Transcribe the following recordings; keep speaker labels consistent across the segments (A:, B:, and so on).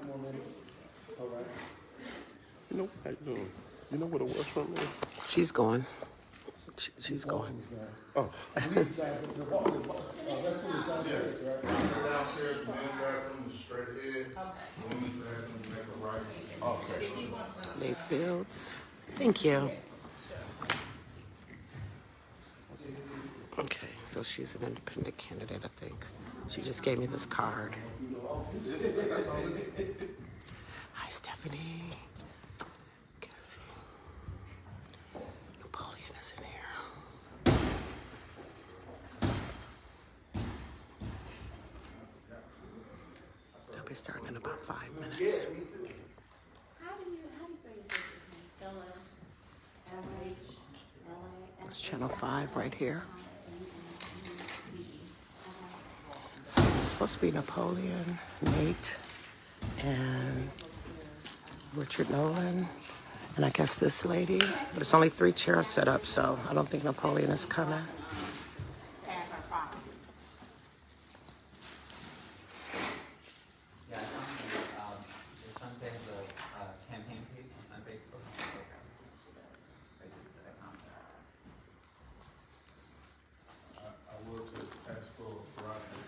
A: more minutes. All right.
B: You know what I do? You know what a washroom is?
C: She's going. She's going.
A: Walton's gone.
B: Oh.
A: Lee's down, the restroom is downstairs, right?
D: Downstairs, the men's bathroom is straight ahead. Women's bathroom, make a right.
B: Okay.
C: Mayfields. Thank you. Okay, so she's an independent candidate, I think. She just gave me this card. Hi, Stephanie. Cassie. Napoleon is in here. They'll be starting in about 5 minutes.
E: How do you say your sister's name?
C: It's channel 5 right here. So it's supposed to be Napoleon, Nate, and Richard Nolan, and I guess this lady. There's only 3 chairs set up, so I don't think Napoleon is coming.
F: Yeah, Lashunte has a campaign page on Facebook.
D: I will just pastoral garage and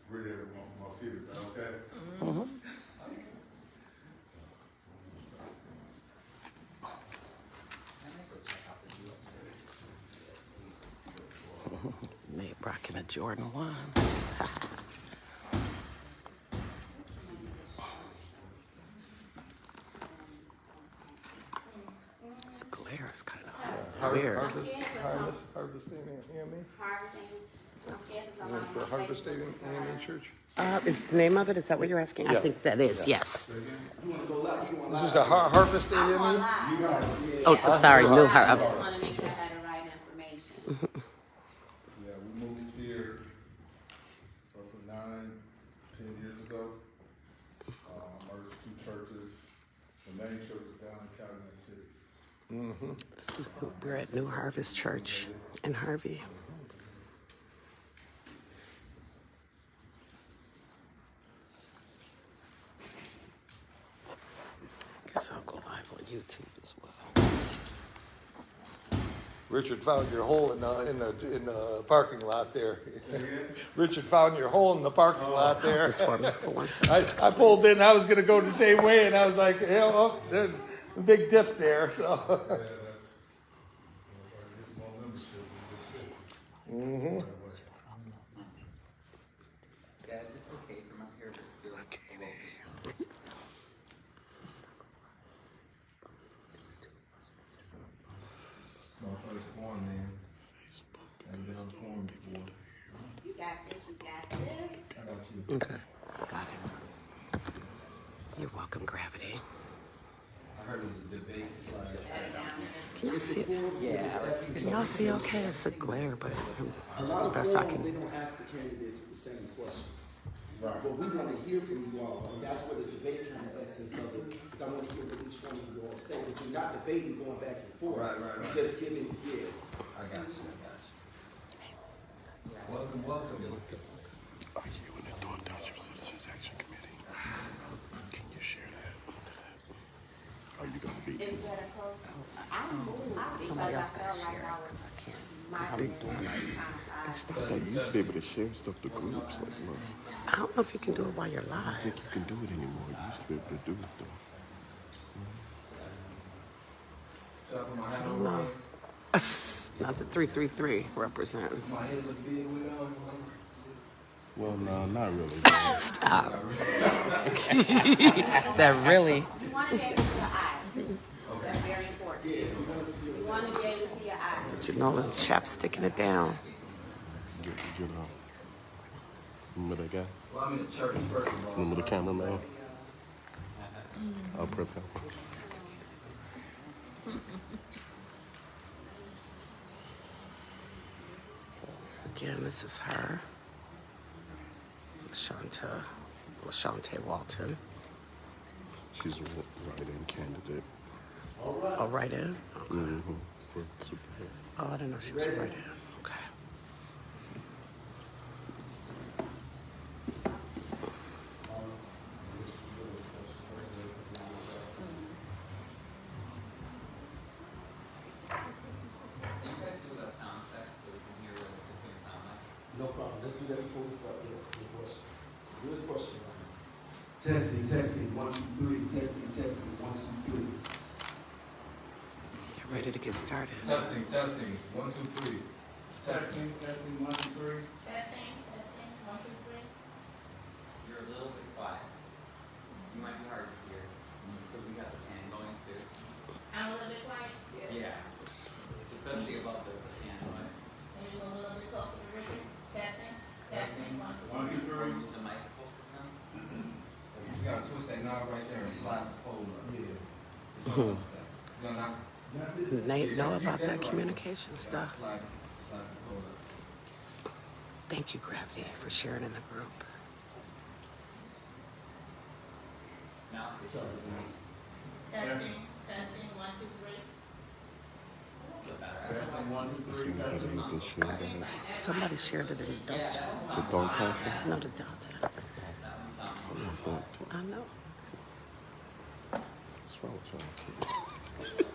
D: rid everyone from my feet. Is that okay?
C: Mm-hmm. Nate rocking a Jordan 1s. This glare is kind of weird.
B: Harvesting in AME? Is it Harvesting in AME Church?
C: Is the name of it? Is that what you're asking? I
B: Yeah.
C: think that is, yes.
B: This is the Harvest AME?
C: Oh, I'm sorry, new Harvest.
E: I just want to make sure I had the right information.
D: Yeah, we moved here roughly 9-10 years ago. Merged 2 churches. The main church is down in Calumet City.
C: We're at New Harvest Church in Harvey. Guess I'll go live on YouTube as well.
B: Richard found your hole in the parking lot there. Richard found your hole in the parking lot there.
C: This for me for 1 second.
B: I pulled in, I was gonna go the same way, and I was like, yeah, well, there's a big dip there, so.
D: Yeah, that's it's more membership than this.
F: Yeah, it's okay from up here, but it feels a little
D: My first form, man. I've been on form before.
E: You got this, you got this.
D: I got you.
C: Okay, got it. You're welcome, Gravity.
D: I heard it was a debate /
C: Can y'all see it?
F: Yeah.
C: Can y'all see okay? It's a glare, but
A: A
C: it's
A: lot
C: the
A: of
C: best I
A: forums, they
C: can.
A: don't ask the candidates the same questions.
D: Right.
A: But we want to hear from you all, and that's what the debate kind of essence of it, because I want to hear what each one of you all say, but you're not debating going back and forth.
D: Right.
A: You're just giving, yeah.
D: I got you. Welcome.
B: Are you in the Thornton Township Citizens Action Committee? Can you share that? Are you gonna be?
E: Is that a close? I moved because
C: Somebody
E: I
C: else
E: felt
C: gotta
E: like
C: share
E: I
C: it,
E: was.
C: because I can't.
E: My
C: Because
B: It's not that you used to be able to share stuff to groups, like, look,
C: I don't know if you can do it while you're
B: I don't
C: live.
B: think you can do it anymore. You used to be able to do it though.
C: I don't know. Not the 333 represent.
B: Well, no, not really.
C: Stop. That really.
E: You want to be able to see your eyes. That's very important. You want to be able to see your eyes.
C: But you know, the chap sticking it down.
B: You know. Remember that guy?
D: Well, I'm in the church first of all.
B: Remember the cameraman? I'll press him.
C: So again, this is her. Lashunte Walton.
B: She's a write-in candidate.
C: Oh, right in? Okay.
B: For supervisor.
C: Oh, I didn't know she was right in. Okay.
A: let's do that before we start. Yes, good question. Good question. Testing, testing, 1, 2, 3. Testing, testing, 1, 2, 3.
C: Get ready to get started.
G: Testing, testing, 1, 2, 3. Testing.
E: Testing, 1, 2, 3.
F: You're a little bit quiet. You might be hard to hear, because we got the fan going too.
E: I'm a little bit quiet.
F: Yeah. Especially about the fan noise.
E: Maybe go a little bit closer to Richard. Testing, testing, 1, 2, 3.
G: One, two, three.
F: The mic's supposed to come.
G: You just gotta twist that knob right there and slide the pole up.
A: Yeah.
G: It's all about that. You know, not,
A: Not this.
C: Nate know about that communication stuff.
G: slide the pole up.
C: Thank you, Gravity, for sharing in the group.
F: Now, it's a
E: Testing, testing, 1, 2, 3.
F: little better.
B: You can share that.
C: Somebody shared it in Dalton.
B: To Thornton Township?
C: No, to Dalton.
B: Thornton.
C: I know.
B: What's wrong with you?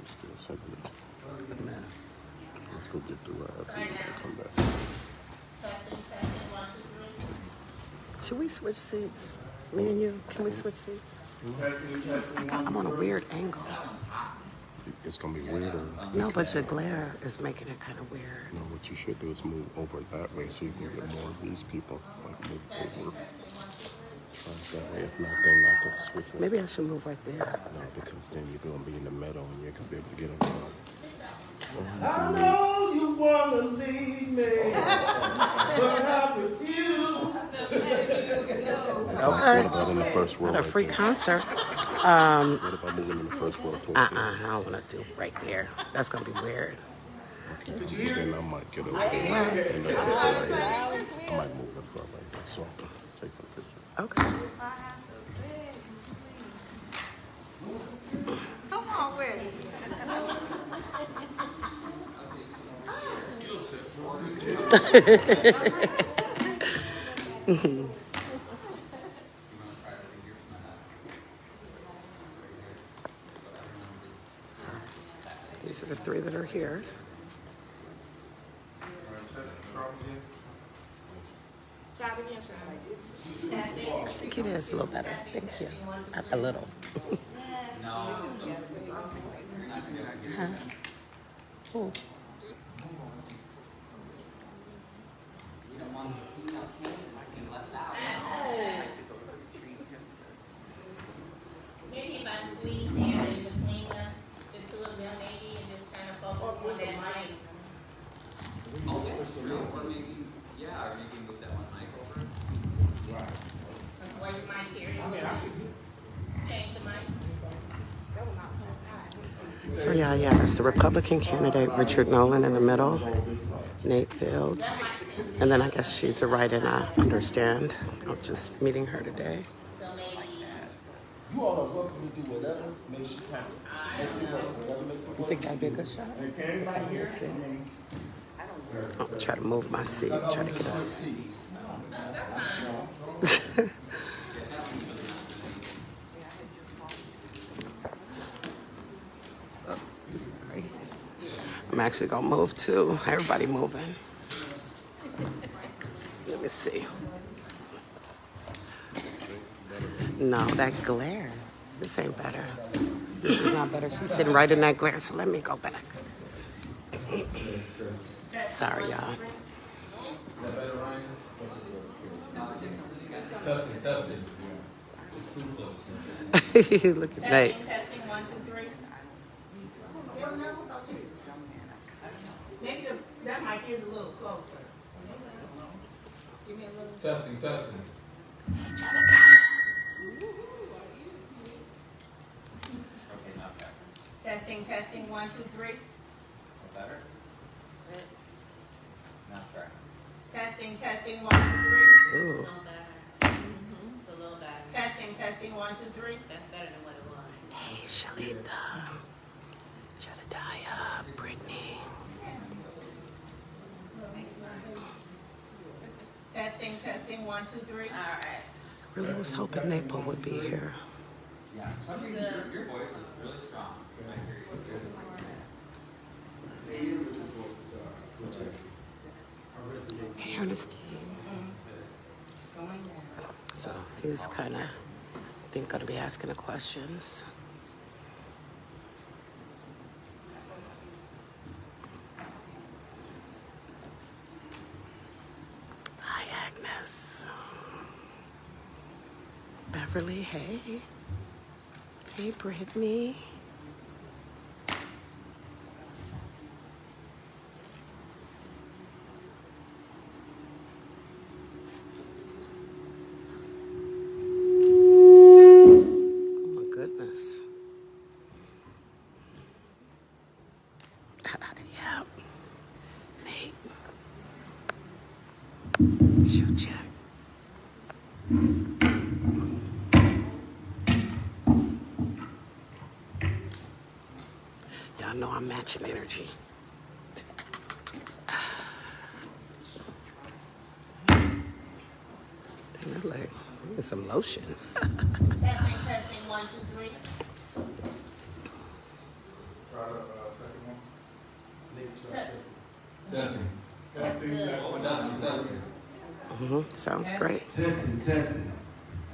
B: Still segment.
C: Mess.
B: Let's go get the rest and then come back.
E: Testing, testing, 1, 2, 3.
C: Should we switch seats? Me and you? Can we switch seats? 'Cause I'm on a weird angle.
B: It's gonna be weird. Or,
C: No, but the glare is making it kind of weird.
B: no, what you should do is move over that way so you can get more of these people. Like move over. That way, if not, then not to switch.
C: Maybe I should move right there.
B: No, because then you're gonna be in the middle and you're gonna be able to get around.
A: I know you wanna leave me, but I refuse.
C: Okay.
B: What about in the first row?
C: What a
B: right
C: free
B: there?
C: concert.
B: What about moving in the first row towards
C: I don't want to do right there. That's going to be weird.
A: Did you hear?
B: Then I might get over there. And that's just like, I might move in front like that so I can take some pictures.
C: Okay.
H: Come on with it.
A: Skill sets.
C: So, these are the three that are here.
E: Try it again, Shirley. Testing.
C: I think it is a little better. Thank you. A little.
F: No.
C: Huh? Oh.
F: You don't want to be left out.
E: Maybe if I squeeze in between the two of them, maybe, and just kind of focus on that mic.
F: Oh, that's true. Or maybe, yeah, or maybe move that one mic over.
E: Where's your mic here? Change the mic.
C: So yeah, that's the Republican candidate, Richard Nolan in the middle, Nate Fields. And then I guess she's a write-in, I understand. I'm just meeting her today.
E: So maybe.
A: You all are welcome to do whatever makes you happy. Makes it work. Whatever makes it
C: You
A: work.
C: think that'd be a good shot? I'll try to move my seat, try to get up. Sorry. I'm actually gonna move too. Everybody moving. Let me see. No, that glare. This ain't better. This is not better. She's sitting right in that glare, so let me go back. Sorry, y'all.
G: Testing, testing. It's too close.
C: Look at Nate.
E: Testing, testing, 1, 2, 3. Still no? Okay. Maybe that mic is a little closer. Give me a little.
G: Testing, testing.
F: Okay, now check.
E: Testing, testing, 1, 2, 3.
F: Is that better? Now try.
E: Testing, testing, 1, 2, 3.
C: Ooh.
E: It's a little better. Testing, testing, 1, 2, 3. That's better than what it was.
C: Hey, Shalita. Jedediah. Brittany.
E: Testing, testing, 1, 2, 3. All right.
C: I really was hoping Napo would be here.
F: Yeah, for some reason your voice is really strong. I hear you.
A: Hey, here Richard's voices are our resident.
C: Hey, Ernestine.
E: Going down.
C: So he's kind of, I think, going to be asking the questions. Hi, Agnes. Beverly, hey. Hey, Brittany. Oh, my goodness. Yeah. Nate. Shoe check. Y'all know I'm matching energy. They look like some lotion.
E: Testing, 1, 2, 3.
D: Try the second one.
A: Nate, try
G: Testing.
E: That's good.
G: Testing.
C: Sounds great.
A: Testing.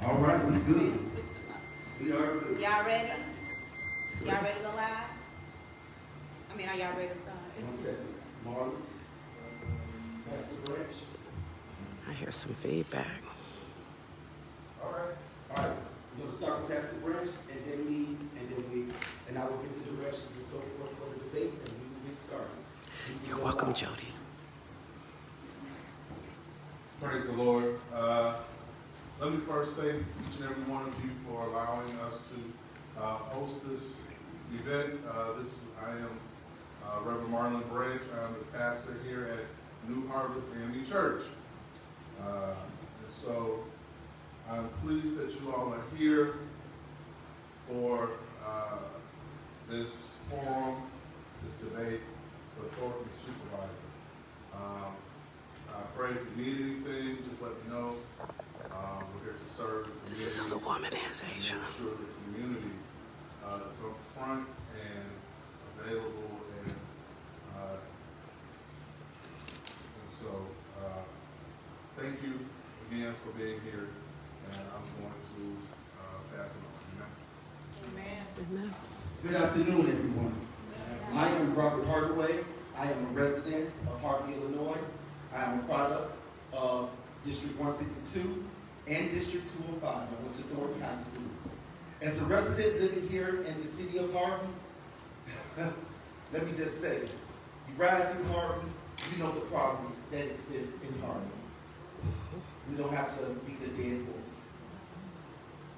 A: All right, we good. We are good.
E: Y'all ready? Y'all ready to go live? I mean, are y'all ready to
A: One
E: start?
A: second. Marlon. Pastor Branch.
C: I hear some feedback.
D: All right.
A: All right. We're gonna start with Pastor Branch, and then me, and I will give the directions and so forth for the debate, and we will get started.
C: You're welcome, Jody.
D: Praise the Lord. Let me first thank each and every one of you for allowing us to host this event. I am Reverend Marlon Branch. I'm the pastor here at New Harvest AME Church. And so I'm pleased that you all are here for this forum, this debate for Thornton Supervisor. I pray if you need anything, just let me know. We're here to serve the community.
C: This is a womanization.
D: Make sure the community is up front and available, and so thank you again for being here, and I'm going to pass it on. Amen.
C: Amen.
A: Good afternoon, everyone. I am Robert Hardaway. I am a resident of Harvey, Illinois. I am a product of District 152 and District 205. I went to Thornton High School. As a resident living here in the city of Harvey, let me just say, you ride through Harvey, you know the problems that exist in Harvey. We don't have to beat a dead horse.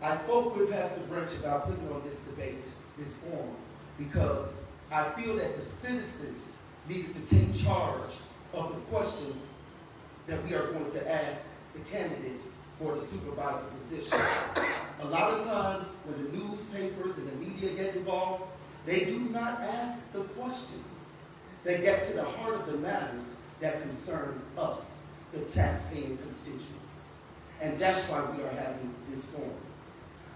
A: I spoke with Pastor Branch about putting on this debate, this forum, because I feel that the citizens needed to take charge of the questions that we are going to ask the candidates for the supervisor position. A lot of times when the newspapers and the media get involved, they do not ask the questions that get to the heart of the matters that concern us, the taxpaying constituents. And that's why we are having this forum.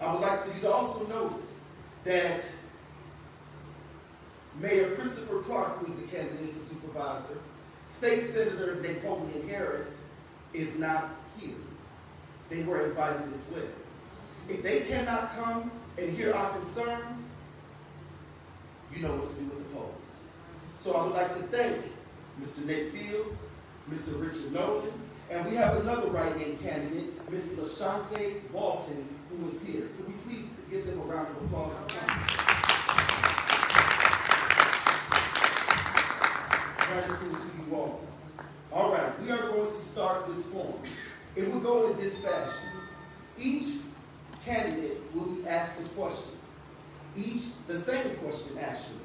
A: I would like for you to also notice that Mayor Christopher Clark, who is a candidate for supervisor, State Senator Napoleon Harris is not here. They were invited as well. If they cannot come and hear our concerns, you know what to do with the polls. So I would like to thank Mr. Nate Fields, Mr. Richard Nolan, and we have another write-in candidate, Ms. Lashunte Walton, who is here. Could we please give them a round of applause for coming? Gratitude to you all. All right, we are going to start this forum. It will go in this fashion. Each candidate will be asked a question. The same question actually.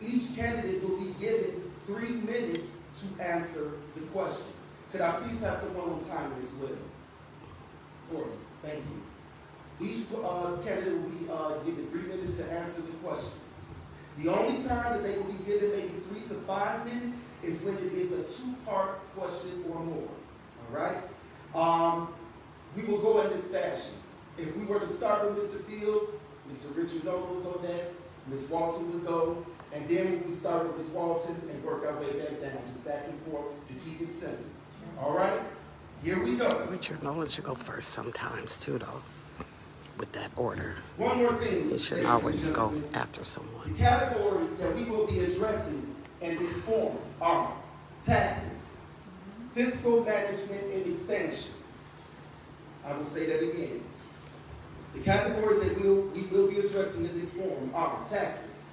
A: Each candidate will be given 3 minutes to answer the question. Could I please have someone on timer as well? For me, thank you. Each candidate will be given 3 minutes to answer the questions. The only time that they will be given maybe 3 to 5 minutes is when it is a 2-part question or more, all right? We will go in this fashion. If we were to start with Mr. Fields, Mr. Richard Nolan will go next, Ms. Walton would go, and then we start with Ms. Walton and work our way back down, just back and forth to keep it simple. All right? Here we go.
C: Richard Nolan should go first sometimes too, though, with that order.
A: One more thing.
C: He should
A: ladies and
C: always go
A: gentlemen.
C: after
A: The
C: someone.
A: categories that we will be addressing in this forum are taxes, fiscal management and expansion. I will say that again. The categories that we will be addressing in this forum are taxes,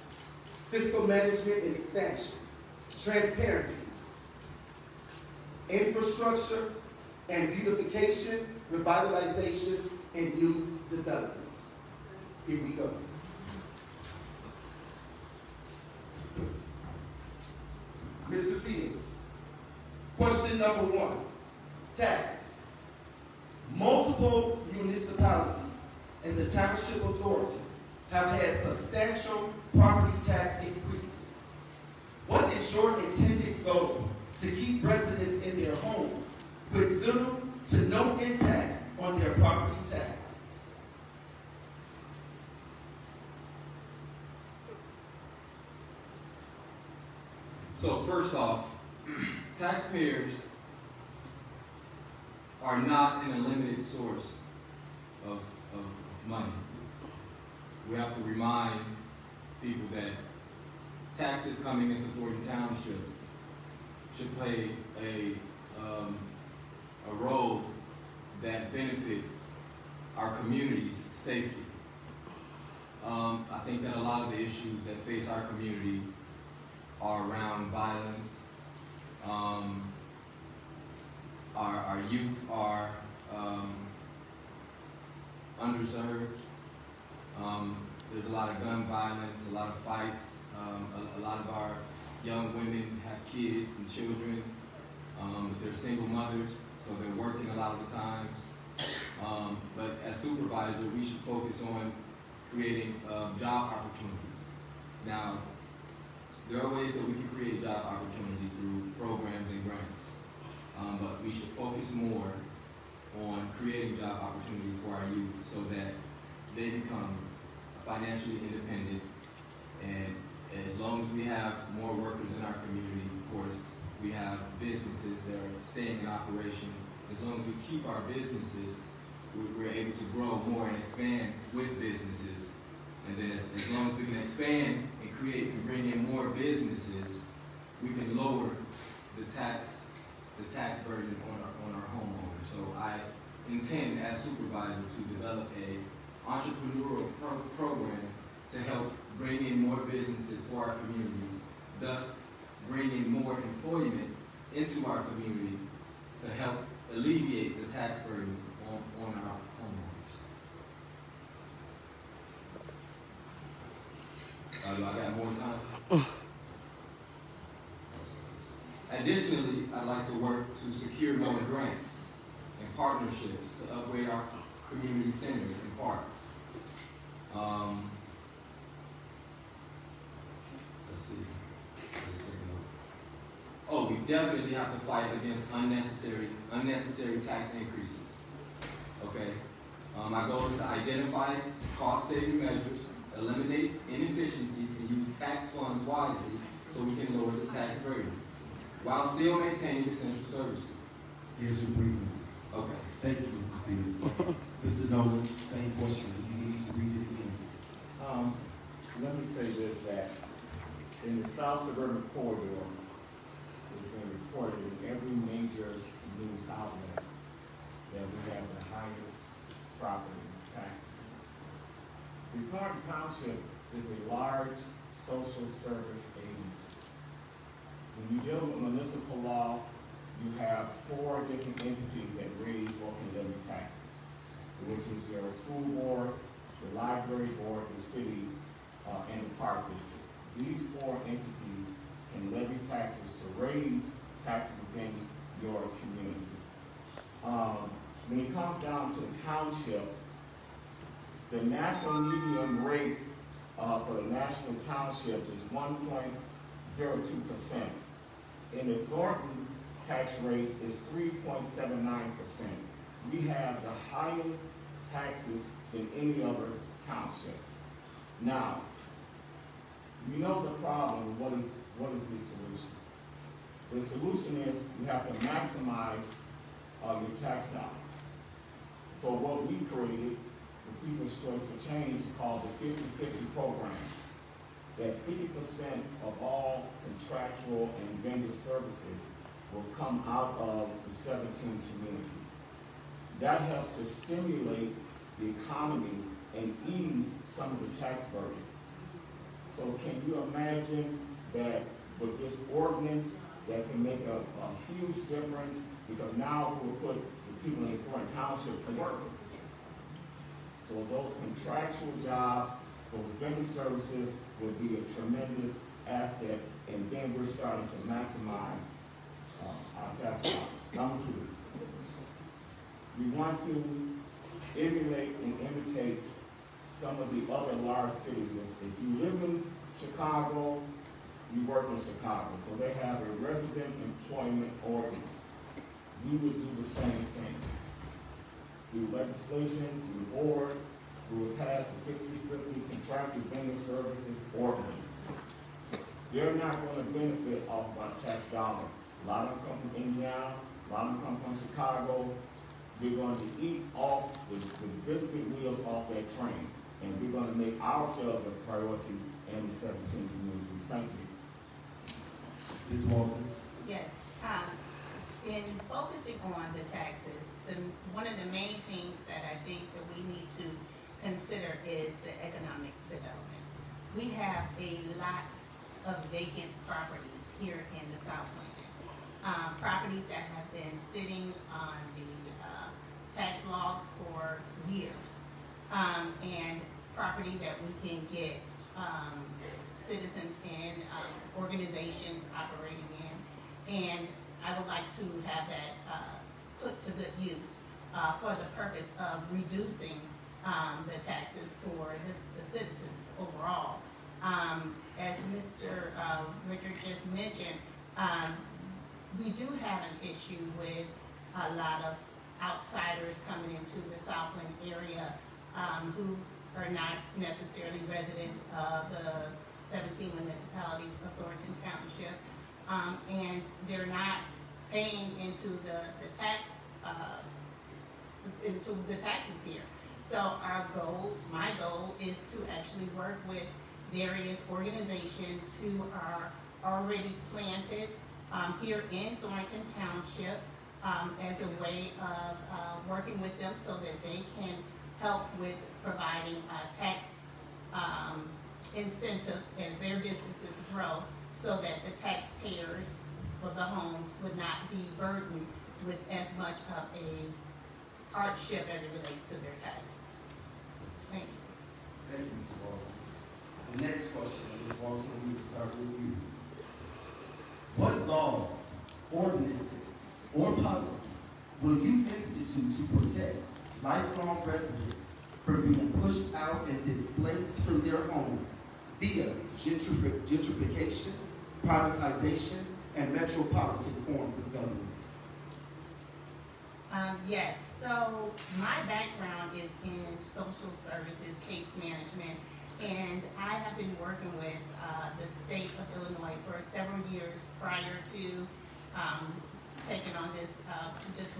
A: fiscal management and expansion, transparency, infrastructure and beautification, revitalization, and new developments. Here we go. Mr. Fields, question number 1, taxes. Multiple municipalities in the Township of Thornton have had substantial property tax increases. What is your intended goal to keep residents in their homes with little to no impact on their property taxes?
G: So first off, taxpayers are not an unlimited source of money. We have to remind people that taxes coming into Thornton Township should play a role that benefits our community's safety. I think that a lot of the issues that face our community are around violence. Our youth are underserved. There's a lot of gun violence, a lot of fights. A lot of our young women have kids and children. They're single mothers, so they're working a lot of the times. But as supervisor, we should focus on creating job opportunities. Now, there are ways that we can create job opportunities through programs and grants, but we should focus more on creating job opportunities for our youth so that they become financially independent. And as long as we have more workers in our community, of course, we have businesses that are staying in operation. As long as we keep our businesses, we're able to grow more and expand with businesses. And then as long as we can expand and create and bring in more businesses, we can lower the tax burden on our homeowners. So I intend as supervisor to develop a entrepreneurial program to help bring in more businesses for our community, thus bringing more employment into our community to help alleviate the tax burden on our homeowners. Do I got more time? Additionally, I'd like to work to secure more grants and partnerships to upgrade our community centers and parks. Let's see. Let me take notes. Oh, we definitely have to fight against unnecessary tax increases. Okay. My goal is to identify cost-saving measures, eliminate inefficiencies, and use tax funds wisely so we can lower the tax burden while still maintaining essential services.
A: Here's your 3 minutes.
G: Okay.
A: Thank you, Mr. Fields. Mr. Nolan, same question. You need to read it again.
H: Let me say this, that in the South Suburban Corridor, it's been reported in every major news outlet that we have the highest property taxes. The Thornton Township is a large social service agency. When you deal with municipal law, you have 4 different entities that raise or can levy taxes, which is your school board, the library board, the city, and the park district. These 4 entities can levy taxes to raise taxes within your community. When it comes down to the township, the national median rate for the national township is 1.02%. And the Thornton tax rate is 3.79%. We have the highest taxes than any other township. Now, You know the problem, what is the solution? The solution is you have to maximize your tax dollars. So what we created, the People's Choice for Change, is called the 50-50 program. That 50% of all contractual and vendor services will come out of the 17 communities. That helps to stimulate the economy and ease some of the tax burdens. So can you imagine that with this ordinance that can make a huge difference, because now we'll put the people in the Thornton Township to work. So those contractual jobs, those vendor services will be a tremendous asset, and then we're starting to maximize our tax dollars. Number two, we want to emulate and imitate some of the other large cities. If you live in Chicago, you work in Chicago, so they have a resident employment ordinance. We would do the same thing. Through legislation, through board, we would pass the 50-50 contracted vendor services ordinance. They're not going to benefit off of our tax dollars. A lot of them come from Indiana, a lot of them come from Chicago. We're going to eat off the biscuit wheels off that train, and we're going to make ourselves a priority in the 17 communities. Thank you.
A: Ms. Walton?
E: Yes. In focusing on the taxes, one of the main things that I think that we need to consider is the economic development. We have a lot of vacant properties here in the Southland. Properties that have been sitting on the tax logs for years. And property that we can get citizens and organizations operating in. And I would like to have that put to good use for the purpose of reducing the taxes for the citizens overall. As Mr. Richard just mentioned, we do have an issue with a lot of outsiders coming into the Southland area who are not necessarily residents of the 17 municipalities of Thornton Township, and they're not paying into the taxes here. So my goal is to actually work with various organizations who are already planted here in Thornton Township as a way of working with them so that they can help with providing tax incentives as their businesses grow, so that the taxpayers of the homes would not be burdened with as much of a hardship as it relates to their taxes. Thank you.
A: Thank you, Ms. Walton. The next question, Ms. Walton, we will start with you. What laws, ordinances, or policies will you institute to protect lifelong residents from being pushed out and displaced from their homes via gentrification, privatization, and metropolitan forms of government?
E: Yes, so my background is in social services, case management, and I have been working with the state of Illinois for several years prior to taking on this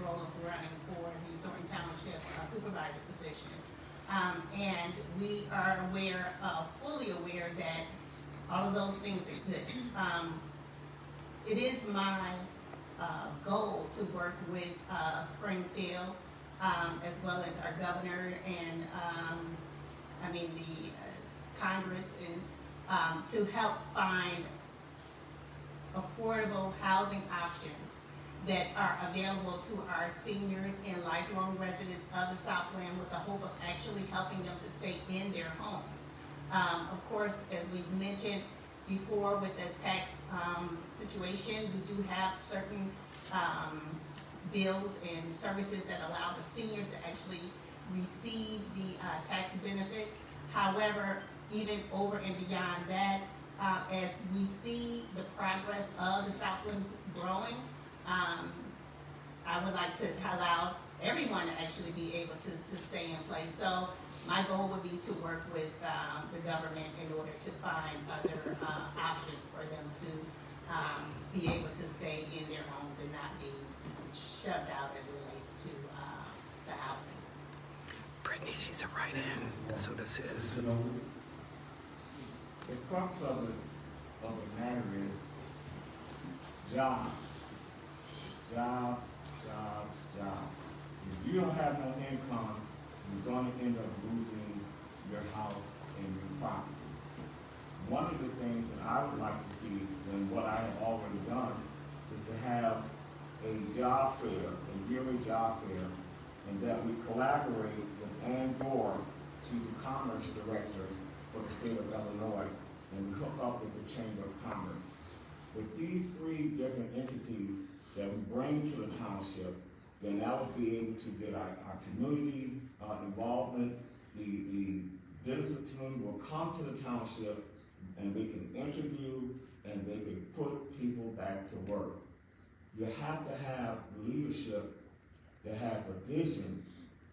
E: role of running for the Thornton Township Supervisor position. And we are fully aware that all of those things exist. It is my goal to work with Springfield, as well as our governor and the Congress, and to help find affordable housing options that are available to our seniors and lifelong residents of the Southland, with the hope of actually helping them to stay in their homes. Of course, as we've mentioned before with the tax situation, we do have certain bills and services that allow the seniors to actually receive the tax benefits. However, even over and beyond that, as we see the progress of the Southland growing, I I would like to allow everyone to actually be able to stay in place. So my goal would be to work with the government in order to find other options for them to be able to stay in their homes and not be shoved out as it relates to the housing.
C: Brittany, she's a write-in. That's what this is.
H: The crux of the matter is jobs. Jobs, jobs, jobs. If you don't have no income, you're going to end up losing your house and your property. One of the things that I would like to see, and what I have already done, is to have a job fair, a yearly job fair, and that we collaborate with Ann Gore, she's the Commerce Director for the state of Illinois, and we hook up with the Chamber of Commerce. With these three different entities that we bring to the township, then that will be able to get our community involvement. The business community will come to the township and they can interview and they can put people back to work. You have to have leadership that has a vision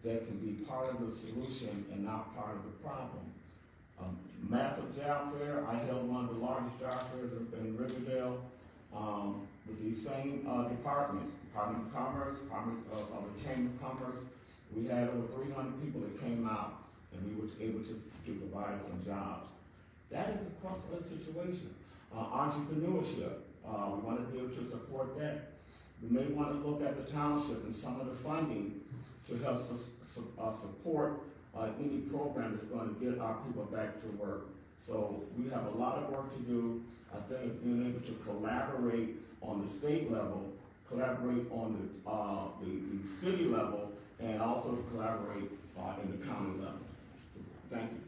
H: that can be part of the solution and not part of the problem. Massive job fair, I held one of the largest job fairs in Riverdale with these same departments, Department of Commerce, Department of the Chamber of Commerce. We had over 300 people that came out and we were able to provide some jobs. That is the crux of the situation. Entrepreneurship, we want to be able to support that. We may want to look at the township and some of the funding to help support any program that's going to get our people back to work. So we have a lot of work to do. I think it's being able to collaborate on the state level, collaborate on the city level, and also collaborate in the county level. So thank you.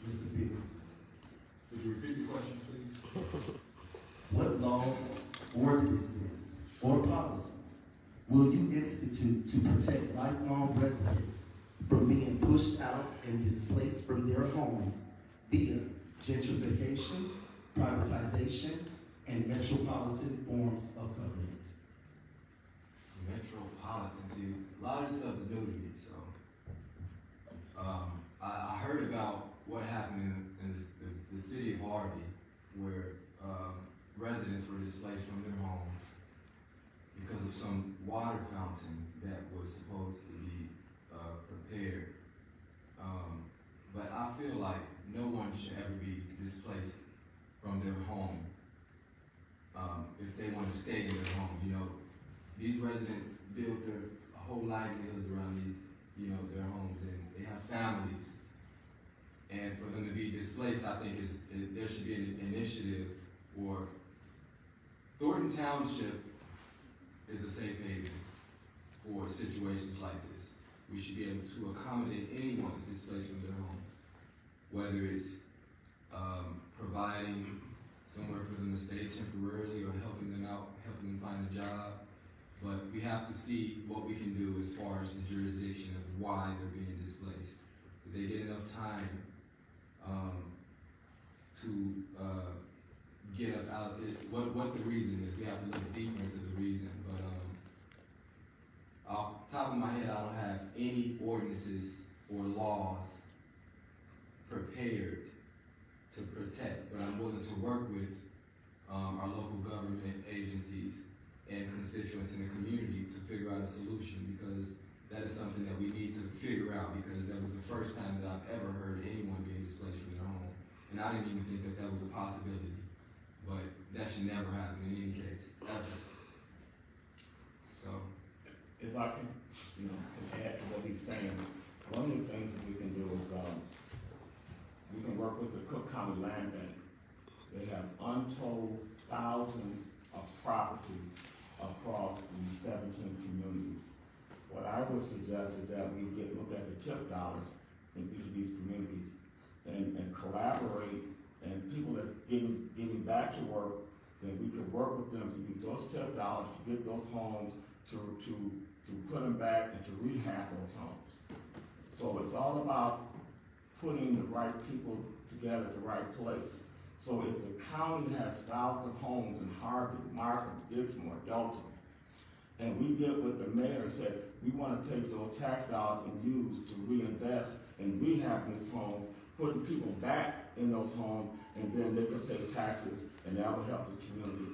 A: Mr. Fields,
B: Could you repeat the question, please?
A: what laws, ordinances, or policies will you institute to protect lifelong residents from being pushed out and displaced from their homes via gentrification, privatization, and metropolitan forms of government?
G: Metropolitan, see, a lot of this stuff is new to me, so. I heard about what happened in the city of Harvey, where residents were displaced from their homes because of some water fountain that was supposed to be prepared. But I feel like no one should ever be displaced from their home if they want to stay in their home. You know, these residents build their whole livelihoods around these, their homes, and they have families. And for them to be displaced, I think there should be an initiative for Thornton Township is a safe haven for situations like this. We should be able to accommodate anyone displaced from their home, whether it's providing somewhere for them to stay temporarily or helping them out, helping them find a job. But we have to see what we can do as far as the jurisdiction of why they're being displaced. If they get enough time to get up out, what the reason is. We have to look deeper into the reason. But off the top of my head, I don't have any ordinances or laws prepared to protect, but I'm willing to work with our local government agencies and constituents in the community to figure out a solution, because that is something that we need to figure out, because that was the first time that I've ever heard anyone being displaced from their home. And I didn't even think that that was a possibility. But that should never happen in any case, ever. So.
H: If I can, add to what he's saying, one of the things that we can do is we can work with the Cook County Land Bank. They have untold thousands of property across these 17 communities. What I would suggest is that we look at the tip dollars in each of these communities and collaborate, and people that's getting back to work, then we could work with them to use those tip dollars to get those homes, to put them back and to rehab those homes. So it's all about putting the right people together at the right place. So if the county has thousands of homes in Harvey, Markham, Dismore, Dalton, And we did what the mayor said, we wanna take those tax dollars and use to reinvest in rehabbing this home, putting people back in those homes, and then they can pay taxes, and that will help the community,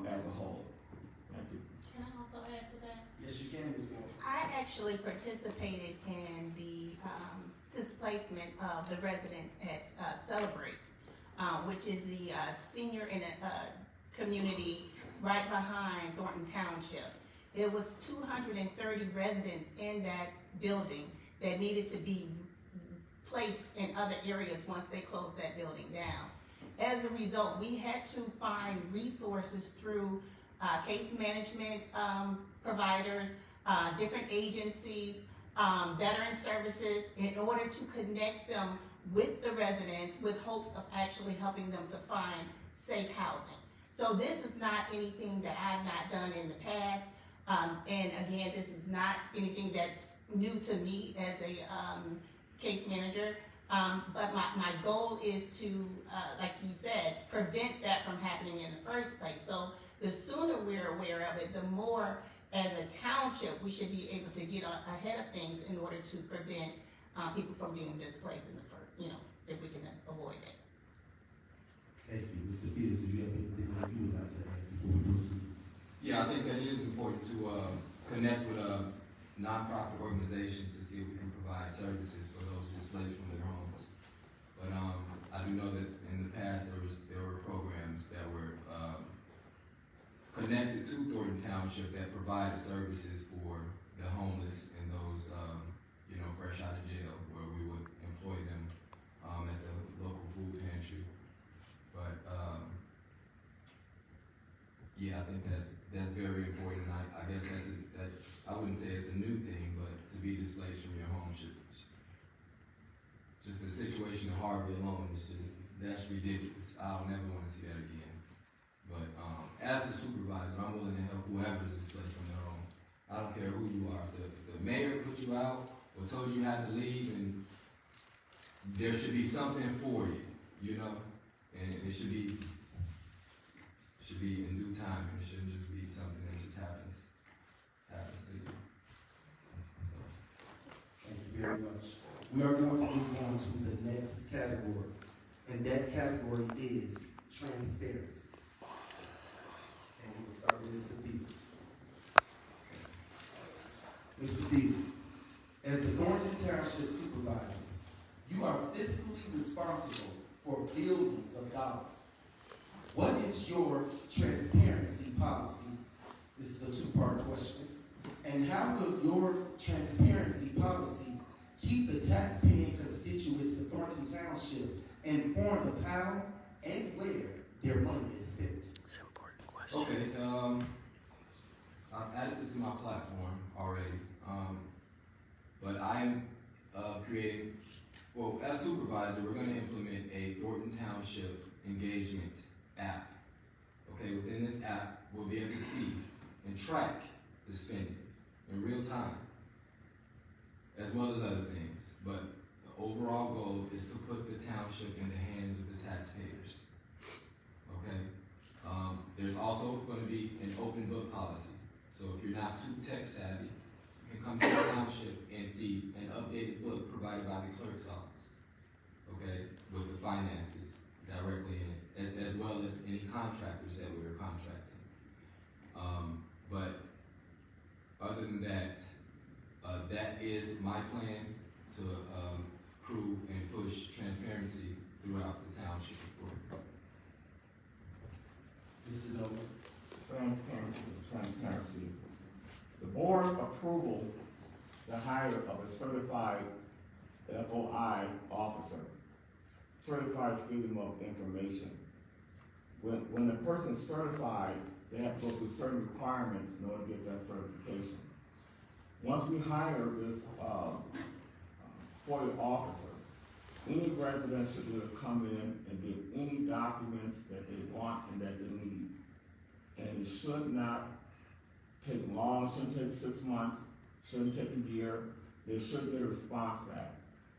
H: as a whole. Thank you.
E: Can I also add to that?
A: Yes, you can, Ms. Walton.
E: I actually participated in the displacement of the residents at Celebrate, which is the senior in a community right behind Thornton Township. There was 230 residents in that building that needed to be placed in other areas once they closed that building down. As a result, we had to find resources through case management providers, different agencies, veteran services, in order to connect them with the residents with hopes of actually helping them to find safe housing. So this is not anything that I've not done in the past. And again, this is not anything that's new to me as a case manager. But my goal is to, like you said, prevent that from happening in the first place. So the sooner we're aware of it, the more as a township we should be able to get ahead of things in order to prevent people from being displaced in the first, if we can avoid it.
A: Thank you. Mr. Peters, do you have anything that you would like to add before we proceed?
G: Yeah, I think that it is important to connect with nonprofit organizations to see if we can provide services for those displaced from their homes. But I do know that in the past there were programs that were connected to Thornton Township that provided services for the homeless and those fresh out of jail, where we would employ them at the local food pantry. But yeah, I think that's very important. I guess that's I wouldn't say it's a new thing, but to be displaced from your home should just the situation of Harvey alone is that's ridiculous. I'll never want to see that again. But as the supervisor, I'm willing to help whoever's displaced from their home. I don't care who you are. If the mayor put you out or told you had to leave, and there should be something for you, and it should be in due time, and it shouldn't just be something that just happens to you. So.
A: Thank you very much. We are going to move on to the next category, and that category is transparency. And we'll start with Mr. Peters. Mr. Peters, as the Thornton Township Supervisor, you are fiscally responsible for billions of dollars. What is your transparency policy? This is a two-part question. And how will your transparency policy keep the taxpaying constituents of Thornton Township informed of how and where their money is spent?
C: It's an important question.
G: Okay, I've added this to my platform already, but I'm creating, as supervisor, we're going to implement a Thornton Township engagement app. Okay, within this app, we'll be able to see and track the spending in real time, as well as other things. But the overall goal is to put the township in the hands of the taxpayers. Okay? There's also going to be an open book policy. So if you're not too tech savvy, you can come to the township and see an updated book provided by the clerk's office. Okay? With the finances directly in it, as well as any contractors that we were contracting. But other than that, that is my plan to prove and push transparency throughout the township.
A: Mr. Nolan.
H: Transparency. The board approval the hire of a certified FOI officer, certified freedom of information. When a person's certified, they have to go through certain requirements in order to get that certification. Once we hire this FOIA officer, any resident should be able to come in and get any documents that they want and that they need. And it should not take long, shouldn't take 6 months, shouldn't take a year. They should get a response back.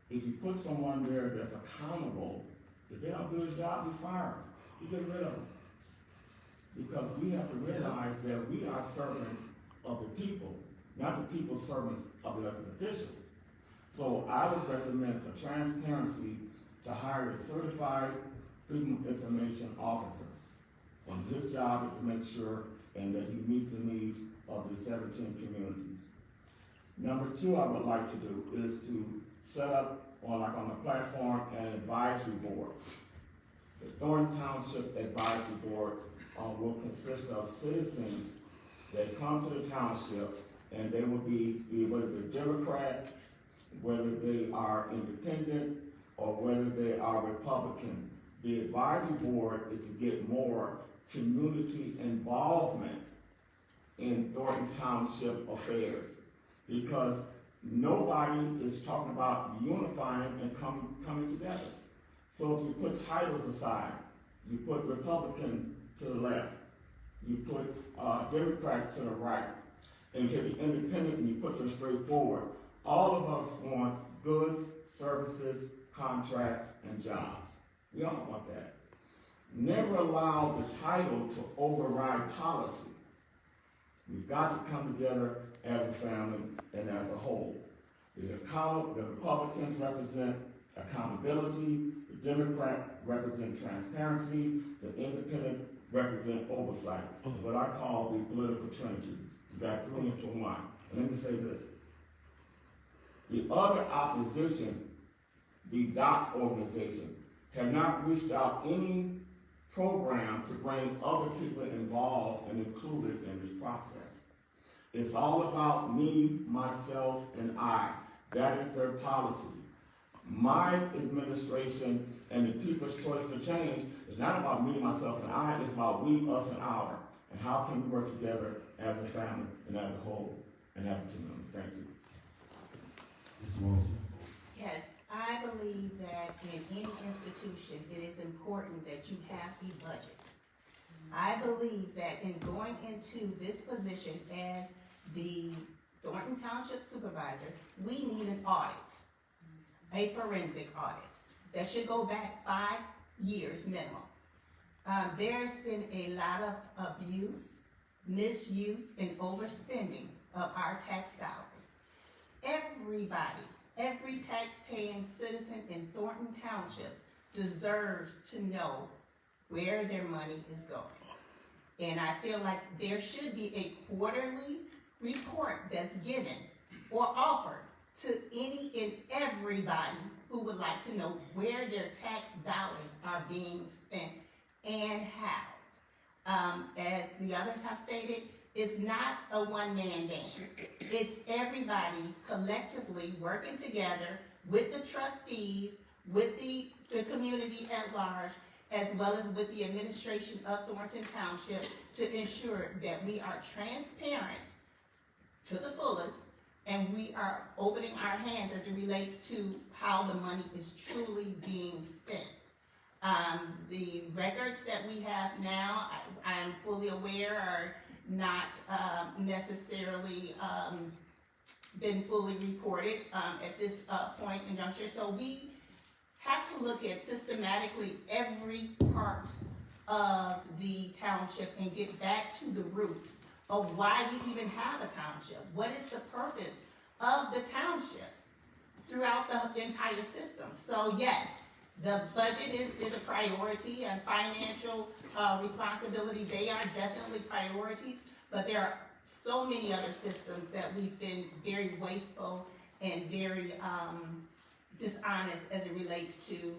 H: If you put someone there that's accountable, if they don't do his job, you fire them. You get rid of them. because we have to realize that we are servants of the people, not the people servants of the elected officials. So I would recommend for transparency to hire a certified freedom of information officer. And his job is to make sure and that he meets the needs of the 17 communities. Number two I would like to do is to set up on the platform an advisory board. The Thornton Township Advisory Board will consist of citizens that come to the township, and they will be whether they're Democrat, whether they are independent, or whether they are Republican. The advisory board is to get more community involvement in Thornton Township affairs, because nobody is talking about unifying and coming together. So if you put titles aside, you put Republican to the left, you put Democrats to the right, and you take the independent and you put them straight forward. All of us want goods, services, contracts, and jobs. We all want that. Never allow the title to override policy. We've got to come together as a family and as a whole. The Republicans represent accountability, the Democrats represent transparency, the independent represent oversight. What I call the political trinity. You got three into one. And let me say this. The other opposition, the DOTS organization, have not reached out any program to bring other people involved and included in this process. It's all about me, myself, and I. That is their policy. My administration and the People's Choice for Change is not about me, myself, and I. It's about we, us, and our. And how can we work together as a family and as a whole and as a community? Thank you.
A: Ms. Walton.
E: Yes, I believe that in any institution, it is important that you have a budget. I believe that in going into this position as the Thornton Township Supervisor, we need an audit, a forensic audit, that should go back 5 years minimum. There's been a lot of abuse, misuse, and overspending of our tax dollars. Everybody, every tax-paying citizen in Thornton Township deserves to know where their money is going. And I feel like there should be a quarterly report that's given or offered to any and everybody who would like to know where their tax dollars are being spent and how. As the others have stated, it's not a one-man band. It's everybody collectively working together with the trustees, with the community at large, as well as with the administration of Thornton Township to ensure that we are transparent to the fullest and we are opening our hands as it relates to how the money is truly being spent. The records that we have now, I'm fully aware, are not necessarily been fully reported at this point in juncture. So we have to look at systematically every part of the township and get back to the roots of why we even have a township. What is the purpose of the township throughout the entire system? So yes, the budget is a priority, and financial responsibility, they are definitely priorities, but there are so many other systems that we've been very wasteful and very dishonest as it relates to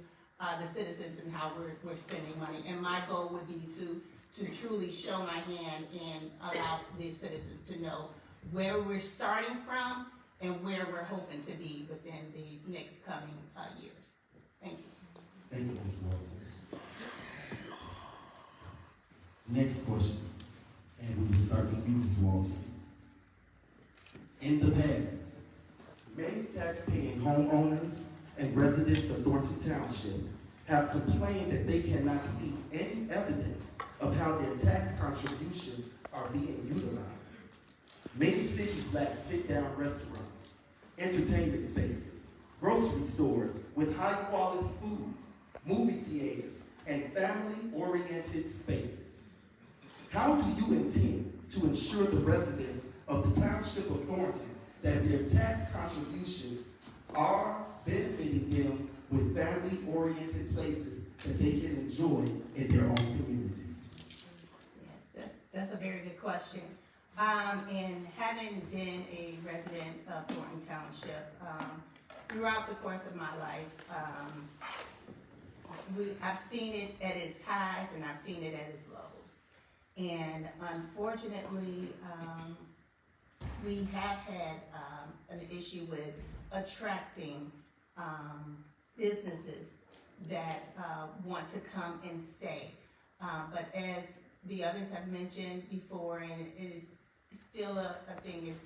E: the citizens and how we're spending money. And my goal would be to truly show my hand and allow the citizens to know where we're starting from and where we're hoping to be within the next coming years. Thank you.
A: Thank you, Ms. Walton. Next question, and we will start with you, Ms. Walton. In the past, many tax-paying homeowners and residents of Thornton Township have complained that they cannot see any evidence of how their tax contributions are being utilized. Many cities lack sit-down restaurants, entertainment spaces, grocery stores with high-quality food, movie theaters, and family-oriented spaces. How do you intend to ensure the residents of the Township of Thornton that their tax contributions are benefiting them with family-oriented places that they can enjoy in their own communities?
E: Yes, that's a very good question. And having been a resident of Thornton Township, throughout the course of my life, I've seen it at its highs and I've seen it at its lows. And unfortunately, we have had an issue with attracting businesses that want to come and stay. But as the others have mentioned before, and it is still a thing, is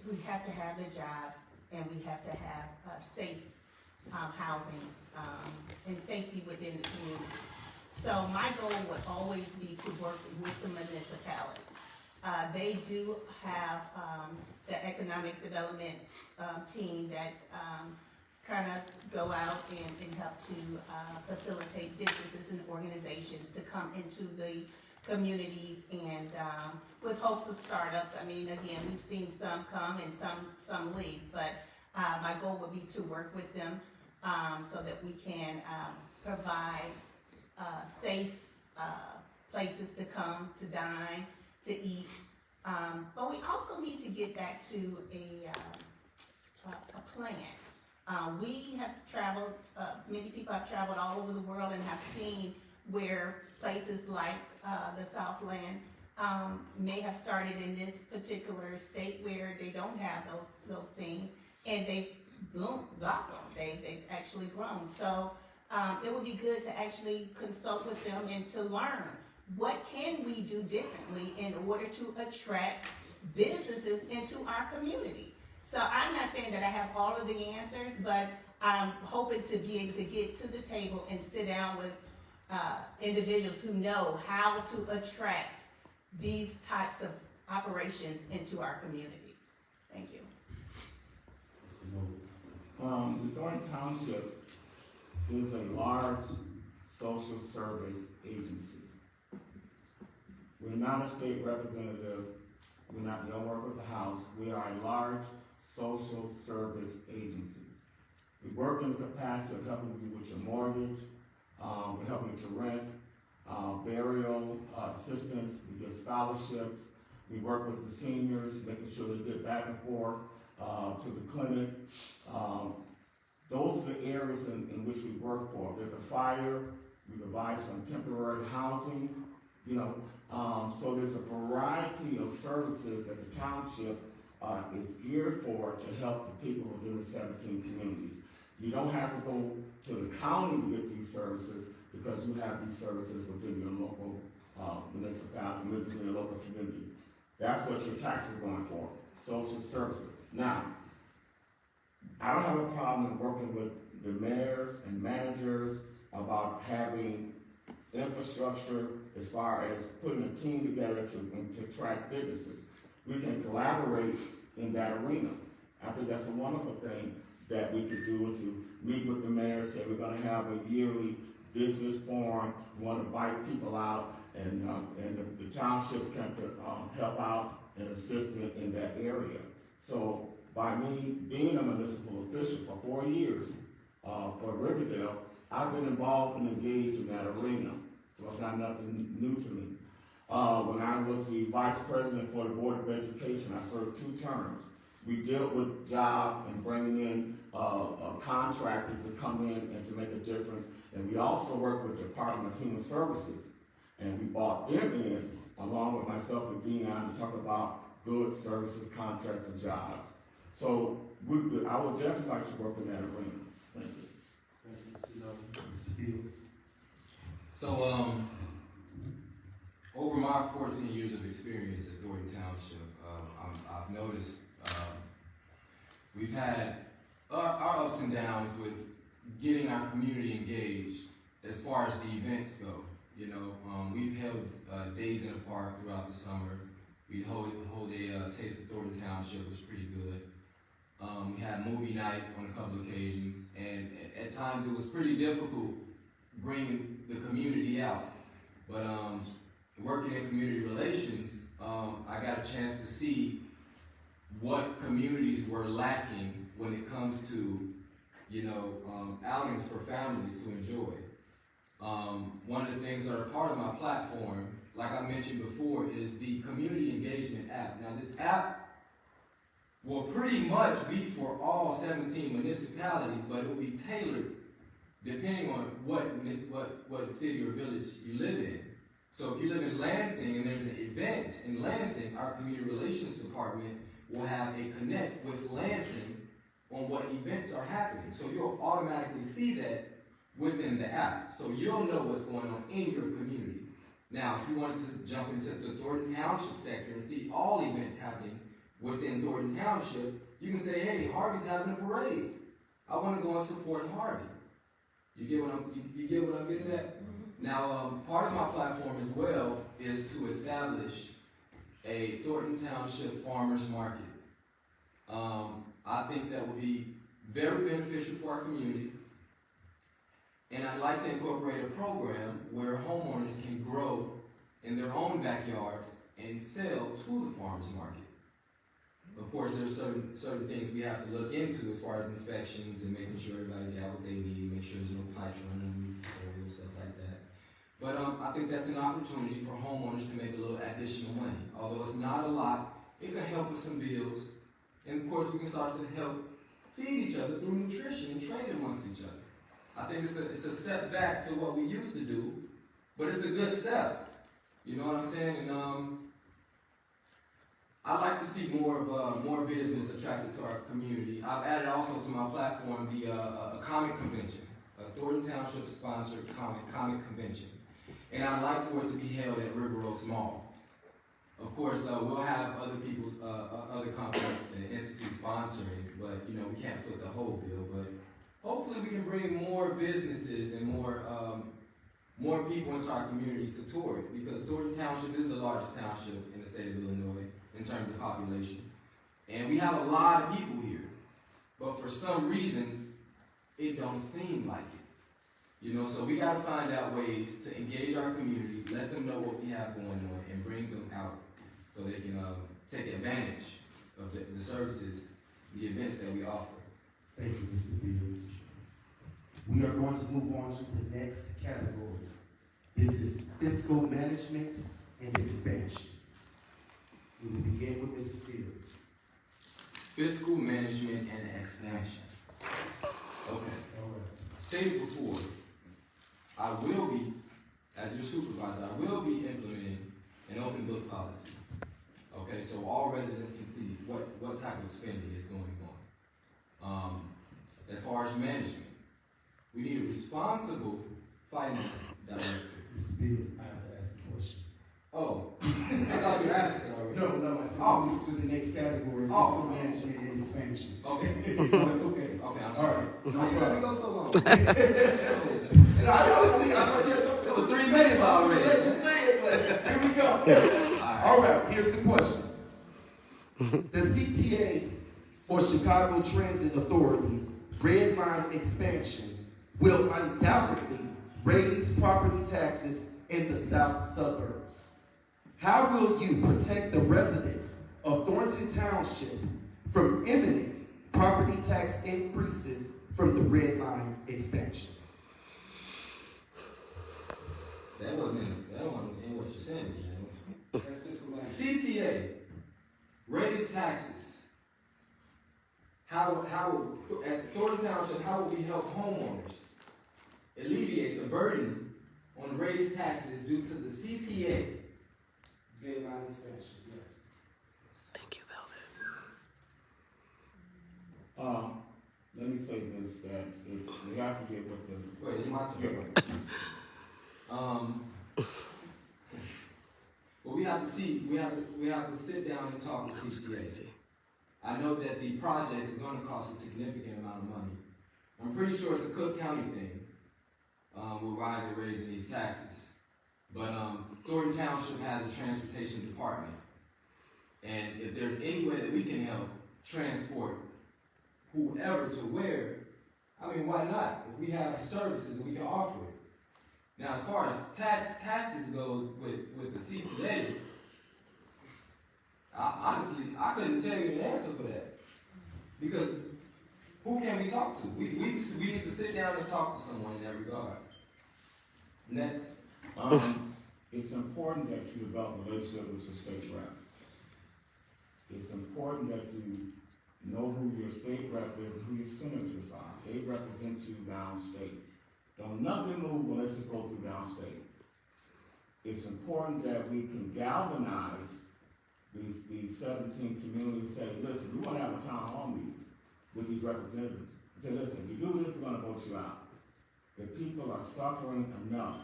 E: we have to have the jobs and we have to have safe housing and safety within the community. So my goal would always be to work with the municipalities. They do have the economic development team that kind of go out and help to facilitate businesses and organizations to come into the communities and with hopes of startups. I mean, again, we've seen some come and some leave, but my goal would be to work with them so that we can provide safe places to come, to dine, to eat. But we also need to get back to a plan. We have traveled, many people have traveled all over the world and have seen where places like the Southland may have started in this particular state where they don't have those things, and they've blossomed. They've actually grown. So it would be good to actually consult with them and to learn what can we do differently in order to attract businesses into our community. So I'm not saying that I have all of the answers, but I'm hoping to be able to get to the table and sit down with individuals who know how to attract these types of operations into our communities. Thank you.
H: The Thornton Township is a large social service agency. We're not a state representative. We don't work with the House. We are a large social service agency. We work in the capacity of helping you with your mortgage. We're helping you to rent, burial assistance. We give scholarships. We work with the seniors, making sure they get back and forth to the clinic. Those are the areas in which we work for. If there's a fire, we provide some temporary housing, so there's a variety of services that the township is geared for to help the people within the 17 communities. You don't have to go to the county to get these services because you have these services within your local municipality, within your local community. That's what your taxes are going for, social services. Now, I don't have a problem in working with the mayors and managers about having infrastructure as far as putting a team together to attract businesses. We can collaborate in that arena. I think that's a wonderful thing that we could do, to meet with the mayor, say we're going to have a yearly business forum. We want to invite people out, and the township can help out and assist in that area. So by me being a municipal official for 4 years for Riverdale, I've been involved and engaged in that arena. So it's not nothing new to me. When I was the vice president for the Board of Education, I served 2 terms. We dealt with jobs and bringing in contractors to come in and to make a difference. And we also worked with the Department of Human Services. And we brought them in, along with myself and Dion, to talk about goods, services, contracts, and jobs. So I would definitely like to work in that arena. Thank you.
A: Thank you, Mr. Fields.
G: So, over my 14 years of experience at Thornton Township, I've noticed we've had our ups and downs with getting our community engaged as far as the events go. We've held days in the park throughout the summer. We'd hold a Taste of Thornton Township, which was pretty good. We had movie night on a couple occasions, and at times it was pretty difficult bringing the community out. But working in community relations, I got a chance to see what communities were lacking when it comes to, outings for families to enjoy. One of the things that are part of my platform, like I mentioned before, is the community engagement app. Now, this app will pretty much be for all 17 municipalities, but it will be tailored depending on what city or village you live in. So if you live in Lansing and there's an event in Lansing, our community relations department will have a connect with Lansing on what events are happening. So you'll automatically see that within the app. So you'll know what's going on in your community. Now, if you wanted to jump into the Thornton Township sector and see all events happening within Thornton Township, you can say, hey, Harvey's having a parade. I want to go and support Harvey. You get what I'm getting at? Now, part of my platform as well is to establish a Thornton Township farmers market. I think that would be very beneficial for our community. And I'd like to incorporate a program where homeowners can grow in their own backyards and sell to the farmers market. Of course, there's certain things we have to look into as far as inspections and making sure everybody got what they need, make sure there's no pipes running underneath the soil, stuff like that. But I think that's an opportunity for homeowners to make a little additional money. Although it's not a lot, it can help with some bills. And of course, we can start to help feed each other through nutrition and trade amongst each other. I think it's a step back to what we used to do, but it's a good step. You know what I'm saying? And I'd like to see more business attracted to our community. I've added also to my platform a comic convention, a Thornton Township sponsored comic convention. And I'd like for it to be held at River Oaks Mall. Of course, we'll have other people's, other companies and entities sponsoring, but we can't foot the whole bill. But hopefully we can bring more businesses and more people into our community to tour it, because Thornton Township is the largest township in the state of Illinois in terms of population. And we have a lot of people here, but for some reason, it don't seem like it. So we gotta find out ways to engage our community, let them know what we have going on, and bring them out so they can take advantage of the services, the events that we offer.
A: Thank you, Mr. Fields. We are going to move on to the next category. This is fiscal management and expansion. We will begin with Mr. Fields.
G: Fiscal management and expansion. Okay.
A: All right.
G: Stated before, I will be, as your supervisor, I will be implementing an open book policy. Okay, so all residents can see what type of spending is going on. As far as management, we need a responsible finance director.
A: Mr. Fields, I have to ask a question.
G: Oh, I thought you asked it already.
A: No, I said move to the next category, fiscal management and expansion.
G: Okay.
A: No, it's okay.
G: Okay, I'm
A: All
G: sorry.
A: right.
G: No, you let me go so long.
A: And I thought you had something.
G: It was 3 minutes already.
A: Let you say it, but here we go. All right, here's the question. The CTA for Chicago Transit Authority's Red Line expansion will undoubtedly raise property taxes in the south suburbs. How will you protect the residents of Thornton Township from imminent property tax increases from the Red Line expansion?
G: That wasn't in what you said, Jim.
A: That's fiscal management.
G: CTA, raise taxes. How at Thornton Township, how will we help homeowners alleviate the burden on raised taxes due to the CTA?
A: Red Line expansion, yes.
C: Thank you, Velvet.
H: Let me say this, that it's, we have to get with the.
G: Wait, it's my turn. Well, we have to sit down and talk to
C: That was
G: CTA.
C: crazy.
G: I know that the project is going to cost a significant amount of money. I'm pretty sure it's a Cook County thing. With why they're raising these taxes. But Thornton Township has a transportation department. And if there's any way that we can help transport whoever to where, I mean, why not? If we have services, we can offer it. Now, as far as taxes goes with the CTA, honestly, I couldn't tell you the answer for that. Because who can we talk to? We need to sit down and talk to someone in that regard. Next.
H: It's important that you develop a relationship with your state rep. It's important that you know who your state rep is and who your senators are. They represent you downstate. Don't nothing move unless it's go through downstate. It's important that we can galvanize these 17 communities, say, listen, we want to have a town hall meeting with these representatives. Say, listen, if you do this, we're going to vote you out. The people are suffering enough.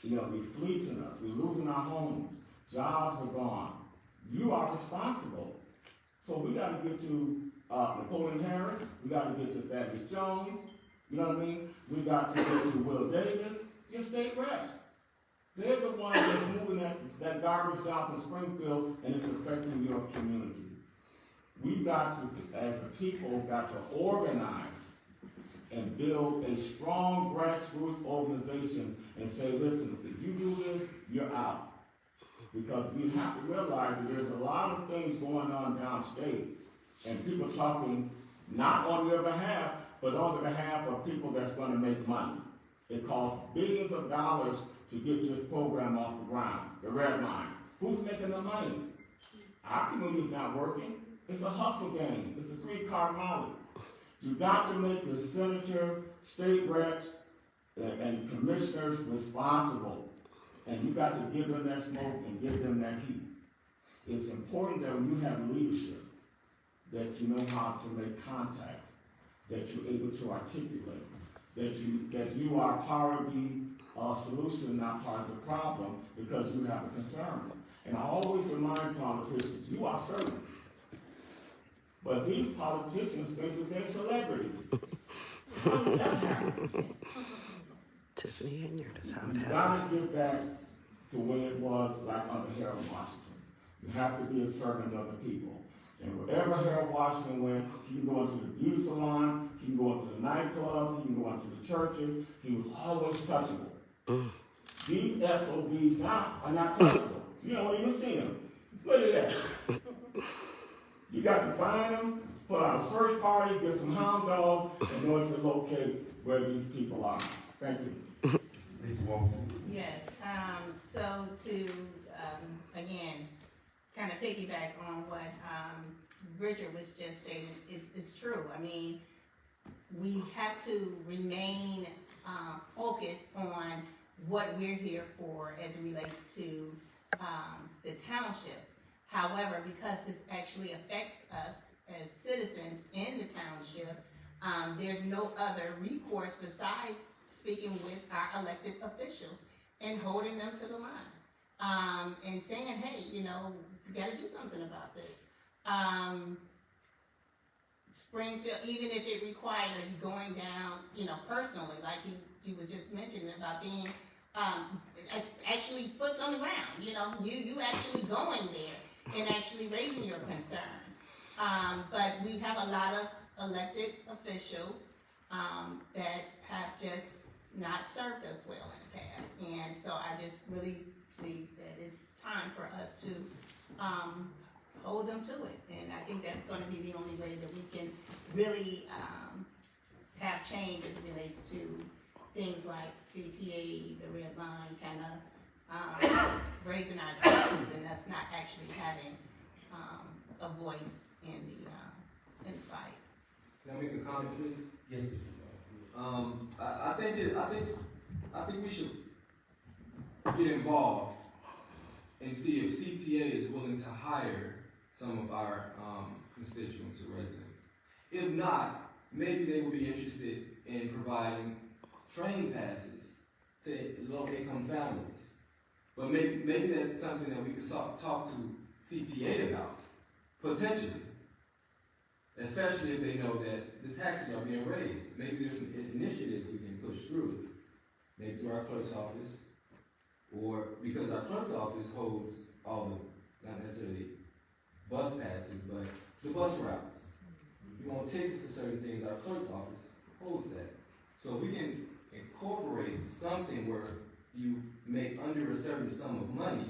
H: You know, we're fleecing us. We're losing our homes. Jobs are gone. You are responsible. So we got to get to Napoleon Harris. We got to get to Thaddeus Jones. You know what I mean? We got to get to Will Davis. Your state reps. They're the ones that's moving that garbage down from Springfield, and it's affecting your community. We've got to, as a people, got to organize and build a strong grassroots organization and say, listen, if you do this, you're out. Because we have to realize that there's a lot of things going on downstate, and people talking not on your behalf, but on the behalf of people that's going to make money. It costs billions of dollars to get this program off the ground, the red line. Who's making the money? Our community's not working. It's a hustle game. It's a three-card molly. You got to make the senator, state reps, and commissioners responsible. And you got to give them that smoke and give them that heat. It's important that when you have leadership, that you know how to make contacts, that you're able to articulate, that you are part of the solution, not part of the problem, because you have a concern. And I always remind politicians, you are servants. But these politicians think that they're celebrities. How did that happen?
C: Tiffany Henyard is how it
H: You
C: happened.
H: gotta get back to where it was like under Harold Washington. You have to be a servant of the people. And wherever Harold Washington went, he can go into the beauty salon, he can go into the nightclub, he can go into the churches. He was always touchable. These SOBs now are not touchable. You don't even see them. Look at that. You got to find them, put out a search party, get some hound dogs, and know to locate where these people are. Thank you.
A: Ms. Walton.
E: Yes, so to, again, kind of piggyback on what, Richard was just saying, it's true. I mean, we have to remain, focused on what we're here for as it relates to, the township. However, because this actually affects us as citizens in the township, there's no other recourse besides speaking with our elected officials and holding them to the line, and saying, hey, you know, you gotta do something about this. Springfield, even if it requires going down, you know, personally, like he was just mentioning about being, actually foots on the ground, you know, you actually going there and actually raising your concerns. But we have a lot of elected officials, that have just not served us well in the past. And so I just really see that it's time for us to, hold them to it. And I think that's gonna be the only way that we can really, have change as it relates to things like CTA, the red line, kinda, raising our taxes and us not actually having, a voice in the fight.
G: Can I make a comment, please?
A: Yes, Mr.
G: I think we should get involved and see if CTA is willing to hire some of our constituents or residents. If not, maybe they would be interested in providing train passes to low-income families. But maybe that's something that we could talk to CTA about, potentially. Especially if they know that the taxes are being raised. Maybe there's some initiatives we can push through. Maybe through our clerk's office, or because our clerk's office holds all the, not necessarily bus passes, but the bus routes. You want tickets to certain things, our clerk's office holds that. So we can incorporate something where you make under a certain sum of money,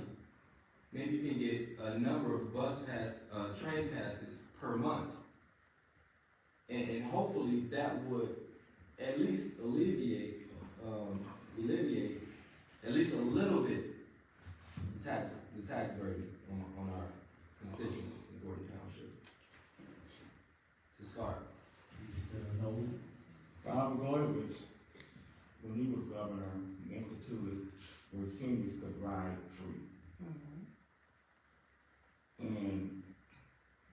G: maybe you can get a number of train passes per month. And hopefully that would at least alleviate at least a little bit the tax burden on our constituents in Thornton Township. To start.
A: Mr. Nolan?
H: Bob Blagojevich, when he was governor, he instituted where seniors could ride free. And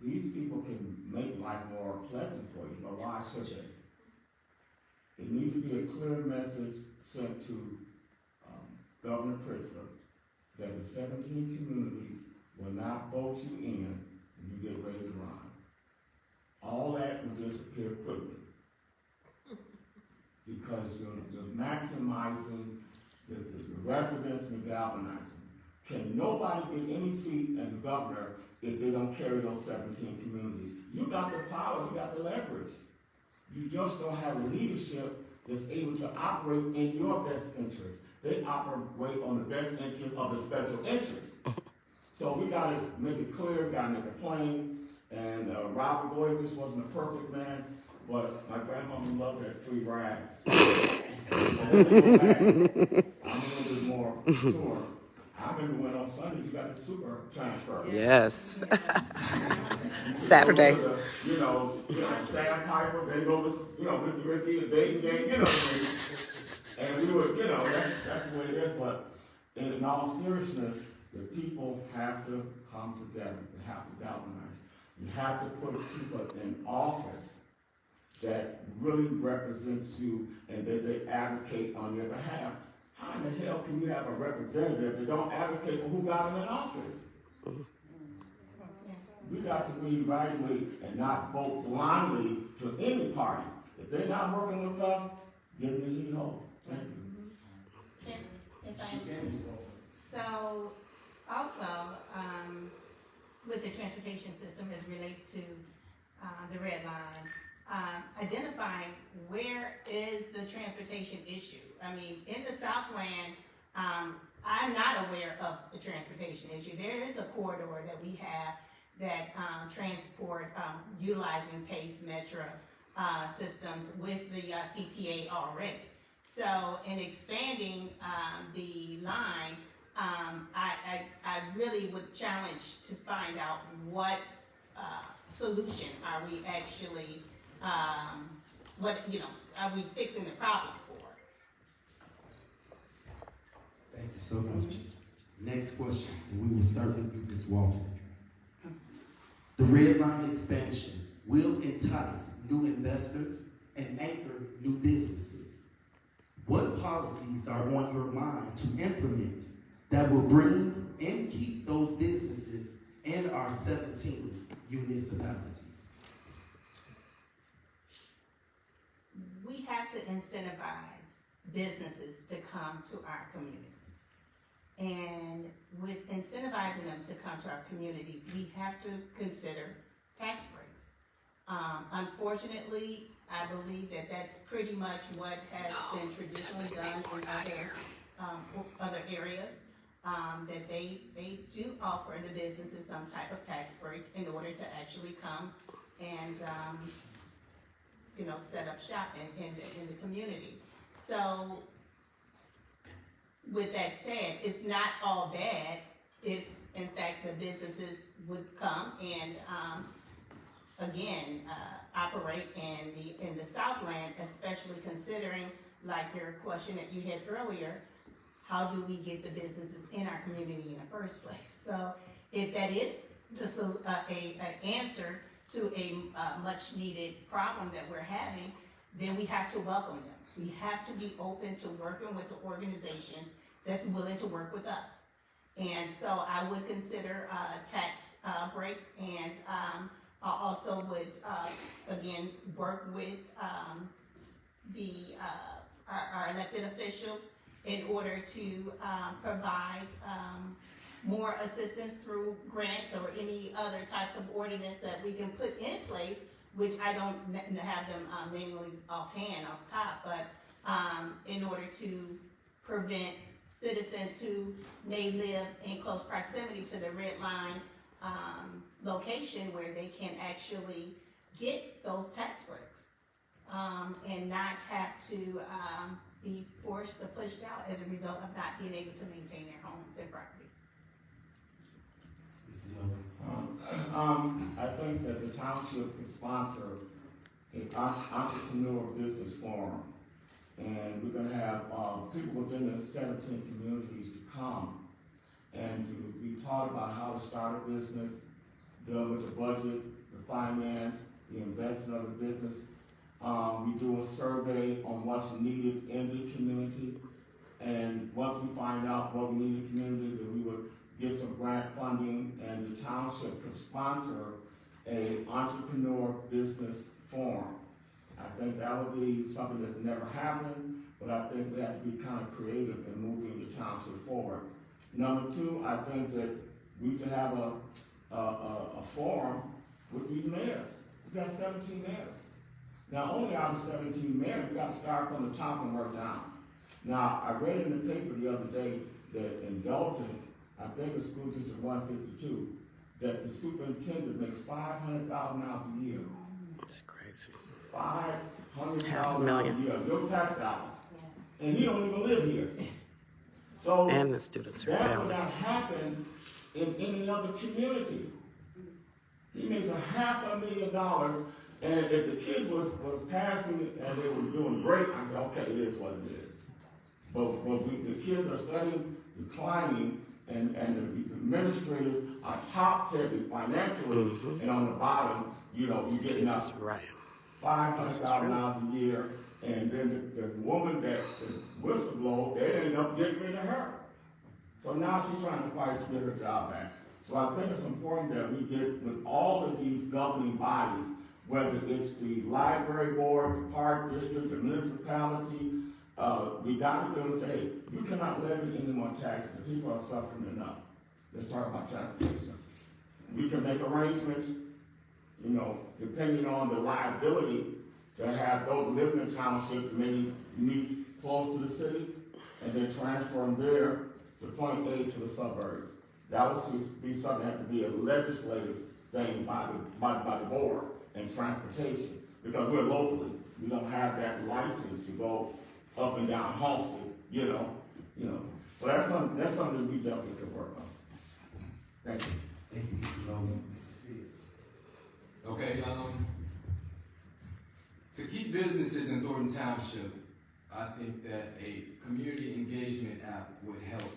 H: these people can make life more pleasant for you, but why should they? It needs to be a clear message sent to Governor Pritzker that the 17 communities will not vote you in when you get ready to run. All that will disappear quickly because you're maximizing the residents and galvanizing. Can nobody get any seat as governor if they don't carry those 17 communities? You got the power, you got the leverage. You just don't have leadership that's able to operate in your best interest. They operate on the best interest of the special interest. So we gotta make it clear, we gotta make it plain. And Robert Blagojevich wasn't a perfect man, but my grandmama loved that free ride. I'm a little bit more sure. I remember when on Sunday you got the super transfer.
C: Yes. Saturday.
H: You know, Sandpiper, they go to, Mr. Ricky, the dating game, and we were, that's the way it is. But in all seriousness, the people have to come together. They have to galvanize. You have to put people in office that really represents you and that they advocate on your behalf. How in the hell can you have a representative that don't advocate for who got them in office? We got to be evaluate and not vote blindly to any party. If they're not working with us, give me a hee-ho. Thank you.
E: So, also, with the transportation system as relates to the red line, identifying where is the transportation issue. I mean, in the Southland, I'm not aware of the transportation issue. There is a corridor that we have that transport utilizing PACE Metro systems with the CTA already. So in expanding the line, I really would challenge to find out what solution are we actually, are we fixing the problem for?
A: Thank you so much. Next question, and we will start with you, Ms. Walton. The red line expansion will entice new investors and anchor new businesses. What policies are on your mind to implement that will bring and keep those businesses in our 17 municipalities?
E: We have to incentivize businesses to come to our communities. And with incentivizing them to come to our communities, we have to consider tax breaks. Unfortunately, I believe that that's pretty much what has been traditionally done in other areas. That they do offer the businesses some type of tax break in order to actually come and set up shop in the community. So with that said, it's not all bad if in fact the businesses would come and operate in the Southland, especially considering, like your question that you had earlier, how do we get the businesses in our community in the first place? So if that is a answer to a much needed problem that we're having, then we have to welcome them. We have to be open to working with the organizations that's willing to work with us. And so I would consider tax breaks, and I also would, again, work with our elected officials in order to provide more assistance through grants or any other types of ordinance that we can put in place, which I don't have them manually off top, but in order to prevent citizens who may live in close proximity to the red line location where they can actually get those tax breaks, and not have to be forced or pushed out as a result of not being able to maintain their homes and property.
H: I think that the township could sponsor an entrepreneur business forum. And we're gonna have, people within the 17 communities to come and to be taught about how to start a business, deal with the budget, the finance, the investment of the business. We do a survey on what's needed in the community. And once we find out what we need in the community, then we would get some grant funding, and the township could sponsor a entrepreneur business forum. I think that would be something that's never happened, but I think we have to be kind of creative in moving the township forward. Number two, I think that we should have a forum with these mayors. We got 17 mayors. Now, only out of 17 mayors, we got to start from the top and work down. Now, I read in the paper the other day that in Dalton, I think it's school district 152, that the superintendent makes $500,000 a year.
C: It's crazy.
H: $500,000
C: $500,000.
H: a year, no tax dollars. And he don't even live here. So
C: And the students are
H: that would
C: failing.
H: not happen in any other community. He makes $500,000, and if the kids was passing and they were doing great, I said, okay, it is what it is. But the kids are studying, declining, and these administrators are top heavy financially, and on the bottom, you know, you're getting
C: Jesus,
H: up
C: right.
H: $500,000 a year, and then the woman that whistleblower, they end up getting rid of her. So now she's trying to fight to get her job back. So I think it's important that we get with all of these governing bodies, whether it's the library board, the park district, the municipality, we got to go and say, hey, you cannot levy any more taxes. The people are suffering enough. Let's talk about transportation. We can make arrangements, you know, depending on the liability, to have those living in townships maybe meet close to the city, and then transfer them there to point A to the suburbs. That would be something that have to be a legislative thing by the board and transportation, because we're locally. We don't have that license to go up and down Halsted, you know. So that's something that we definitely could work on. Thank you.
A: Thank you, Mr. Nolan. Mr. Fields.
G: Okay, to keep businesses in Thornton Township, I think that a community engagement app would help.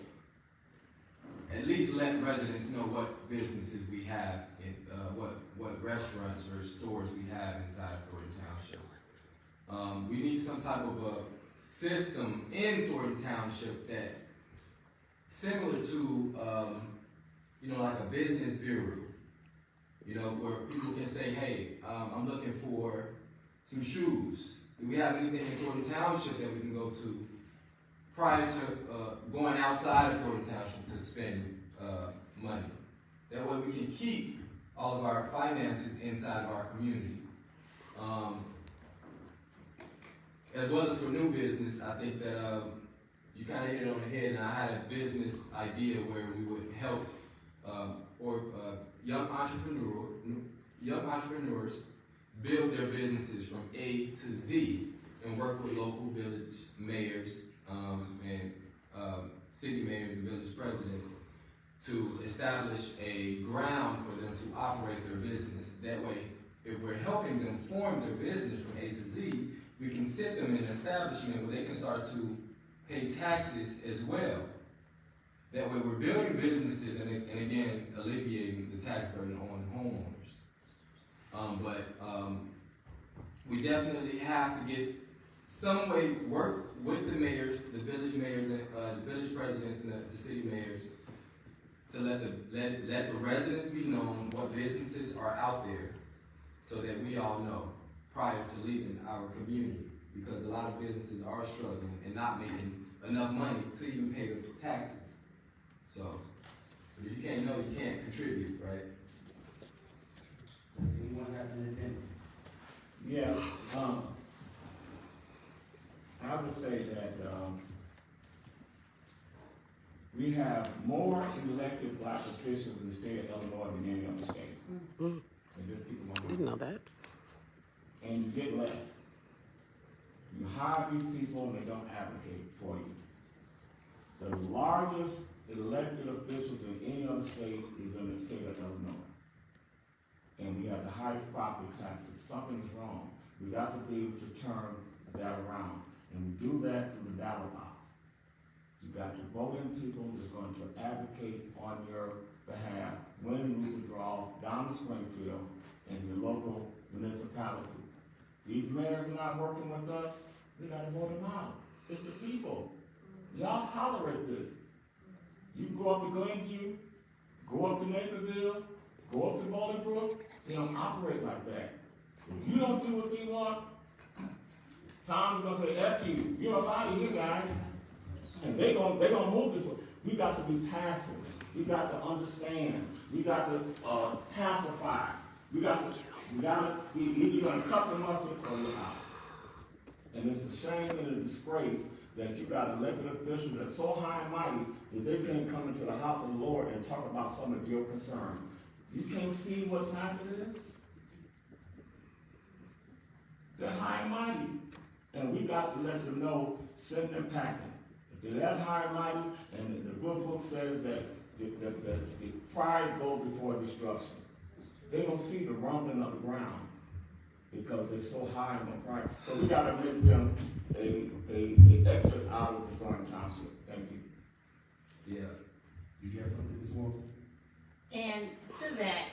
G: At least let residents know what businesses we have, and what restaurants or stores we have inside of Thornton Township. We need some type of a system in Thornton Township that, similar to, like a business bureau, where people can say, hey, I'm looking for some shoes. Do we have anything in Thornton Township that we can go to prior to going outside of Thornton Township to spend money? That way we can keep all of our finances inside of our community. As well as for new business, I think that you kind of hit it on the head, and I had a business idea where we would help young entrepreneurs build their businesses from A to Z and work with local village mayors and city mayors and village presidents to establish a ground for them to operate their business. That way, if we're helping them form their business from A to Z, we can sit them in an establishment where they can start to pay taxes as well. That way we're building businesses and again, alleviating the tax burden on homeowners. But we definitely have to get some way, work with the mayors, the village mayors, and the village presidents and the city mayors to let the residents be known what businesses are out there so that we all know prior to leaving our community, because a lot of businesses are struggling and not making enough money to even pay the taxes. So, but if you can't know, you can't contribute, right?
A: Does anyone have an addendum?
H: Yeah, I would say we have more elected black officials in the state of Illinois than any other state. And just keep it
C: I didn't know that.
H: and you get less. You hire these people and they don't advocate for you. The largest elected officials in any other state is in the state of Illinois. And we have the highest property taxes. Something is wrong. We got to be able to turn that around. And we do that through the ballot box. You got to vote in people that's going to advocate on your behalf, win, lose, or draw, down to Springfield and your local municipality. These mayors are not working with us, we gotta vote them out. It's the people. Y'all tolerate this. You can go up to Glenview, go up to Naperville, go up to Bolingbrook, they don't operate like that. If you don't do what they want, Tom's gonna say, F you, you're out of here, guys. And they gonna move this way. We got to be passive. We got to understand. We got to pacify. You're gonna cut them up or you're out. And it's a shame and a disgrace that you got elected officials that's so high and mighty that they can't come into the house of the Lord and talk about some of your concerns. You can't see what time it is? They're high and mighty. And we got to let them know, send them packing. If they're that high and mighty, and the good book says that the pride goes before destruction. They don't see the rumbling of the ground because they're so high in their pride. So we got to make them a exit out of the Thornton Township. Thank you.
G: Yeah.
A: You got something, Ms. Walton?
E: And to that,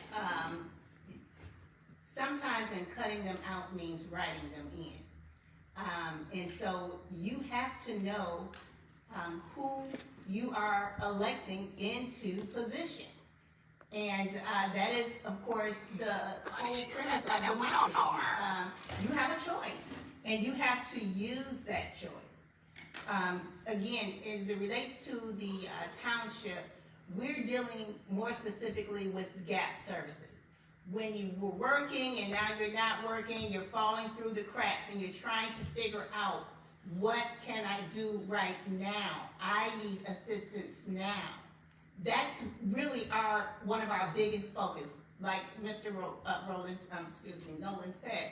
E: sometimes in cutting them out means writing them in. And so you have to know who you are electing into position. And that is, of course, the whole premise of democracy. You have a choice, and you have to use that choice. Again, as it relates to the township, we're dealing more specifically with gap services. When you were working and now you're not working, you're falling through the cracks and you're trying to figure out, what can I do right now? I need assistance now. That's really one of our biggest focus. Like Mr. Nolan said,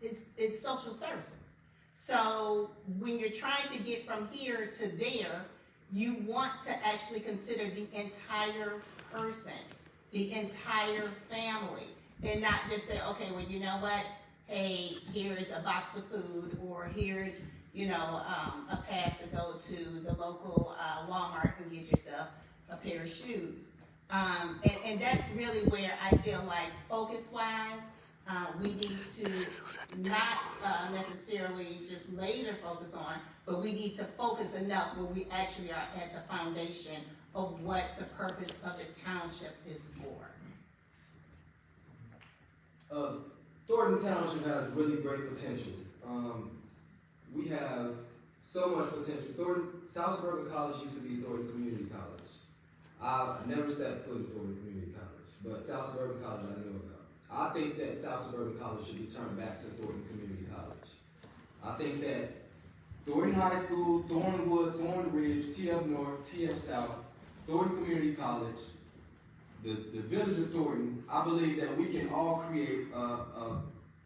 E: it's social services. So when you're trying to get from here to there, you want to actually consider the entire person, the entire family, and not just say, okay, well, you know what? Hey, here's a box of food, or here's, a pass to go to the local Walmart and get yourself a pair of shoes. And that's really where I feel like focus-wise, we need to not necessarily just later focus on, but we need to focus enough where we actually are at the foundation of what the purpose of the township is for.
G: Thornton Township has really great potential. We have so much potential. South Suburban College used to be Thornton Community College. I've never stepped foot in Thornton Community College, but South Suburban College I know about. I think that South Suburban College should be turned back to Thornton Community College. I think that Thornton High School, Thornwood, Thorn Ridge, TF North, TF South, Thornton Community College, the village of Thornton, I believe that we can all create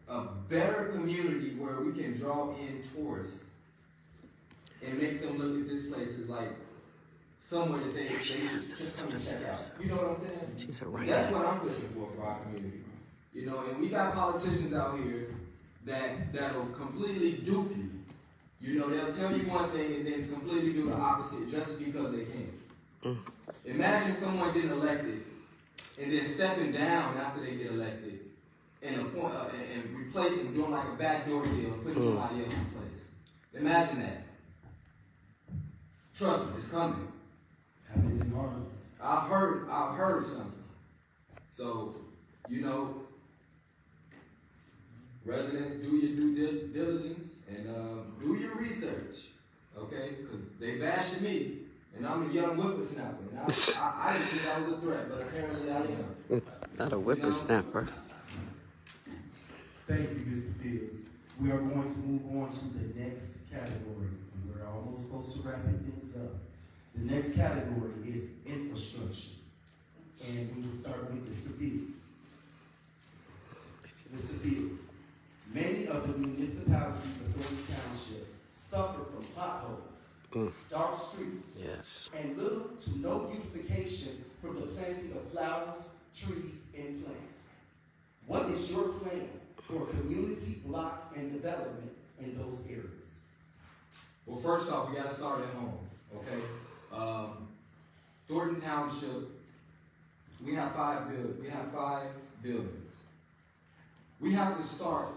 G: a better community where we can draw in tourists and make them look at this place as like somewhere that they should come and check out. You know what I'm saying?
C: She's a writer.
G: That's what I'm pushing for our community. And we got politicians out here that'll completely dupe you. They'll tell you one thing and then completely do the opposite just because they can. Imagine someone getting elected and then stepping down after they get elected and replacing, doing like a backdoor deal and putting somebody else in place. Imagine that. Trust me, it's coming. I've heard something. So, residents, do your due diligence and do your research, okay? Because they bashing me, and I'm a young whippersnapper. And I didn't think I was a threat, but apparently I am.
C: Not a whippersnapper.
A: Thank you, Mr. Fields. We are going to move on to the next category. And we're almost close to wrapping things up. The next category is infrastructure. And we will start with Mr. Fields. Mr. Fields, many of the municipalities of Thornton Township suffer from potholes, dark streets,
C: Yes.
A: and little to no beautification from the planting of flowers, trees, and plants. What is your plan for community block and development in those areas?
G: Well, first off, we gotta start at home, okay? Thornton Township, we have five buildings. We have to start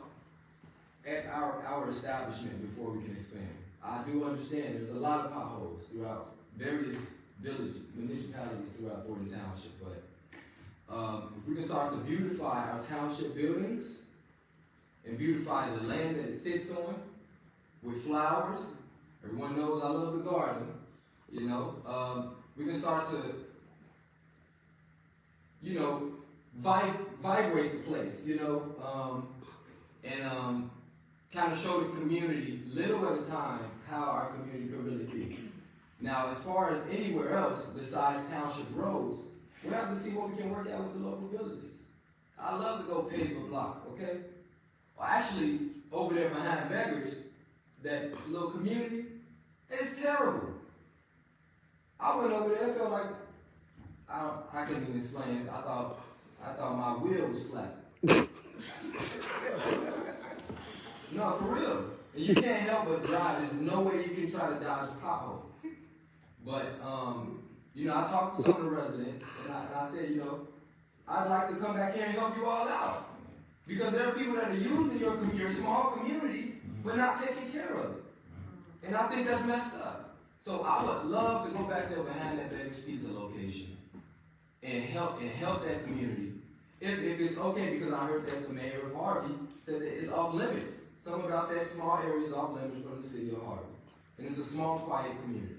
G: at our establishment before we can expand. I do understand there's a lot of potholes throughout various villages, municipalities throughout Thornton Township, but if we can start to beautify our township buildings and beautify the land that it sits on with flowers, everyone knows I love the garden, you know, we can start to, you know, vibrate the place, you know, and kind of show the community, little at a time, how our community could really be. Now, as far as anywhere else besides township roads, we have to see what we can work out with the local villages. I love to go pave a block, okay? Well, actually, over there behind Beggars, that little community, it's terrible. I went over there, felt like, I couldn't even explain it. I thought my wheel was flat. No, for real. And you can't help but drive. There's no way you can try to dodge a pothole. But, you know, I talked to some of the residents, and I said, you know, I'd like to come back here and help you all out. Because there are people that are using your small community, but not taking care of it. And I think that's messed up. So I would love to go back there behind that Becker's Pizza location and help that community. If it's okay, because I heard that the mayor of Harvey said that it's off limits. Something about that small area is off limits from the city of Harvey. And it's a small, quiet community.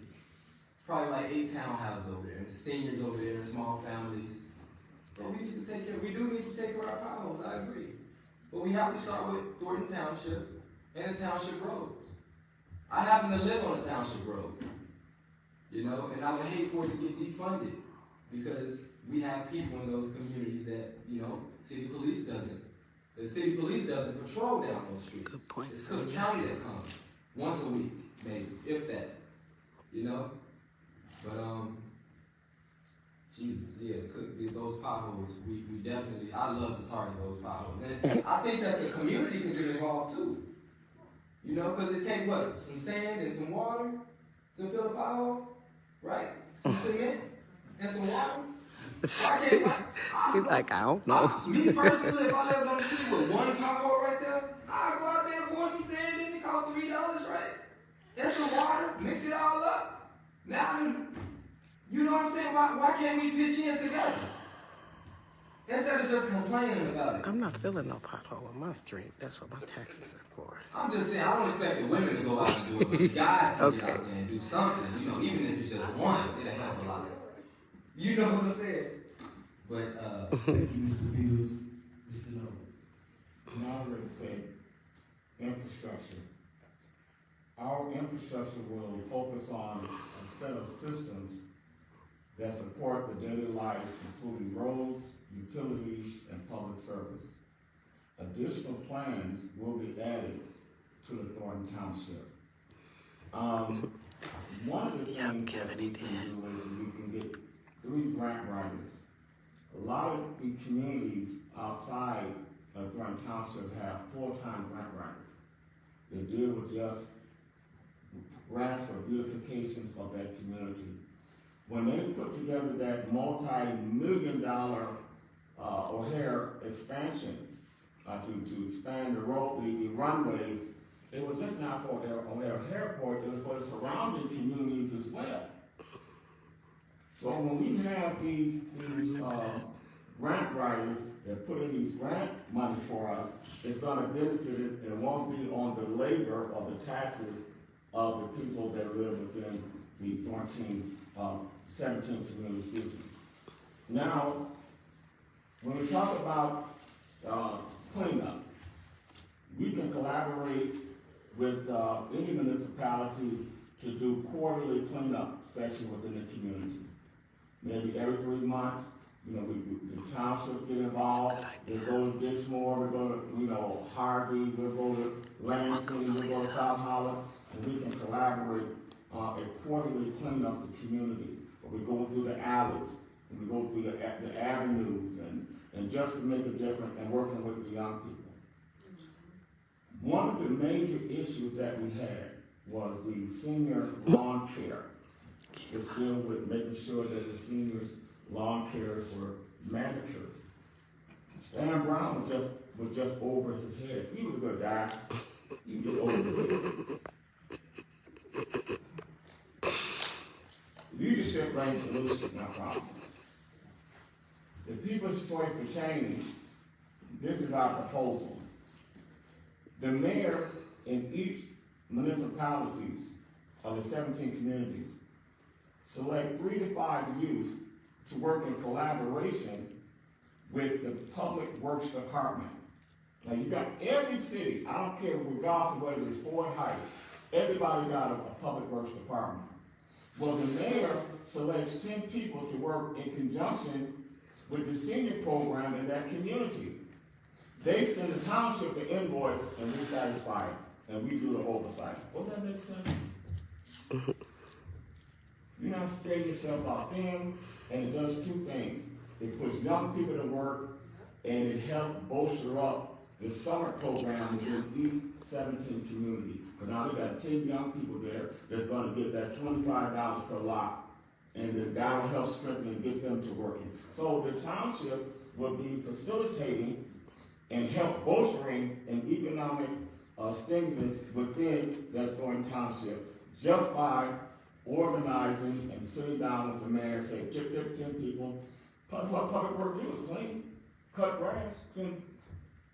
G: Probably like 8 townhouses over there, and seniors over there, and small families. But we need to take care, we do need to take care of our potholes, I agree. But we have to start with Thornton Township and the township roads. I happen to live on a township road, you know, and I would hate for it to get defunded because we have people in those communities that, you know, the city police doesn't patrol down those streets.
C: Good point,
G: It's
C: Sonia.
G: the county that comes once a week, maybe, if that, you know. But Jesus, yeah, those potholes, we definitely, I love to target those potholes. And I think that the community can get involved too. You know, because it takes what? Some sand and some water to fill a pothole, right? Some cement and some water.
C: He's like, I don't know.
G: Me personally, if I lived on the street with one pothole right there, I'd go out there and pour some sand in. It cost $3, right? And some water, mix it all up. Now, you know what I'm saying? Why can't we pitch in together? Instead of just complaining about it.
C: I'm not filling no pothole on my street. That's what my taxes are for.
G: I'm just saying, I don't expect the women to go out and do it, but the guys can get out there and do something. You know, even if it's just one, it'll help a lot. You know what I'm saying? But,
A: Thank you, Mr. Fields. Mr. Nolan.
H: And I already said infrastructure. Our infrastructure will focus on a set of systems that support the daily life, including roads, utilities, and public service. Additional plans will be added to the Thornton Township. One of the things that we can do is we can get 3 grant writers. A lot of the communities outside of Thornton Township have full-time grant writers. They deal with just grants for beautifications of that community. When they put together that multi-million-dollar O'Hare expansion to expand the road, the runways, it was just not for O'Hare Airport, it was for the surrounding communities as well. So when we have these grant writers that put in these grant money for us, it's going to benefit it and it won't be on the labor or the taxes of the people that live within the 17 communities, excuse me. Now, when we talk about cleanup, we can collaborate with any municipality to do quarterly cleanup session within the community. Maybe every 3 months, you know, the township get involved. They go to Dixmoor, we go to, you know, Harvey, we'll go to Lansing, we'll go to South Holland, and we can collaborate a quarterly cleanup the community. Where we go through the alleys, and we go through the avenues, and just to make a difference and working with the young people. One of the major issues that we had was the senior lawn care. It's dealing with making sure that the seniors' lawn cares were manicured. Stan Brown was just over his head. He was a good guy. He was over his head. Leadership brings solutions, not problems. The People's Choice for Change, this is our proposal. The mayor in each municipalities of the 17 communities select 3 to 5 youth to work in collaboration with the Public Works Department. Now you got every city, I don't care regardless of whether it's Fort Heights, everybody got a Public Works Department. Well, the mayor selects 10 people to work in conjunction with the senior program in that community. They send the township the invoice and we satisfy it, and we do the oversight. Wouldn't that make sense? You're not spreading yourself out thin, and it does 2 things. It puts young people to work, and it helps bolster up the summer program in each 17 community. But now they got 10 young people there that's gonna get that $25 per lot, and then that will help strengthen and get them to working. So the township will be facilitating and help bolstering an economic stimulus within that Thornton Township just by organizing and sitting down with the mayor and say, tip 10 people. Plus what public work do is clean, cut grass, clean.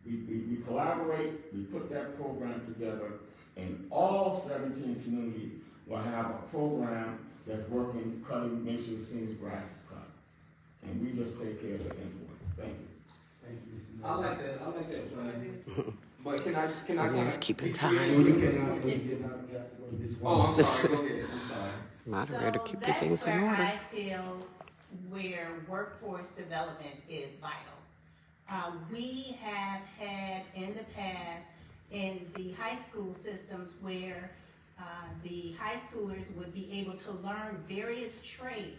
H: We collaborate, we put that program together, and all 17 communities will have a program that's working, cutting, make sure the senior grass is cut. And we just take care of the influence. Thank you.
A: Thank you, Mr.
G: I
A: Nolan.
G: like that plan. But can I
C: Everyone's keeping time.
A: You cannot, you have to go to this one.
G: Oh, I'm sorry, go ahead, I'm sorry.
C: Moderator,
E: So
C: keep your things in
E: that's
C: order.
E: where I feel where workforce development is vital. We have had in the past in the high school systems where the high schoolers would be able to learn various trades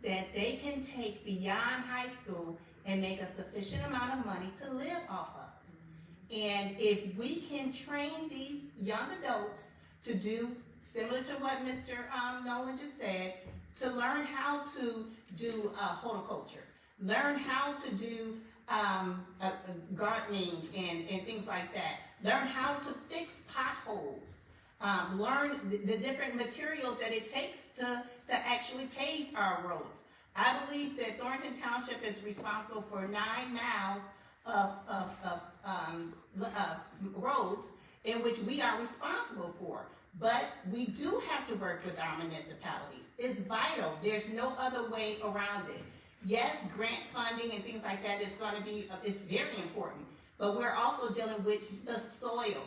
E: that they can take beyond high school and make a sufficient amount of money to live off of. And if we can train these young adults to do, similar to what Mr. Nolan just said, to learn how to do horticulture, learn how to do gardening and things like that, learn how to fix potholes, learn the different materials that it takes to actually pave our roads. I believe that Thornton Township is responsible for 9 miles of roads in which we are responsible for. But we do have to work with our municipalities. It's vital. There's no other way around it. Yes, grant funding and things like that is going to be, it's very important. But we're also dealing with the soil,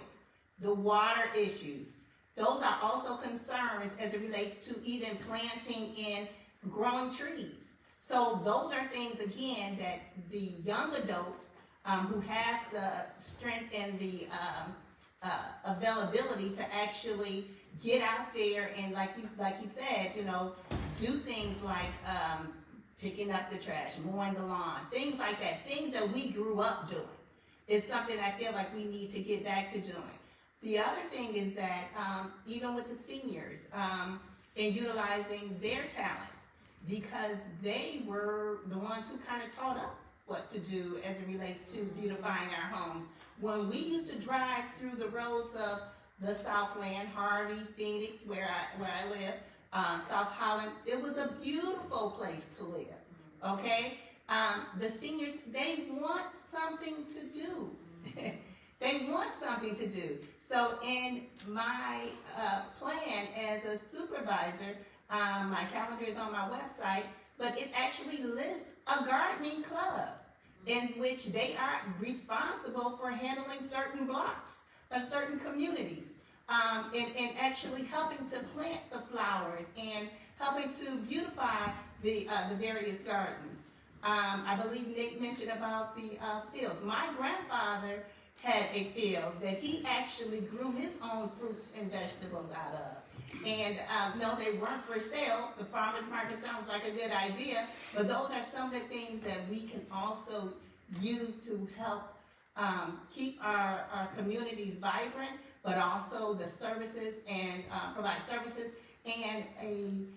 E: the water issues. Those are also concerns as it relates to even planting and growing trees. So those are things, again, that the young adults who has the strength and the availability to actually get out there and, like you said, you know, do things like picking up the trash, mowing the lawn, things like that, things that we grew up doing. It's something I feel like we need to get back to doing. The other thing is that even with the seniors and utilizing their talent, because they were the ones who kind of taught us what to do as it relates to beautifying our homes. When we used to drive through the roads of the Southland, Harvey, Phoenix, where I live, South Holland, it was a beautiful place to live, okay? The seniors, they want something to do. They want something to do. So in my plan as a supervisor, my calendar is on my website, but it actually lists a gardening club in which they are responsible for handling certain blocks of certain communities. and actually helping to plant the flowers and helping to beautify the various gardens. I believe Nick mentioned about the fields. My grandfather had a field that he actually grew his own fruits and vegetables out of. And no, they weren't for sale. The farmer's market sounds like a good idea, but those are some of the things that we can also use to help keep our communities vibrant, but also the services and provide services and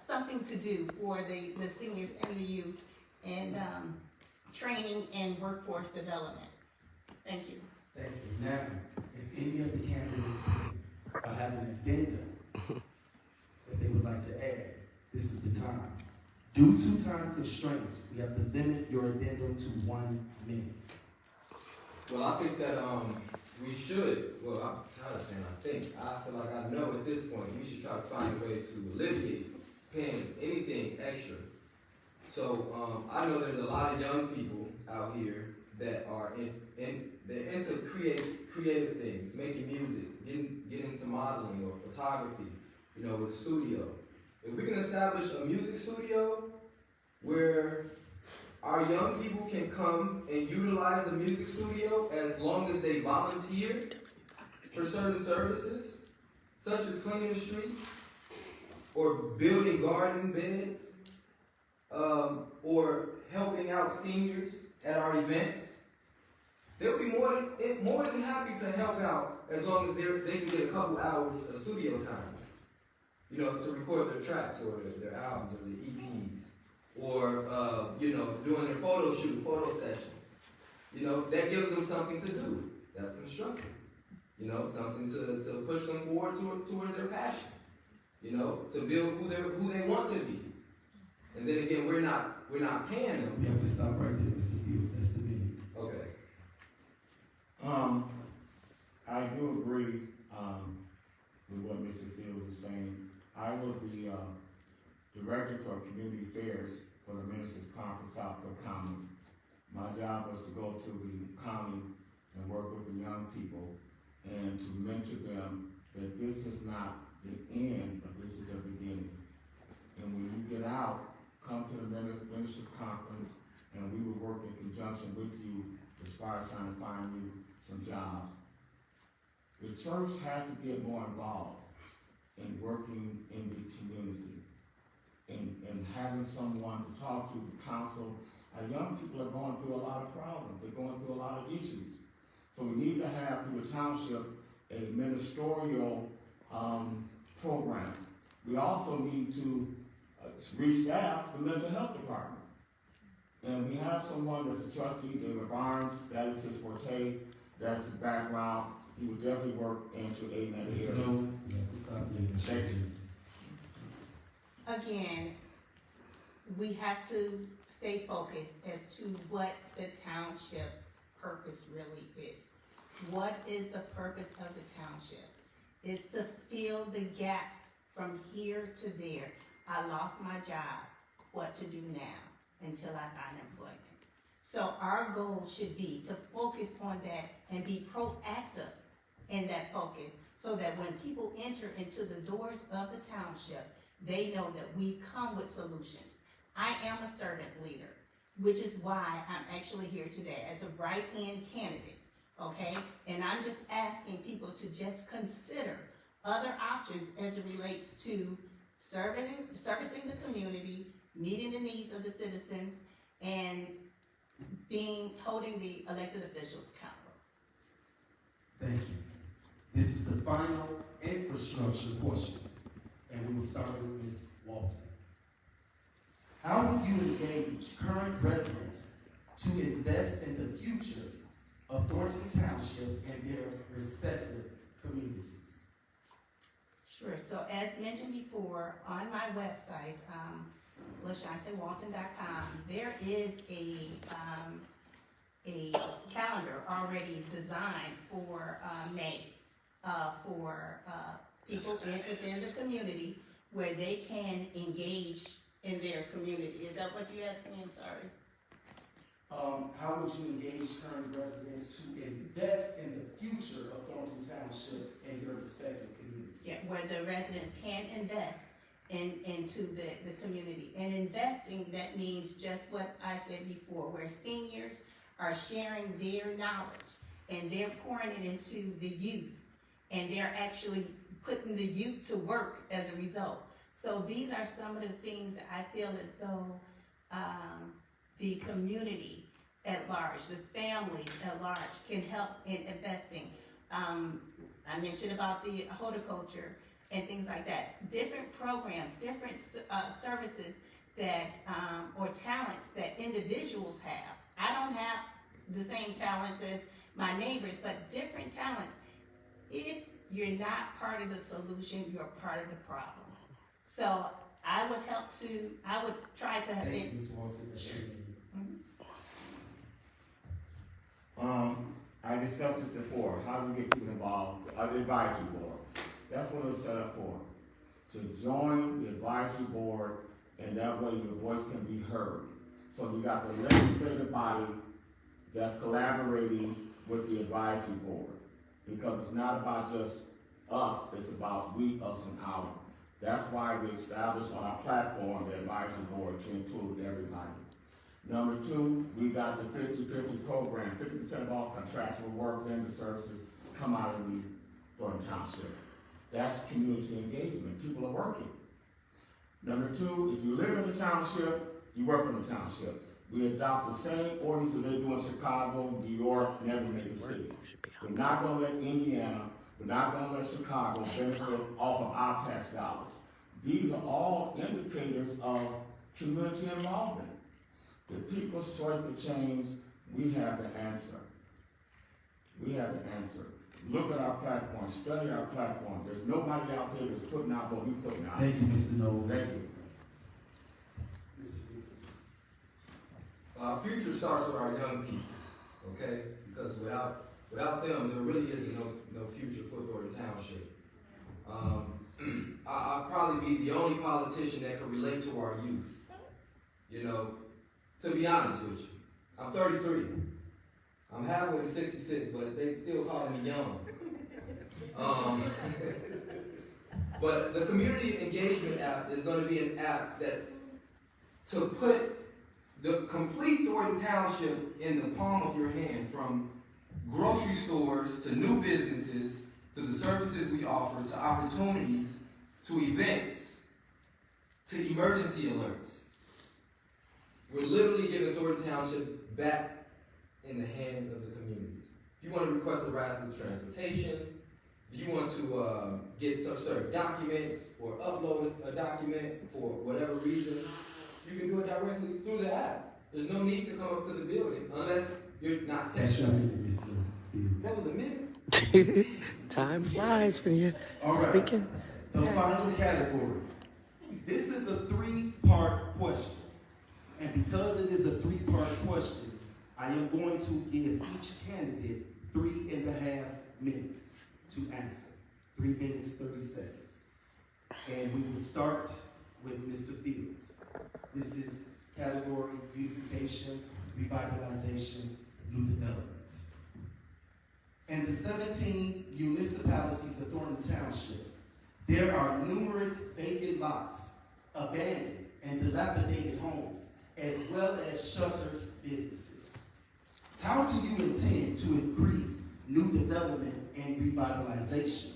E: something to do for the seniors and the youth and training and workforce development. Thank you.
A: Thank you. Now, if any of the candidates have an addendum that they would like to add, this is the time. Due to time constraints, we have to limit your addendum to 1 minute.
G: Well, I think that we should, well, I'm tired of saying I feel like I know at this point, we should try to find a way to alleviate paying anything extra. So I know there's a lot of young people out here that are they're into creative things, making music, getting into modeling or photography, with a studio. If we can establish a music studio where our young people can come and utilize the music studio as long as they volunteer for certain services, such as cleaning the streets, or building garden beds, or helping out seniors at our events. They'll be more than happy to help out as long as they can get a couple hours of studio time, to record their tracks or their albums or their EPs, or doing their photo sessions. That gives them something to do. That's constructive. Something to push them forward toward their passion. To build who they want to be. And then again, we're not paying them.
A: We have to stop right there, Mr. Fields. That's the minute.
G: Okay.
H: I do agree with what Mr. Fields is saying. I was the director for community affairs for the Ministers Conference South Cook County. My job was to go to the county and work with the young people and to mentor them that this is not the end, but this is the beginning. And when you get out, come to the Ministers Conference, and we will work in conjunction with you as far as trying to find you some jobs. The church has to get more involved in working in the community and having someone to talk to, the council. Our young people are going through a lot of problems. They're going through a lot of issues. So we need to have, through the township, a ministerial program. We also need to restaff the mental health department. And we have someone that's a trustee, David Barnes, that is his forte, that's his background. He would definitely work into aid in that area.
A: Nolan, we have to stop there.
H: Thank you.
E: Again, we have to stay focused as to what the township purpose really is. What is the purpose of the township? It's to fill the gaps from here to there. I lost my job. What to do now until I find employment? So our goal should be to focus on that and be proactive in that focus so that when people enter into the doors of the township, they know that we come with solutions. I am a servant leader, which is why I'm actually here today as a write-in candidate, okay? And I'm just asking people to just consider other options as it relates to servicing the community, meeting the needs of the citizens, and holding the elected officials accountable.
A: Thank you. This is the final infrastructure portion, and we will start with Ms. Walton. How would you engage current residents to invest in the future of Thornton Township and their respective communities?
E: Sure, so as mentioned before, on my website, LashunteWalton.com, there is a calendar already designed for May for people within the community where they can engage in their community. Is that what you asked me? I'm sorry.
A: How would you engage current residents to invest in the future of Thornton Township and your respective communities?
E: Yeah, where the residents can invest into the community. And investing, that means just what I said before, where seniors are sharing their knowledge and they're pouring it into the youth, and they're actually putting the youth to work as a result. So these are some of the things that I feel as though the community at large, the families at large, can help in investing. I mentioned about the horticulture and things like that. Different programs, different services that, or talents that individuals have. I don't have the same talents as my neighbors, but different talents. If you're not part of the solution, you're part of the problem. So I would try to
A: Thank you, Ms. Walton.
H: I discussed it before, how do we get people involved, the advisory board. That's what it's set up for, to join the advisory board, and that way your voice can be heard. So you got the legislative body that's collaborating with the advisory board, because it's not about just us, it's about we, us, and our. That's why we established on our platform the advisory board to include everybody. Number two, we got the 50-50 program. 50% of all contractual work, vendor services come out of the Thornton Township. That's community engagement. People are working. Number two, if you live in the township, you work in the township. We adopt the same ordinance that they do in Chicago, New York, and every major city. We're not gonna let Indiana, we're not gonna let Chicago benefit off of our tax dollars. These are all indicators of community involvement. The people's choice to change, we have the answer. We have the answer. Look at our platform, study our platform. There's nobody out there that's putting out what we're putting out.
A: Thank you, Mr. Nolan.
H: Thank you.
A: Mr. Fields.
G: Future starts with our young people, okay? Because without them, there really is no future for Thornton Township. I'll probably be the only politician that can relate to our youth. You know, to be honest with you, I'm 33. I'm halfway to 66, but they still call me young. But the community engagement app is going to be an app that's to put the complete Thornton Township in the palm of your hand, from grocery stores to new businesses to the services we offer to opportunities to events to emergency alerts. We're literally giving Thornton Township back in the hands of the communities. If you want to request a ride through transportation, if you want to get some certain documents or upload a document for whatever reason, you can do it directly through the app. There's no need to come up to the building unless you're not
A: That's your
G: texting.
A: minute, Mr. Fields.
G: That was a minute.
C: Time flies when you're
A: All right.
C: speaking.
A: The final category. This is a three-part question. And because it is a three-part question, I am going to give each candidate 3.5 minutes to answer. 3 minutes, 30 seconds. And we will start with Mr. Fields. This is category beautification, revitalization, new developments. In the 17 municipalities of Thornton Township, there are numerous vacant lots, abandoned and dilapidated homes, as well as shuttered businesses. How do you intend to increase new development and revitalization?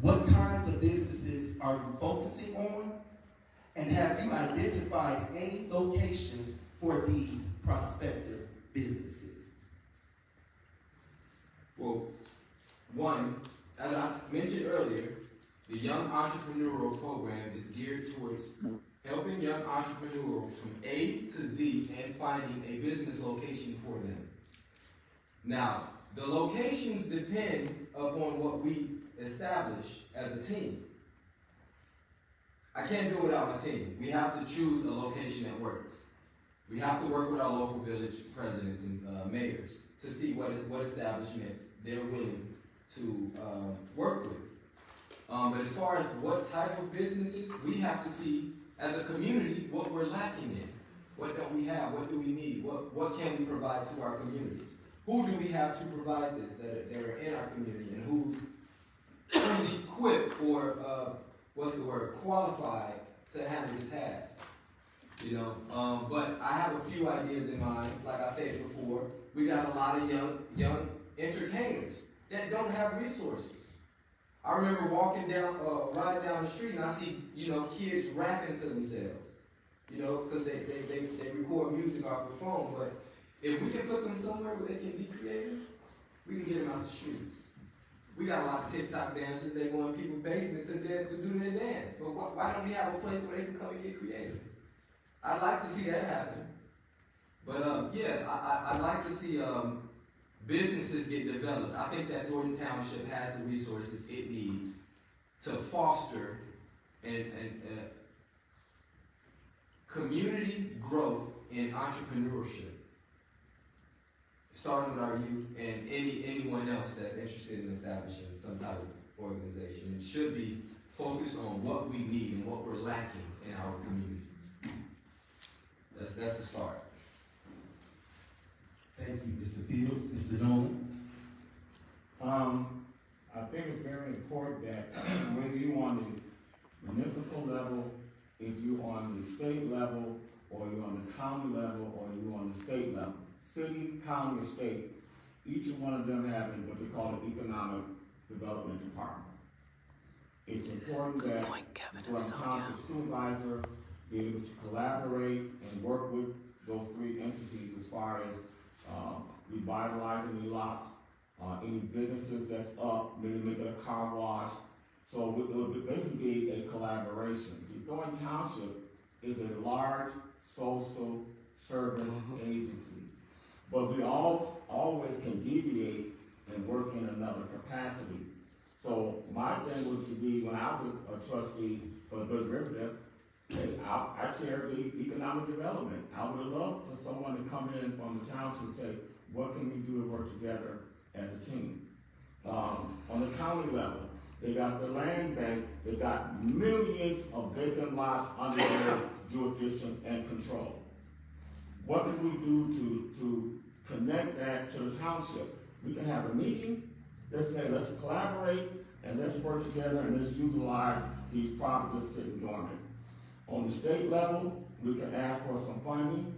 A: What kinds of businesses are you focusing on? And have you identified any locations for these prospective businesses?
G: Well, one, as I mentioned earlier, the Young Entrepreneurial Program is geared towards helping young entrepreneurs from A to Z and finding a business location for them. Now, the locations depend upon what we establish as a team. I can't do it without my team. We have to choose a location that works. We have to work with our local village presidents and mayors to see what establishments they're willing to work with. But as far as what type of businesses, we have to see as a community what we're lacking in. What don't we have? What do we need? What can we provide to our community? Who do we have to provide this that are in our community, and who's equipped or qualified to handle the task? You know, but I have a few ideas in mind. Like I stated before, we got a lot of young entertainers that don't have resources. I remember riding down the street, and I see, you know, kids rapping to themselves, you know, because they record music off their phone. But if we can put them somewhere where they can be creative, we can get them out the streets. We got a lot of TikTok dancers. They go in people's basements to do their dance. But why don't we have a place where they can come and get creative? I'd like to see that happen. But yeah, I'd like to see businesses get developed. I think that Thornton Township has the resources it needs to foster and community growth in entrepreneurship, starting with our youth and anyone else that's interested in establishing some type of organization. It should be focused on what we need and what we're lacking in our community. That's a start.
A: Thank you, Mr. Fields. Mr. Nolan?
H: I think it's very important that whether you're on the municipal level, if you're on the state level, or you're on the county level, or you're on the state level, city, county, or state, each one of them having what they call an economic development department. It's important that the township supervisor be able to collaborate and work with those three entities as far as revitalizing the lots, any businesses that's up, maybe making a car wash. So it would basically be a collaboration. The Thornton Township is a large social service agency, but we always can deviate and work in another capacity. So my thing would to be, when I was a trustee for the Village of Riverdale, I chair the economic development. I would have loved for someone to come in from the township and say, what can we do to work together as a team? On the county level, they got the land bank, they got millions of vacant lots under their jurisdiction and control. What can we do to connect that to the township? We can have a meeting, let's say, let's collaborate, and let's work together, and let's utilize these properties sitting dormant. On the state level, we can ask for some funding,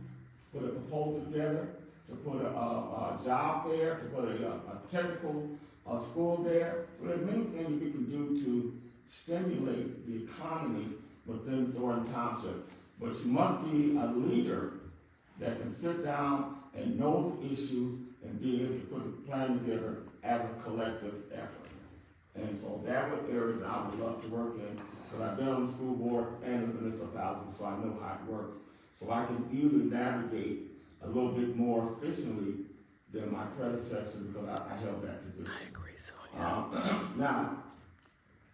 H: put a proposal together, to put a job there, to put a technical school there. So there are many things we can do to stimulate the economy within Thornton Township. But you must be a leader that can sit down and know the issues and be able to put a plan together as a collective effort. And so that was areas I would love to work in, because I've been on the school board and the municipality, so I know how it works. So I can easily navigate a little bit more efficiently than my predecessor, because I held that position.
C: I agree, so yeah.
H: Now,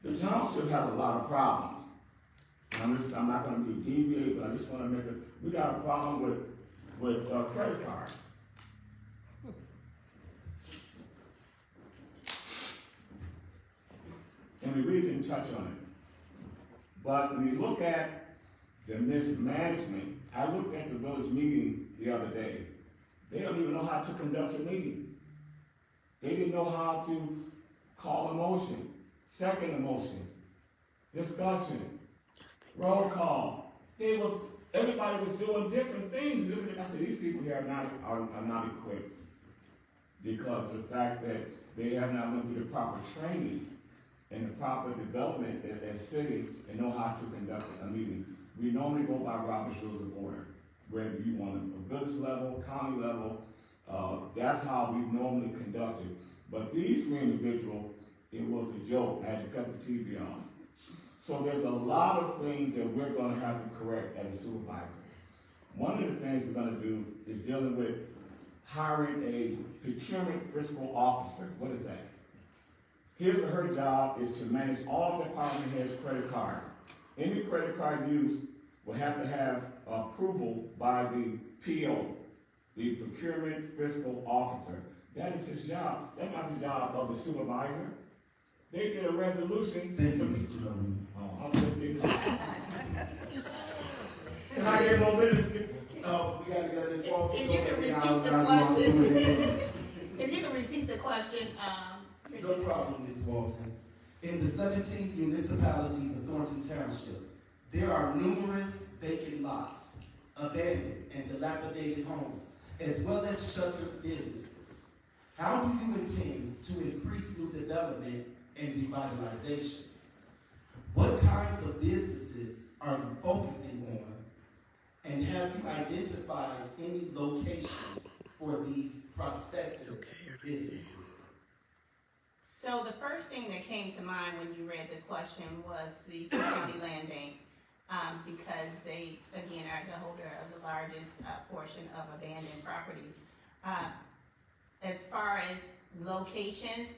H: the township has a lot of problems. I'm not going to be deviate, but I just want to make it. We got a problem with credit cards. And we really didn't touch on it. But when you look at the mismanagement, I looked at the village meeting the other day. They don't even know how to conduct a meeting. They didn't know how to call a motion, second a motion, discussion, roll call. Everybody was doing different things. I said, these people here are not equipped, because of the fact that they have not went through the proper training and the proper development at that city and know how to conduct a meeting. We normally go by Robert's Rules of Order, whether you want a village level, county level, that's how we normally conduct it. But these three individuals, it was a joke. I had to cut the TV on. So there's a lot of things that we're going to have to correct as a supervisor. One of the things we're going to do is dealing with hiring a procurement fiscal officer. What is that? His or her job is to manage all department heads' credit cards. Any credit card used will have to have approval by the PO, the procurement fiscal officer. That is his job. That's not the job of the supervisor. They did a resolution.
A: Thank you, Mr. Nolan.
H: Oh, I'm just getting. Can I get more minutes?
A: We gotta get Ms. Walton.
E: If you can repeat the
A: I'll
E: question.
A: do it again.
E: If you can repeat the question,
A: No problem, Ms. Walton. In the 17 municipalities of Thornton Township, there are numerous vacant lots, abandoned and dilapidated homes, as well as shuttered businesses. How do you intend to increase new development and revitalization? What kinds of businesses are you focusing on? And have you identified any locations for these prospective businesses?
E: so the first thing that came to mind when you read the question was the county land bank, because they, again, are the holder of the largest portion of abandoned properties. As far as locations,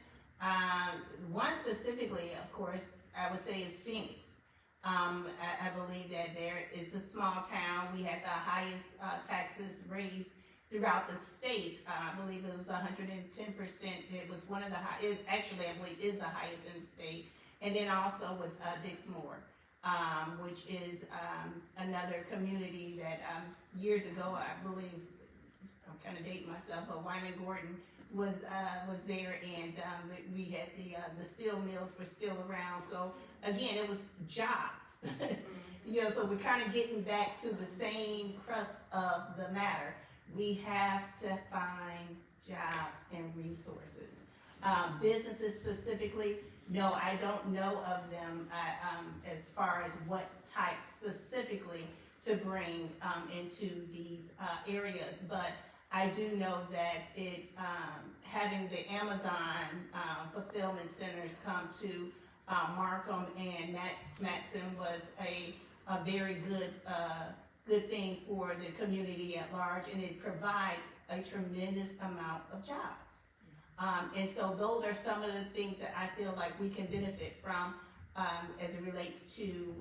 E: one specifically, of course, I would say is Phoenix. I believe that it's a small town. We had the highest taxes raised throughout the state. I believe it was 110%. It was one of the highest, actually I believe is the highest in the state. And then also with Dixmoor, which is another community that years ago, I believe, I'm kind of dating myself, but Wyman Gordon was there, and we had the steel mills were still around. So again, it was jobs. You know, so we're kind of getting back to the same crust of the matter. We have to find jobs and resources. Businesses specifically, no, I don't know of them as far as what type specifically to bring into these areas, but I do know that having the Amazon fulfillment centers come to Markham and Matson was a very good thing for the community at large, and it provides a tremendous amount of jobs. And so those are some of the things that I feel like we can benefit from as it relates to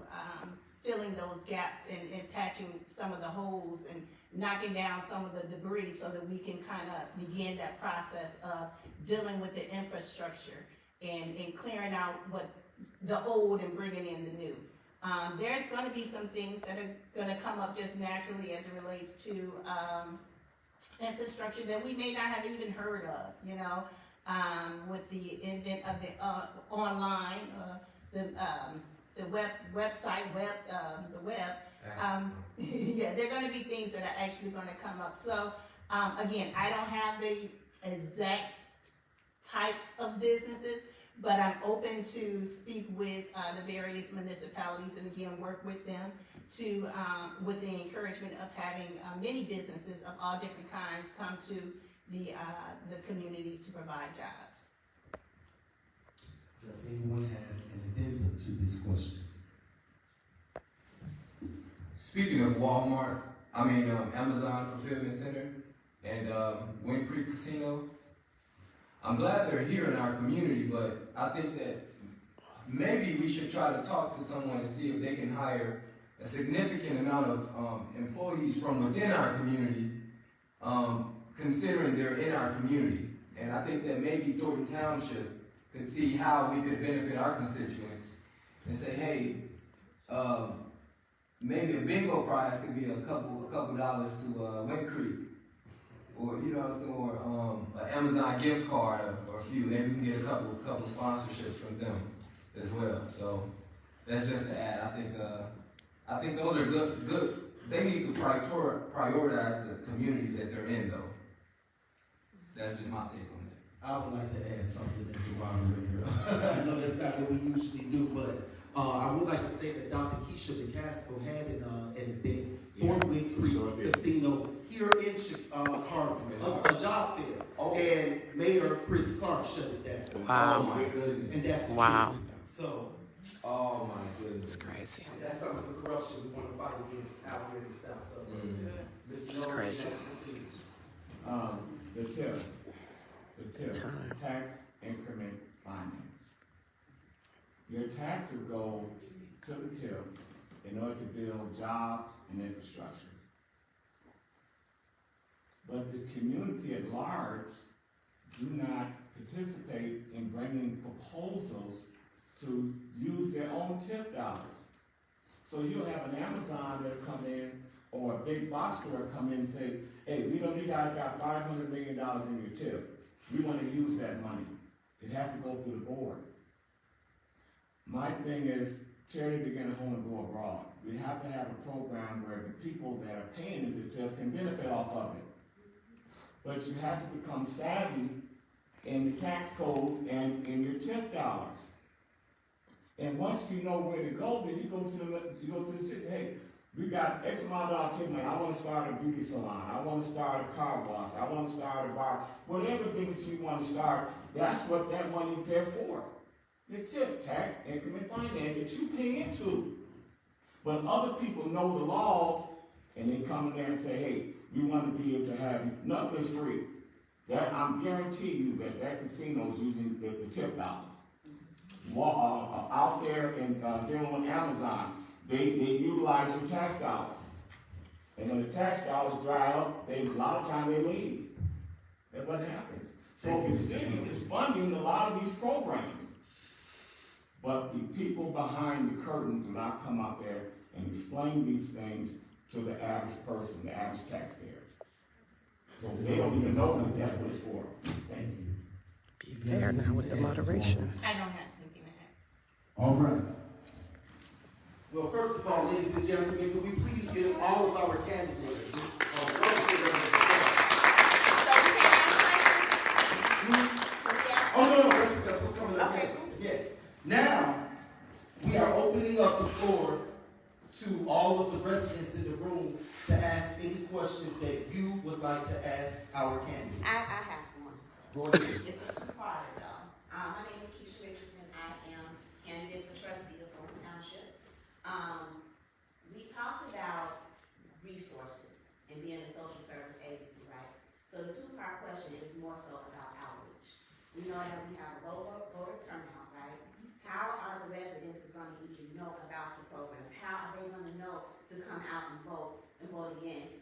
E: filling those gaps and patching some of the holes and knocking down some of the debris so that we can kind of begin that process of dealing with the infrastructure and clearing out what the old and bringing in the new. There's going to be some things that are going to come up just naturally as it relates to infrastructure that we may not have even heard of, you know, with the advent of the online, the website, the web. Yeah, there are going to be things that are actually going to come up. So again, I don't have the exact types of businesses, but I'm open to speak with the various municipalities and again work with them to with the encouragement of having many businesses of all different kinds come to the communities to provide jobs.
A: Does anyone have an addendum to this question?
G: Speaking of Amazon Fulfillment Center and Wind Creek Casino, I'm glad they're here in our community, but I think that maybe we should try to talk to someone and see if they can hire a significant amount of employees from within our community, considering they're in our community. And I think that maybe Thornton Township could see how we could benefit our constituents and say, hey, maybe a bingo prize could be a couple dollars to Wind Creek, or you know what I'm saying, or an Amazon gift card or a few. Maybe we can get a couple sponsorships from them as well. So that's just to add. I think those are good. They need to prioritize the community that they're in, though. That's just my take on that.
A: I would like to add something as a moderator. I know that's not what we usually do, but I would like to say that Dr. Keisha McCaskill had an event for Wind Creek Casino here in Harvard, a job fair, and Mayor Chris Clark shut it down.
C: Wow.
G: Oh my goodness.
A: And that's
C: Wow.
A: true. So
G: Oh my goodness.
C: It's crazy.
A: that's some of the corruption we want to fight against out here in the South Suburbs. Mr.
C: It's
A: Nolan,
C: crazy.
H: The TIF, tax increment finance. Your taxes go to the TIF in order to build jobs and infrastructure. But the community at large do not participate in bringing proposals to use their own TIF dollars. So you'll have an Amazon that'll come in, or a big box store come in and say, hey, we know you guys got $500 million in your TIF. We want to use that money. It has to go through the board. My thing is, charity begin at home and go abroad. We have to have a program where the people that are paying into the TIF can benefit off of it. But you have to become savvy in the tax code and in your TIF dollars. And once you know where to go, then you go to the city. Hey, we got X amount of TIF money. I want to start a beauty salon. I want to start a car wash. I want to start a bar. Whatever business you want to start, that's what that money is there for. Your TIF, tax, income, and finance that you pay into. But other people know the laws, and they come in there and say, hey, we want to be able to have, nothing is free. That, I'm guarantee you that casino is using the TIF dollars. Out there in dealing with Amazon, they utilize your tax dollars. And when the tax dollars dry up, a lot of time they leave. That's what happens. So the city is funding a lot of these programs. But the people behind the curtain do not come out there and explain these things to the average person, the average taxpayer. So they don't even know that that's what it's for. Thank you.
C: Be fair now with the moderation.
E: I don't have anything to add.
A: All right. Well, first of all, ladies and gentlemen, can we please give all of our candidates a round of applause? Oh, no, that's what's coming up next. Yes. Now, we are opening up the floor to all of the residents in the room to ask any questions that you would like to ask our candidates.
I: I have one.
A: Go ahead.
I: It's a two-parter though. My name is Keisha Richardson. I am candidate for trustee of Thornton Township. We talked about resources and being a social service agency, right? So the two-part question is more so about outreach. We know that we have a low voter turnout, right? How are the residents going to even know about the programs? How are they going to know to come out and vote against,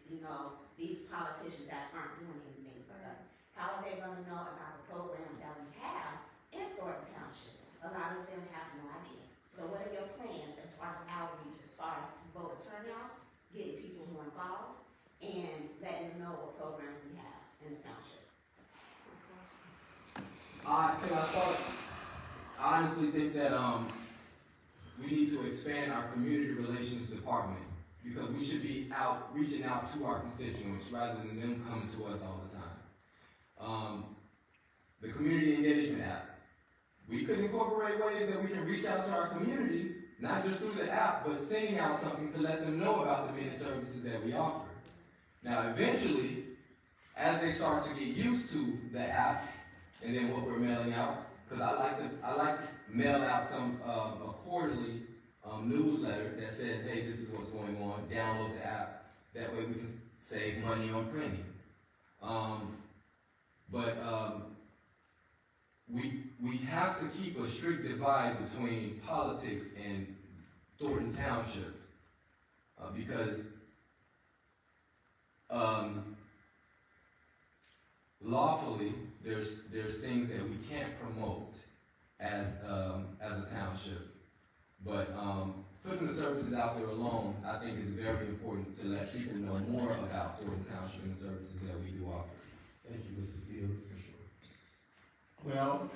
I: these politicians that aren't doing anything for us? How are they going to know about the programs that we have in Thornton Township? A lot of them have no idea. So what are your plans as far as outreach, as far as voter turnout, getting people more involved, and letting them know what programs we have in the township?
G: Can I start? I honestly think that we need to expand our community relations department because we should be reaching out to our constituents rather than them coming to us all the time. The community engagement app. We could incorporate ways that we can reach out to our community, not just through the app, but sending out something to let them know about the many services that we offer. Now, eventually, as they start to get used to the app and then what we're mailing out, because I like to mail out a quarterly newsletter that says, hey, this is what's going on, download the app. That way we can save money on printing. We have to keep a strict divide between politics and Thornton Township because lawfully there's things that we can't promote as a township, but putting the services out there alone, I think is very important to let people know more about Thornton Township and the services that we do offer.
A: Thank you, Mr. Fields.
H: Well,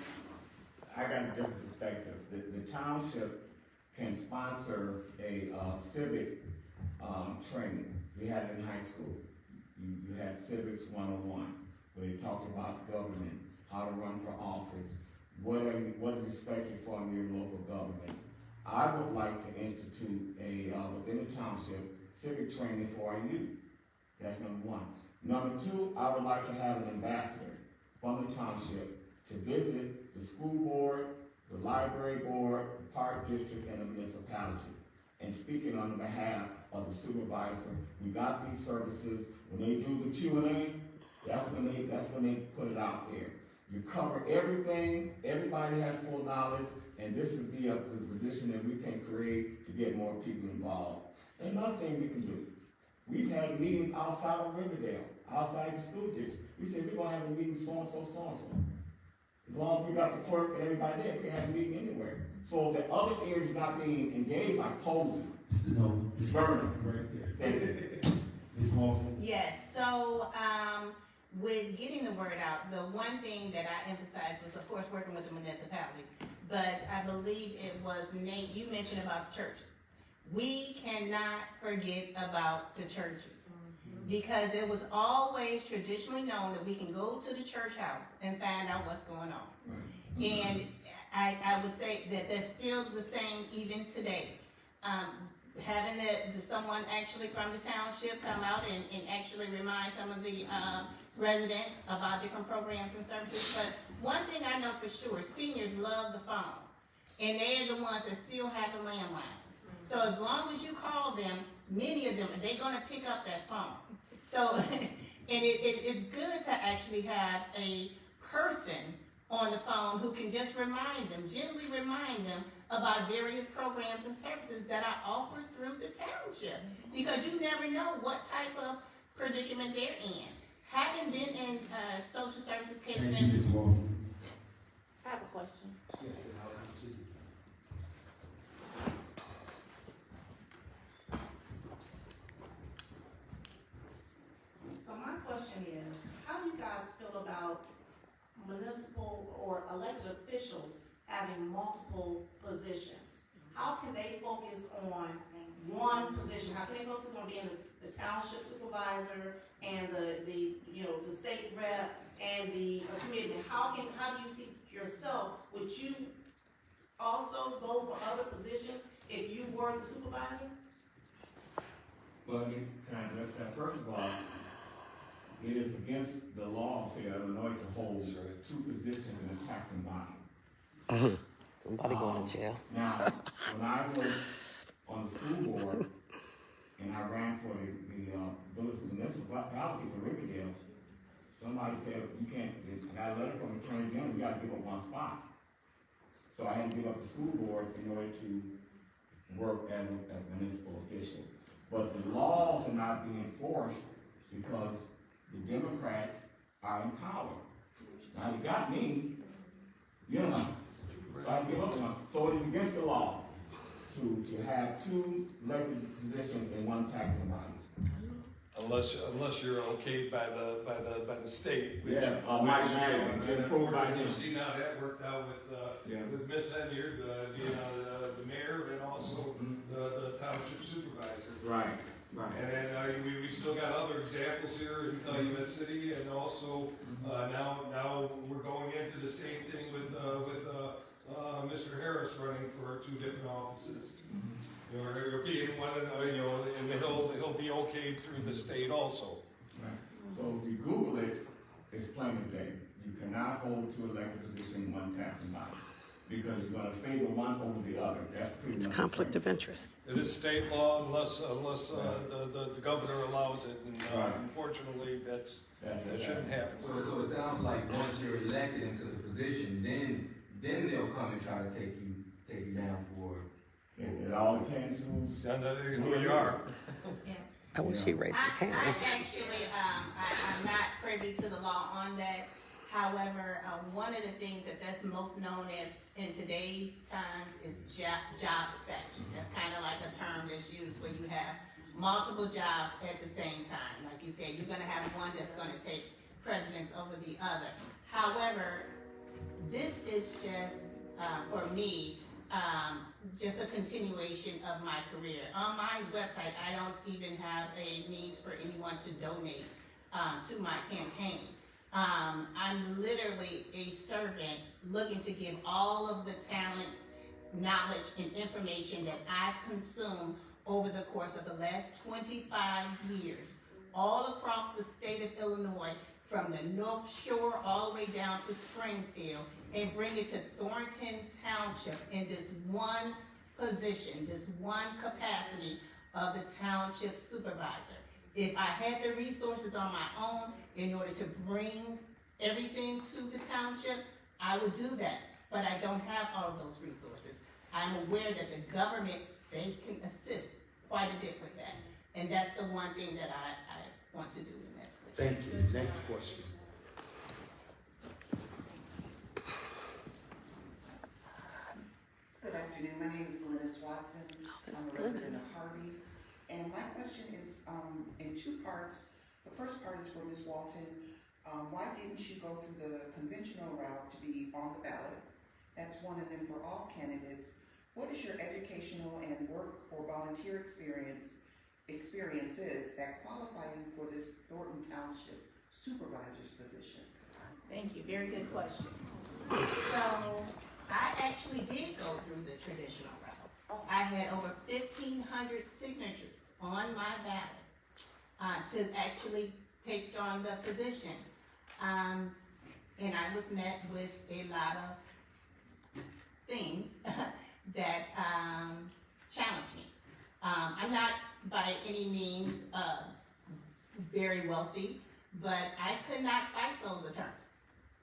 H: I got a different perspective. The township can sponsor a civic training. We had it in high school. You had Civics 101, where they talked about government, how to run for office, what is expected from your local government. I would like to institute within the township, civic training for our youth. That's number one. Number two, I would like to have an ambassador from the township to visit the school board, the library board, the park district, and the municipality, and speaking on behalf of the supervisor. We got these services. When they do the Q&A, that's when they put it out there. You cover everything. Everybody has full knowledge, and this would be a position that we can create to get more people involved. Another thing we can do. We've had meetings outside of Riverdale, outside the school district. We said we're gonna have a meeting so-and-so, so-and-so. As long as we got the clerk and everybody there, we can have a meeting anywhere. So the other areas not being engaged, like closing,
A: Mr. Nolan.
H: burning.
A: Right there. Ms. Walton?
E: Yes, so, with getting the word out, the one thing that I emphasized was, of course, working with the municipalities. But I believe it was Nate, you mentioned about the churches. We cannot forget about the churches. Because it was always traditionally known that we can go to the church house and find out what's going on. And I would say that that's still the same even today. Having someone actually from the township come out and actually remind some of the residents about different programs and services. But one thing I know for sure, seniors love the phone. And they're the ones that still have the landlines. So as long as you call them, many of them, they're gonna pick up that phone. So, and it's good to actually have a person on the phone who can just remind them, gently remind them about various programs and services that are offered through the township. Because you never know what type of predicament they're in. Having been in social services case
A: Thank you, Ms. Walton.
I: I have a question.
A: Yes, and I'll come to you.
I: So my question is, how do you guys feel about municipal or elected officials having multiple positions? How can they focus on one position? How can they focus on being the township supervisor and the state rep and the committee? How do you see yourself? Would you also go for other positions if you were the supervisor?
H: Well, can I address that? First of all, it is against the law here in Illinois to hold two positions in a taxing body.
C: Somebody going to jail.
H: Now, when I was on the school board and I ran for the village municipality for Riverdale, somebody said, you can't, I got a letter from the attorney general, you gotta give up one spot. So I had to give up the school board in order to work as a municipal official. But the laws are not being enforced because the Democrats are in power. Now you got me, so I give up one. So it is against the law to have two elected positions in one taxing body.
J: Unless you're okayed by the state. Which,
H: Yeah, Mike Madden, approved by him.
J: You see now that worked out with Miss Enyard, the mayor, and also the township supervisor.
H: Right.
J: And then we still got other examples here in Calumet City, and also now we're going into the same thing with Mr. Harris running for two different offices. Or being one, and he'll be okayed through the state also.
H: Right. So if you Google it, it's plain as day. You cannot hold two elected positions in one taxing body because you're going to favor one over the other. That's pretty
C: It's
H: much
C: conflict of interest.
J: It is state law unless the governor allows it, and unfortunately that shouldn't happen.
G: So it sounds like once you're elected into the position, then they'll come and try to take you down for.
H: It all depends
J: Who you are.
E: Yeah.
C: I wish he raised his hand.
E: I actually, I'm not privy to the law on that. However, one of the things that's most known as in today's times is job stacking. That's kind of like a term that's used where you have multiple jobs at the same time. Like you said, you're gonna have one that's gonna take precedence over the other. However, this is just, for me, just a continuation of my career. On my website, I don't even have a means for anyone to donate to my campaign. I'm literally a servant looking to give all of the talents, knowledge, and information that I've consumed over the course of the last 25 years, all across the state of Illinois, from the North Shore all the way down to Springfield, and bring it to Thornton Township in this one position, this one capacity of the township supervisor. If I had the resources on my own in order to bring everything to the township, I would do that, but I don't have all of those resources. I'm aware that the government, they can assist quite a bit with that, and that's the one thing that I want to do in that position.
A: Thank you. Next question.
K: Good afternoon, my name is Glennis Watson.
C: that's
K: I'm a resident
C: Glennis.
K: of Harvey. And my question is in two parts. part is for Ms. Walton. Why didn't you go through the conventional route to be on the ballot? That's one. And then for all candidates, what is your educational and work or volunteer experiences that qualify you for this Thornton Township Supervisor's position?
E: Thank you, very good question. So, I actually did go through the traditional route. I had over 1,500 signatures on my ballot to actually take on the position. And I was met with a lot of things that challenged me. I'm not by any means very wealthy, but I could not fight those attorneys.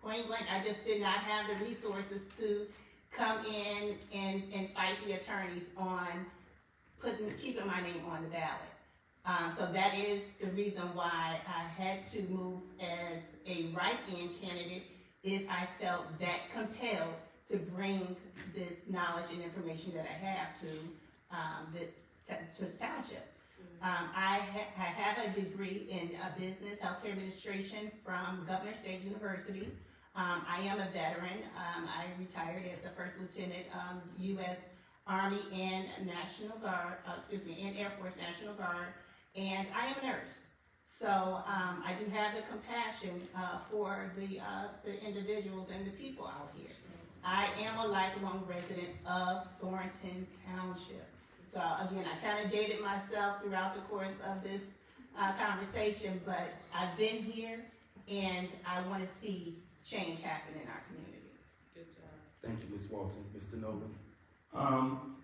E: Point blank, I just did not have the resources to come in and fight the attorneys on keeping my name on the ballot. So that is the reason why I had to move as a write-in candidate if I felt that compelled to bring this knowledge and information that I have to the township. I have a degree in business, healthcare administration from Governor State University. I am a veteran. I retired as the first lieutenant, U.S. Army and National Guard, and Air Force National Guard, and I am a nurse. So I do have the compassion for the individuals and the people out here. I am a lifelong resident of Thornton Township. So again, I kind of dated myself throughout the course of this conversation, but I've been here and I want to see change happen in our community.
K: Good job.
A: Thank you, Ms. Walton. Mr. Nolan.
H: I'm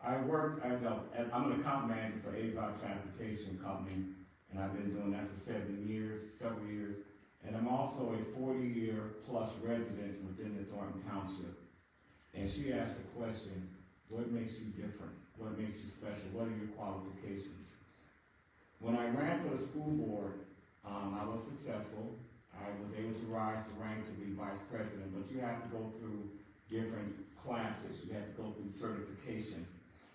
H: an account manager for Azar Transportation Company, and I've been doing that for several years. And I'm also a 40-year plus resident within the Thornton Township. And she asked the question, what makes you different? What makes you special? What are your qualifications? When I ran for the school board, I was successful. I was able to rise to rank to be vice president, but you have to go through different classes. You have to go through certification.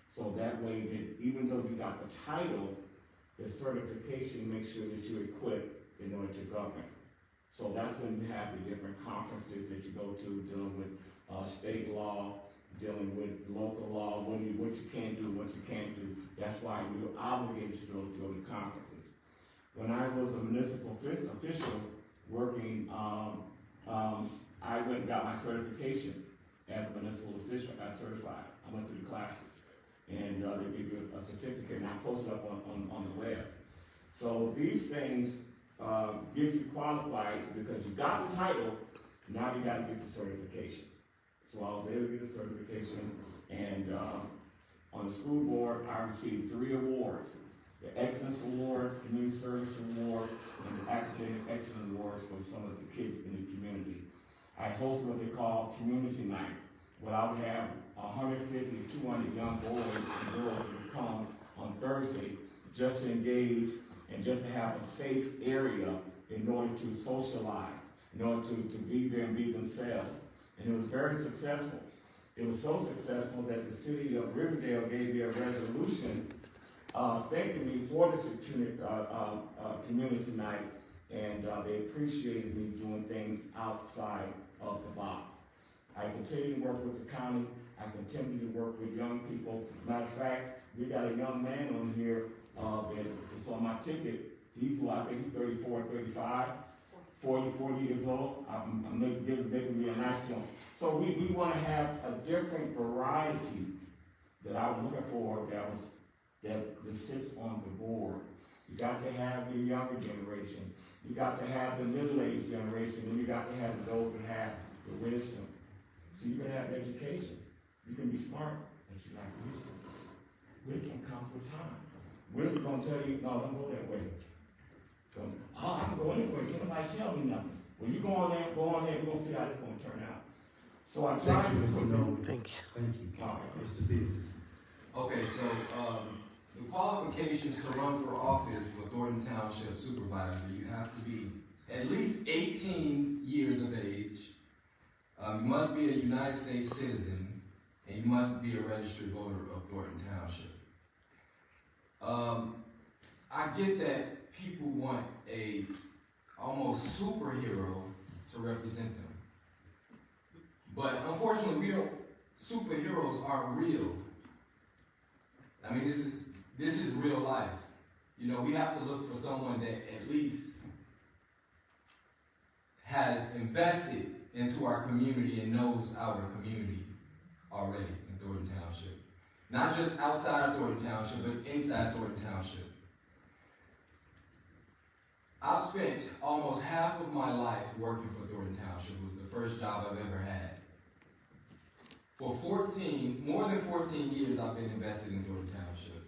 H: So that way that even though you got the title, the certification makes sure that you're equipped in order to govern. So that's when you have the different conferences that you go to, dealing with state law, dealing with local law, what you can do, what you can't do. That's why we were obligated to go to the conferences. When I was a municipal official working, I went and got my certification as a municipal official. I got certified. I went through the classes, and they give you a certificate, and I posted up on the web. So these things get you qualified because you got the title. Now you got to get the certification. So I was able to get the certification, and on the school board, I received 3 awards: the Excellence Award, Community Service Award, and the Academic Excellence Awards for some of the kids in the community. I hosted what they call Community Night, where I would have 150 to 200 young boys and girls would come on Thursday just to engage and just to have a safe area in order to socialize, in order to be there and be themselves. And it was very successful. It was so successful that the city of Riverdale gave me a resolution thanking me for this community night, and they appreciated me doing things outside of the box. I continue to work with the county. I continue to work with young people. Matter of fact, we got a young man on here that's on my ticket. I think he's 34, 35. 40 years old. I'm making me a nice joint. So we want to have a different variety that I was looking for that sits on the board. You got to have the younger generation. You got to have the middle-aged generation, and you got to have those that have the wisdom. So you can have education. You can be smart, but you lack wisdom. Wisdom comes with time. Wisdom gonna tell you, no, don't go that way. So, I'm going anywhere. Can't nobody tell me nothing. Well, you go on there, we're gonna see how this gonna turn out. So I tried
A: Thank you, Mr. Nolan.
C: Thank you.
A: Thank you.
H: All right.
A: Mr. Fields.
G: Okay, so the qualifications to run for office for Thornton Township Supervisor, you have to be at least 18 years of age. You must be a United States citizen, and you must be a registered voter of Thornton Township. I get that people want a almost superhero to represent them. But unfortunately, superheroes aren't real. I mean, this is real life. You know, we have to look for someone that at least has invested into our community and knows our community already in Thornton Township. Not just outside of Thornton Township, but inside Thornton Township. I've spent almost half of my life working for Thornton Township. It was the first job I've ever had. For more than 14 years, I've been invested in Thornton Township.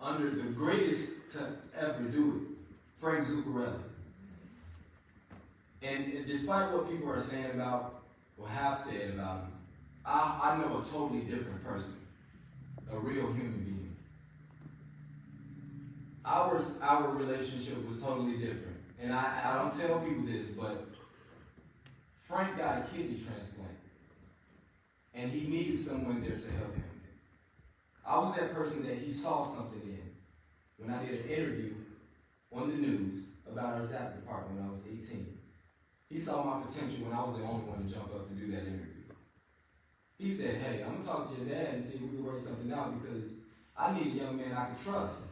G: Under the greatest to ever do it, Frank Zuccarelli. And despite what people are saying about, or have said about him, I know a totally different person, a real human being. Our relationship was totally different. And I don't tell people this, but Frank got a kidney transplant. And he needed someone there to help him. I was that person that he saw something in. When I did an interview on the news about our ZAP department when I was 18. He saw my potential when I was the only one to jump up to do that interview. He said, hey, I'm going to talk to your dad and see if we can work something out because I need a young man I can trust.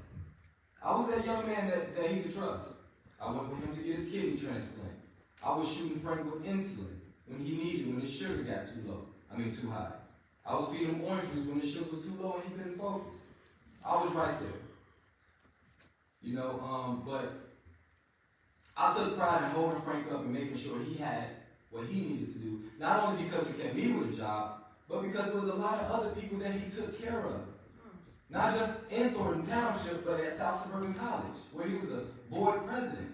G: I was that young man that he could trust. I went with him to get his kidney transplant. I was shooting Frank with insulin when he needed it, when his sugar got too high. I was feeding him orange juice when his sugar was too low and he couldn't focus. I was right there. You know, but I took pride in holding Frank up and making sure he had what he needed to do, not only because he kept me with a job, but because there was a lot of other people that he took care of. Not just in Thornton Township, but at South Suburban College, where he was a board president.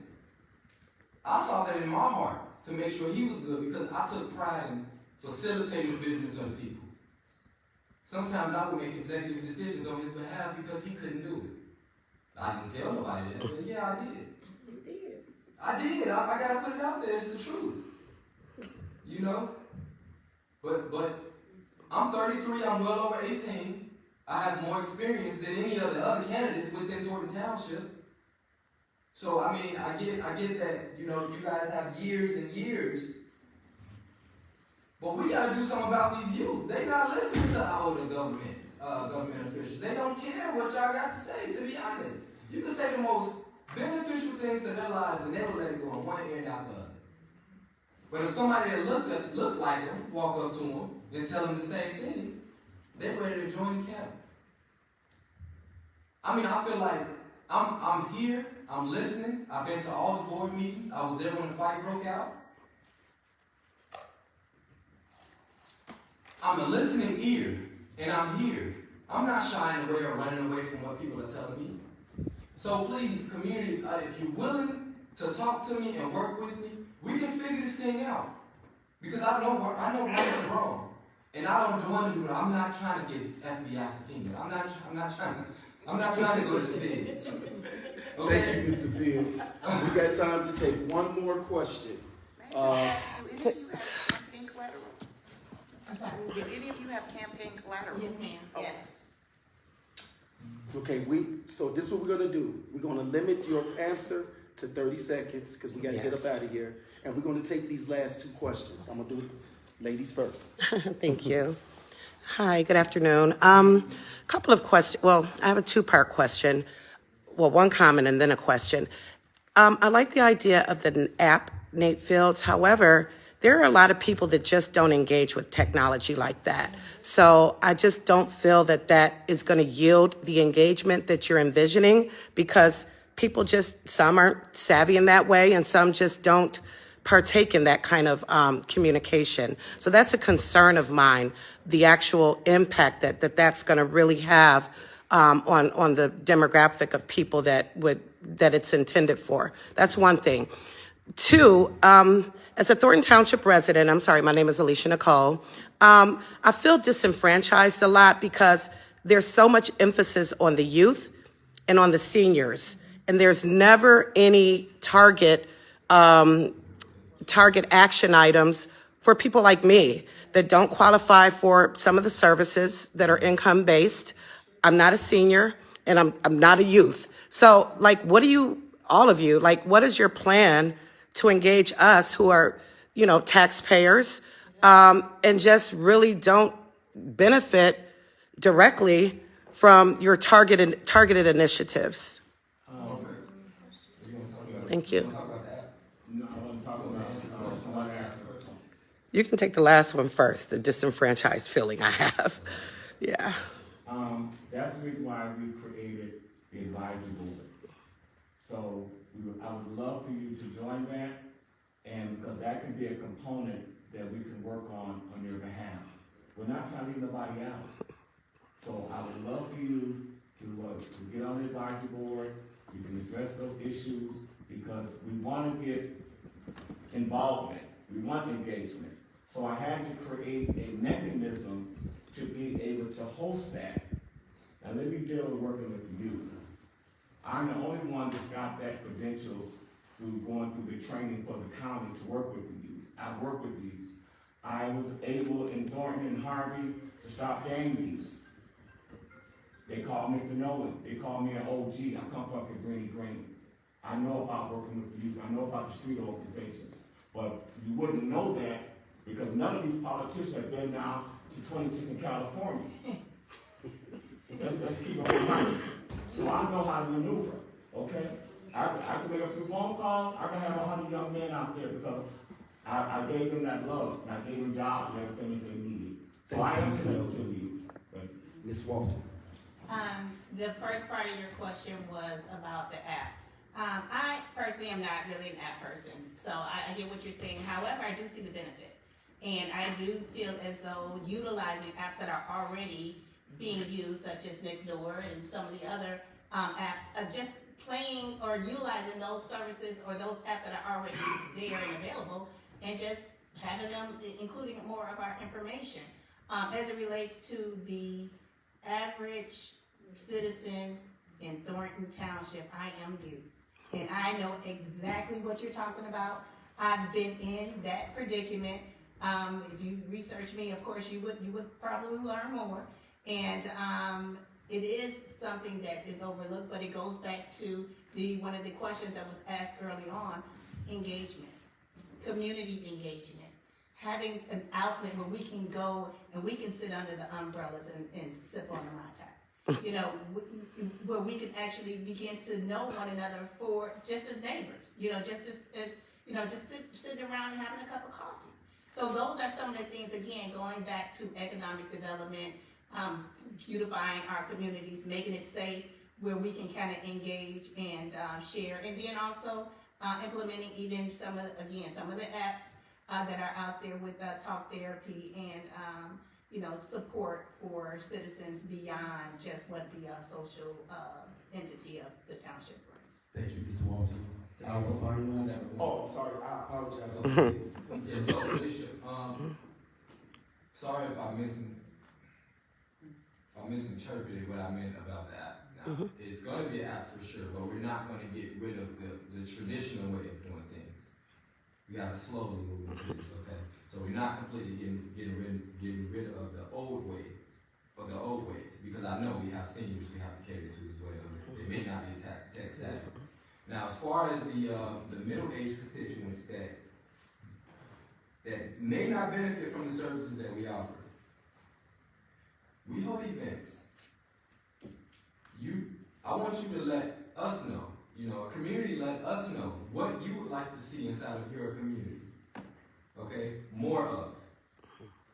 G: I saw that in my heart to make sure he was good because I took pride in facilitating the business of the people. Sometimes I would make executive decisions on his behalf because he couldn't do it. I didn't tell nobody that, but yeah, I did. I did. I gotta put it out there. It's the truth. You know? But I'm 33. I'm well over 18. I have more experience than any of the other candidates within Thornton Township. So, I mean, I get that, you know, you guys have years and years. But we gotta do something about these youth. They not listening to our older government officials. They don't care what y'all got to say, to be honest. You can say the most beneficial things to their lives and they will let it go in one ear and out the other. But if somebody that look like them walk up to them and tell them the same thing, they're ready to join the camp. I mean, I feel like I'm here, I'm listening. I've been to all the board meetings. I was there when the fight broke out. I'm a listening ear, and I'm here. I'm not shying away or running away from what people are telling me. So please, community, if you're willing to talk to me and work with me, we can figure this thing out. Because I know right and wrong. And I don't want to do it. I'm not trying to get FBI subpoena. I'm not trying to go to the feds. Okay?
A: Thank you, Mr. Fields. We got time to take one more question.
K: Do any of you have campaign collateral?
E: I'm sorry.
K: Do any of you have campaign collateral?
E: Yes, ma'am.
K: Okay.
E: Yes.
A: Okay, so this is what we're gonna do. We're gonna limit your answer to 30 seconds because we gotta get up
C: Yes.
A: out of here. And we're gonna take these last two questions. I'm gonna do ladies first.
C: Thank you. Hi, good afternoon. Couple of questions. Well, I have a two-part question. Well, one comment and then a question. I like the idea of the app, Nate Fields. However, there are a lot of people that just don't engage with technology like that. So I just don't feel that that is going to yield the engagement that you're envisioning because people some aren't savvy in that way and some just don't partake in that kind of communication. So that's a concern of mine, the actual impact that's going to really have on the demographic of people that it's intended for. That's one thing. Two, as a Thornton Township resident, I'm sorry, my name is Alicia Nicole, I feel disenfranchised a lot because there's so much emphasis on the youth and on the seniors, and there's never any target action items for people like me that don't qualify for some of the services that are income-based. I'm not a senior. and I'm not a youth. So, like, what do you, all of you, like, what is your plan to engage us who are, you know, taxpayers, and just really don't benefit directly from your targeted initiatives? Thank you.
H: No, I want to talk about, I want to ask her.
C: You can take the last one first, the disenfranchised feeling I have. Yeah.
H: That's the reason why we created the advisory board. So I would love for you to join that, and because that can be a component that we can work on your behalf. We're not trying to leave nobody out. So I would love for you to get on the advisory board. You can address those issues because we want to get involvement. We want engagement. So I had to create a mechanism to be able to host that. Now let me deal with working with the youth. I'm the only one that's got that credentials through going through the training for the county to work with the youth. I work with the youth. I was able in Thornton and Harvey to stop gang use. They call Mr. Nolan. They call me an OG. I come from Cabrini Green. I know about working with the youth. I know about the street organizations. But you wouldn't know that because none of these politicians have been down to 26 in California. Let's keep it in mind. So I know how to maneuver, okay? I can make up some phone calls. I can have 100 young men out there because I gave them that love and I gave them jobs and everything that they needed. So I am connected to you.
A: Ms. Walton.
E: The first part of your question was about the app. I personally am not really an app person, so I get what you're saying. However, I do see the benefit. And I do feel as though utilizing apps that are already being used, such as Nextdoor and some of the other apps, just playing or utilizing those services or those apps that are already there and available, and just having them, including more of our information. As it relates to the average citizen in Thornton Township, I am you. And I know exactly what you're talking about. I've been in that predicament. If you research me, of course, you would probably learn more. And it is something that is overlooked, but it goes back to one of the questions that was asked early on: engagement, community engagement, having an outlet where we can go and we can sit under the umbrellas and sip on the Mai Tai. You know, where we can actually begin to know one another for just as neighbors. You know, just as you know, just sitting around and having a cup of coffee. So those are some of the things, again, going back to economic development, beautifying our communities, making it safe, where we can kind of engage and share, and then also implementing even some of the apps that are out there with talk therapy and you know, support for citizens beyond just what the social entity of the township brings.
A: Thank you, Ms. Walton. I will find you. Oh, I'm sorry. I apologize.
G: Yeah, so Bishop, sorry if I misinterpreted what I meant about the app. Now, it's going to be an app for sure, but we're not going to get rid of the traditional way of doing things. We got to slowly move into this, okay? So we're not completely getting rid of the old way, or the old ways, because I know we have seniors we have to cater to as well. They may not be tech savvy. Now, as far as the middle-aged constituents that may not benefit from the services that we offer, we hold events. I want you to let us know, you know, a community let us know what you would like to see inside of your community. Okay, more of.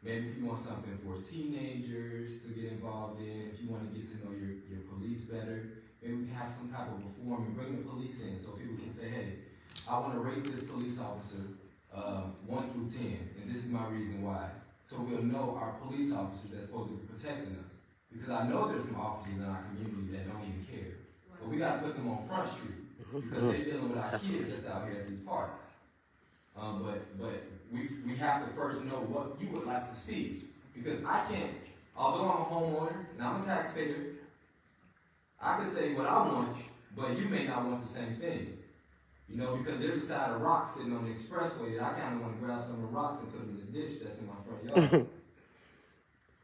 G: Maybe if you want something for teenagers to get involved in, if you want to get to know your police better, maybe we can have some type of reform and bring the police in so people can say, hey, I want to rate this police officer 1 through 10, and this is my reason why. So we'll know our police officers that's supposed to be protecting us. Because I know there's some officers in our community that don't even care. But we got to put them on Front Street because they're dealing with our kids that's out here at these parks. But we have to first know what you would like to see. Because I can't, although I'm a homeowner and I'm a taxpayer, I can say what I want, but you may not want the same thing. You know, because there's a side of rocks sitting on the expressway that I kind of want to grab some of the rocks and put them in this ditch that's in my front yard.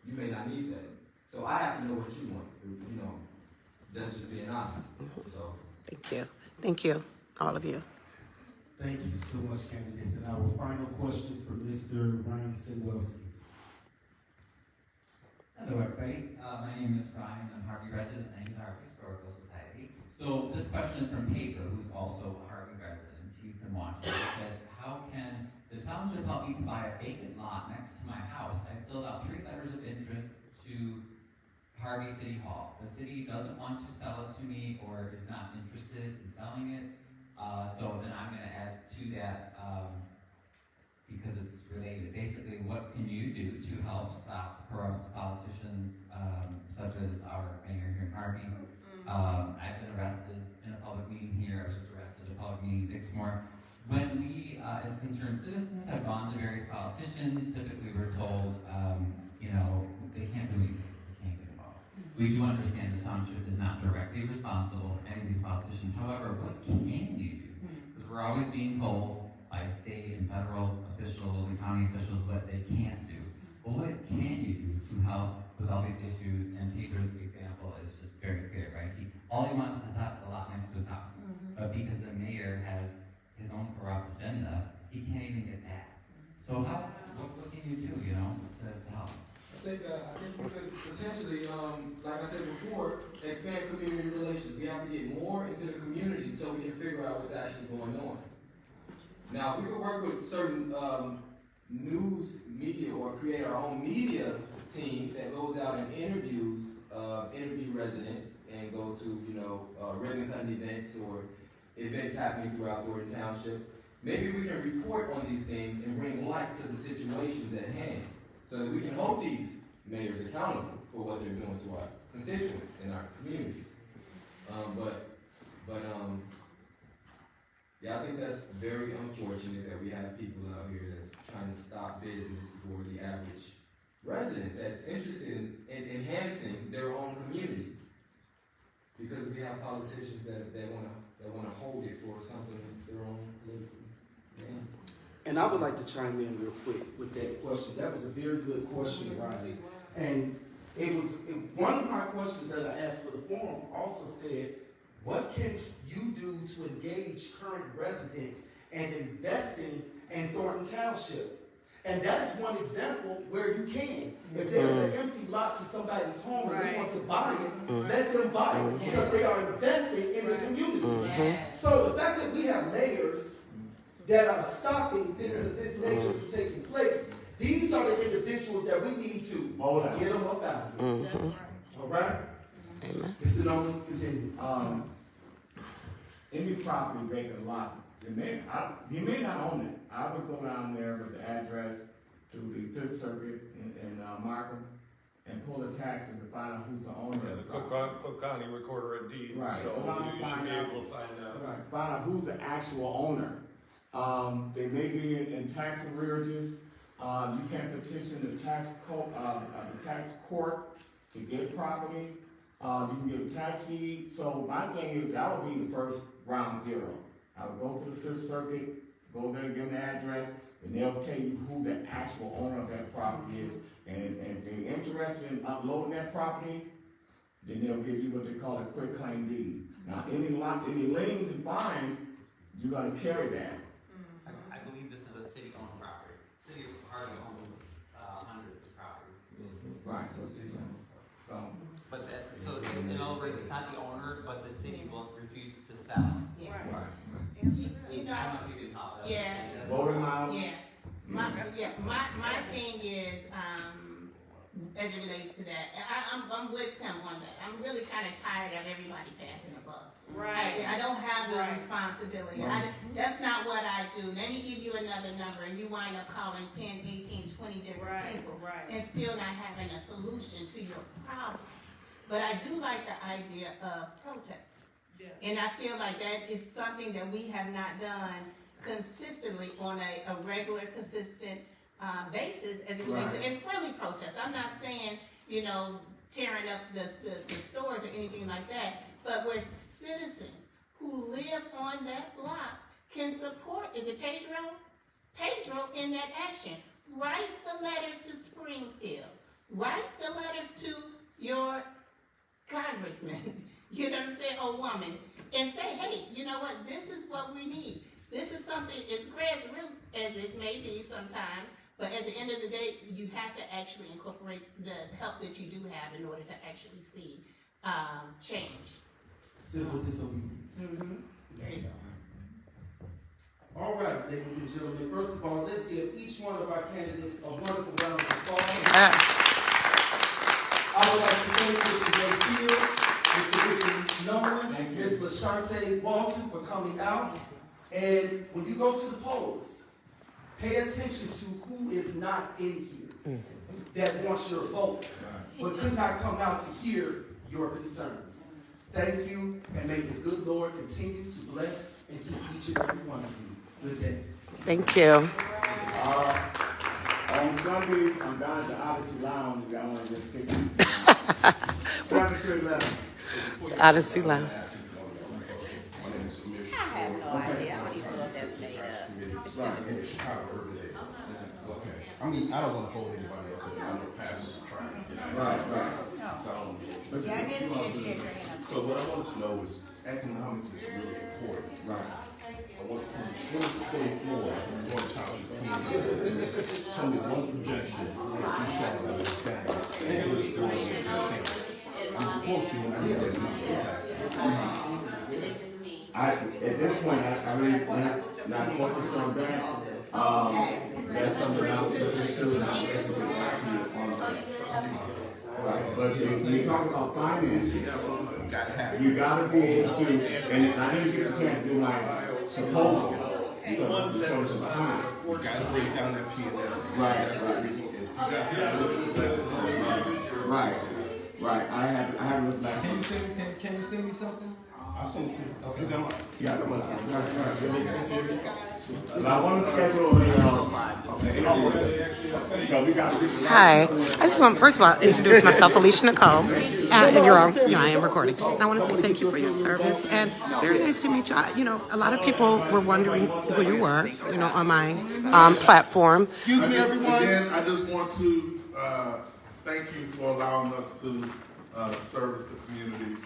G: You may not need that. So I have to know what you want, you know. That's just being honest. So.
C: Thank you. Thank you, all of you.
L: Thank you so much, candidates. And our final question for Mr. Ryan Wilson.
F: Hello, everybody. My name is Ryan. I'm a Harvey resident and the Harvey Historical Society. So this question is from Pedro, who's also a Harvey resident. He's been watching. He said, how can the township help me to buy a vacant lot next to my house? I filled out 3 letters of interest to Harvey City Hall. The city doesn't want to sell it to me or is not interested in selling it. So then I'm going to add to that because it's related. Basically, what can you do to help stop corrupt politicians such as our mayor here in Harvey? I've been arrested in a public meeting here. I was just arrested in a public meeting in Dixmoor. When we, as concerned citizens, have gone to various politicians, typically we're told, you know, they can't do anything. They can't get involved. We do understand the township is not directly responsible for any of these politicians. However, what can you do? Because we're always being told by state and federal officials and county officials what they can't do. Well, what can you do to help with all these issues? And Pedro's example is just very clear, right? All he wants is that the lot next to his house. But because the mayor has his own corrupt agenda, he can't even get that. So what can you do, you know, to help?
G: I think we could potentially, like I said before, expand community relations. We have to get more into the community so we can figure out what's actually going on. Now, we could work with certain news media or create our own media team that goes out and interview residents and go to, you know, ribbon cutting events or events happening throughout Thornton Township. Maybe we can report on these things and bring light to the situations at hand so that we can hold these mayors accountable for what they're doing to our constituents in our communities. Yeah, I think that's very unfortunate that we have people out here that's trying to stop business for the average resident that's interested in enhancing their own community. Because we have politicians that want to hold it for something their own political gain.
A: And I would like to chime in real quick with that question. That was a very good question, Riley. And one of my questions that I asked for the forum also said, what can you do to engage current residents and investing in Thornton Township? And that is one example where you can. If there's an empty lot to somebody's home and they want to buy it, let them buy it because they are investing in the community. So the fact that we have mayors that are stopping things of this nature from taking place, these are the individuals that we need to get them up out of here.
E: That's right.
A: All right?
C: Amen.
A: Mr. Nolan, continue.
H: Any property vacant lot, he may not own it. I would go down there with the address to the 5th Circuit in Markham and pull the taxes to find out who's the owner.
J: Yeah, the Cook County Recorder of Deeds,
H: Right.
J: so you should be able to find out.
H: Right. Find out who's the actual owner. They may be in tax arrearages. You can petition the tax court to get property. You can get a tax deed. So my thing is that would be the first ground zero. I would go to the 5th Circuit, go there, give them the address, and they'll tell you who the actual owner of that property is. And if they're interested in uploading that property, then they'll give you what they call a quick claim deed. Now, any liens and fines, you gotta carry that.
F: I believe this is a city-owned property. City of Harvey owns hundreds of properties.
H: Right, so
F: But so in other words, it's not the owner, but the city will refuse to sell.
E: Yeah.
H: right.
E: You know,
F: I don't know if you can help that.
E: Yeah.
H: Vote them out.
E: yeah. My thing is, as it relates to that, I'm with him on that. I'm really kind of tired of everybody passing the buck.
K: Right.
E: I don't have the
K: Right.
E: responsibility.
H: Right.
E: That's not what I do. Let me give you another number and you wind up calling 10, 18, 20 different people. And still not having a solution to your problem. But I do like the idea of protests.
K: Yeah.
E: And I feel like that is something that we have not done consistently on a regular, consistent basis as it relates to, and friendly protests. I'm not saying, tearing up the stores or anything like that, but where citizens who live on that block can support, is it Pedro? Pedro in that action. Write the letters to Springfield. Write the letters to your congressman, you know what I'm saying, or woman, and say, hey, you know what, this is what we need. This is something, it's grassroots as it may be sometimes, but at the end of the day, you have to actually incorporate the help that you do have in order to actually see change.
A: Civil disobedience.
E: There you go.
A: All right, ladies and gentlemen, first of all, let's give each one of our candidates a wonderful round of applause.
C: Yes.
A: I would like to thank Mr. Ray Fields, Mr. Richard Nolan, Ms. Lashunte Walton for coming out. And when you go to the polls, pay attention to who is not in here that wants your vote, but could not come out to hear your concerns. Thank you, and may the good Lord continue to bless and keep each and every one of you. Good day.
C: Thank you.
H: On Sundays, I'm down at the Odyssey Lounge, if y'all want to just pick it. 7 to 11.
C: Odyssey Lounge.
I: I have no idea. I don't even know if that's made up.
B: In the Chicago Revitalization. Okay. I mean, I don't want to hold anybody else up. I know pastors are trying to get out.
H: Right.
B: So I don't
E: Yeah, I did see a chair drain up.
B: So what I want to know is economics is really important.
H: Right.
B: I want from 2024, Thornton Township community, tell me one projection that you saw that was bad. And which one that you changed. I'm going to quote you when I need that number.
I: This is me.
H: At this point, I really not focused on that. That's something I'll look into and I'll get back to you on that. Right, but if we talk about finances, you gotta be able to, and I didn't get a chance to do my proposal, because it showed some time.
B: You got to break down that P&L.
H: Right, I have to look back.
G: Can you send me something?
B: I'll send it to you. Okay. You got mine?
H: Yeah, I got my but I want to schedule
C: Hi. I just want, first of all, introduce myself, Alicia Nicole, and you're on, I am recording. And I want to say thank you for your service, and very nice to meet you. A lot of people were wondering who you were, on my platform.
D: Excuse me, everyone. Again, I just want to thank you for allowing us to service the community.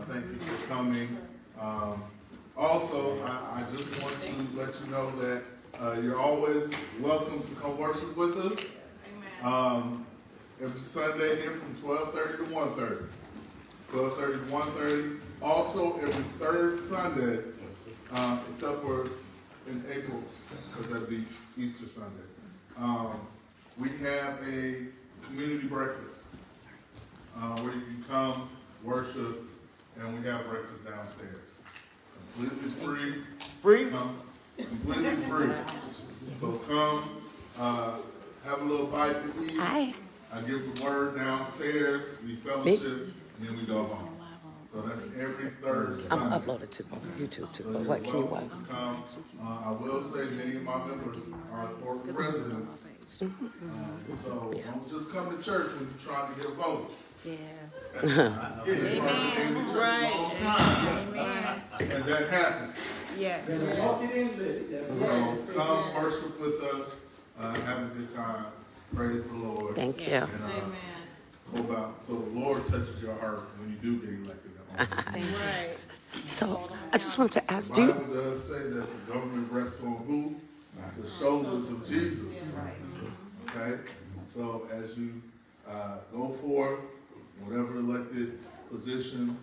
D: Thank you for coming. Also, I just want to let you know that you're always welcome to come worship with us. Every Sunday here from 12:30 to 1:30. 12:30 to 1:30. Also, every third Sunday, except for in April, because that'd be Easter Sunday. We have a community breakfast where you can come, worship, and we have breakfast downstairs. Completely free.
H: Free?
D: Completely free. So come, have a little bite to eat.
C: Hi.
D: I give the word downstairs, we fellowship, and then we go home. So that's every third Sunday.
C: I'm uploaded to YouTube too, but what can you watch?
D: I will say many of my members are Thornton residents. So don't just come to church when you're trying to get a vote. And that happened. So come worship with us, have a good time, praise the Lord.
C: Thank you.
D: And, hope out, so the Lord touches your heart when you do get elected.
C: So I just wanted to ask,
D: The Bible does say that the government rests on who? The shoulders of Jesus. Okay? So as you go forth, whatever elected positions,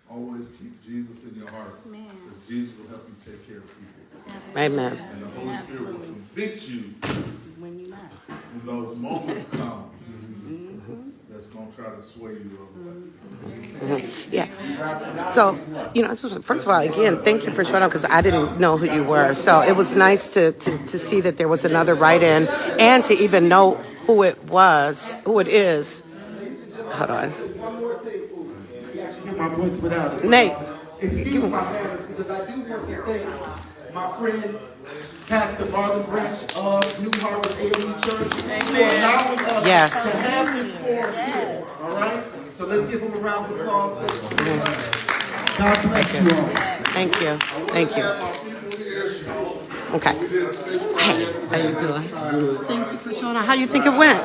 D: always keep Jesus in your heart. Because Jesus will help you take care of people.
C: Amen.
D: And the Holy Spirit will convict you when those moments come that's going to try to sway you over.
C: Yeah. So, first of all, again, thank you for showing up because I didn't know who you were. So it was nice to see that there was another write-in and to even know who it is. Hold on.
A: One more thing. You actually hear my voice without it.
C: Nate.
A: Excuse my manners because I do want to thank my friend, Pastor Marlon Branch of New Harvest AME Church, for allowing us to have this forum here. All right? So let's give him a round of applause. God bless you all.
C: Thank you. Thank you. Okay. Hey, how you doing? Thank you for showing up. How you think it went?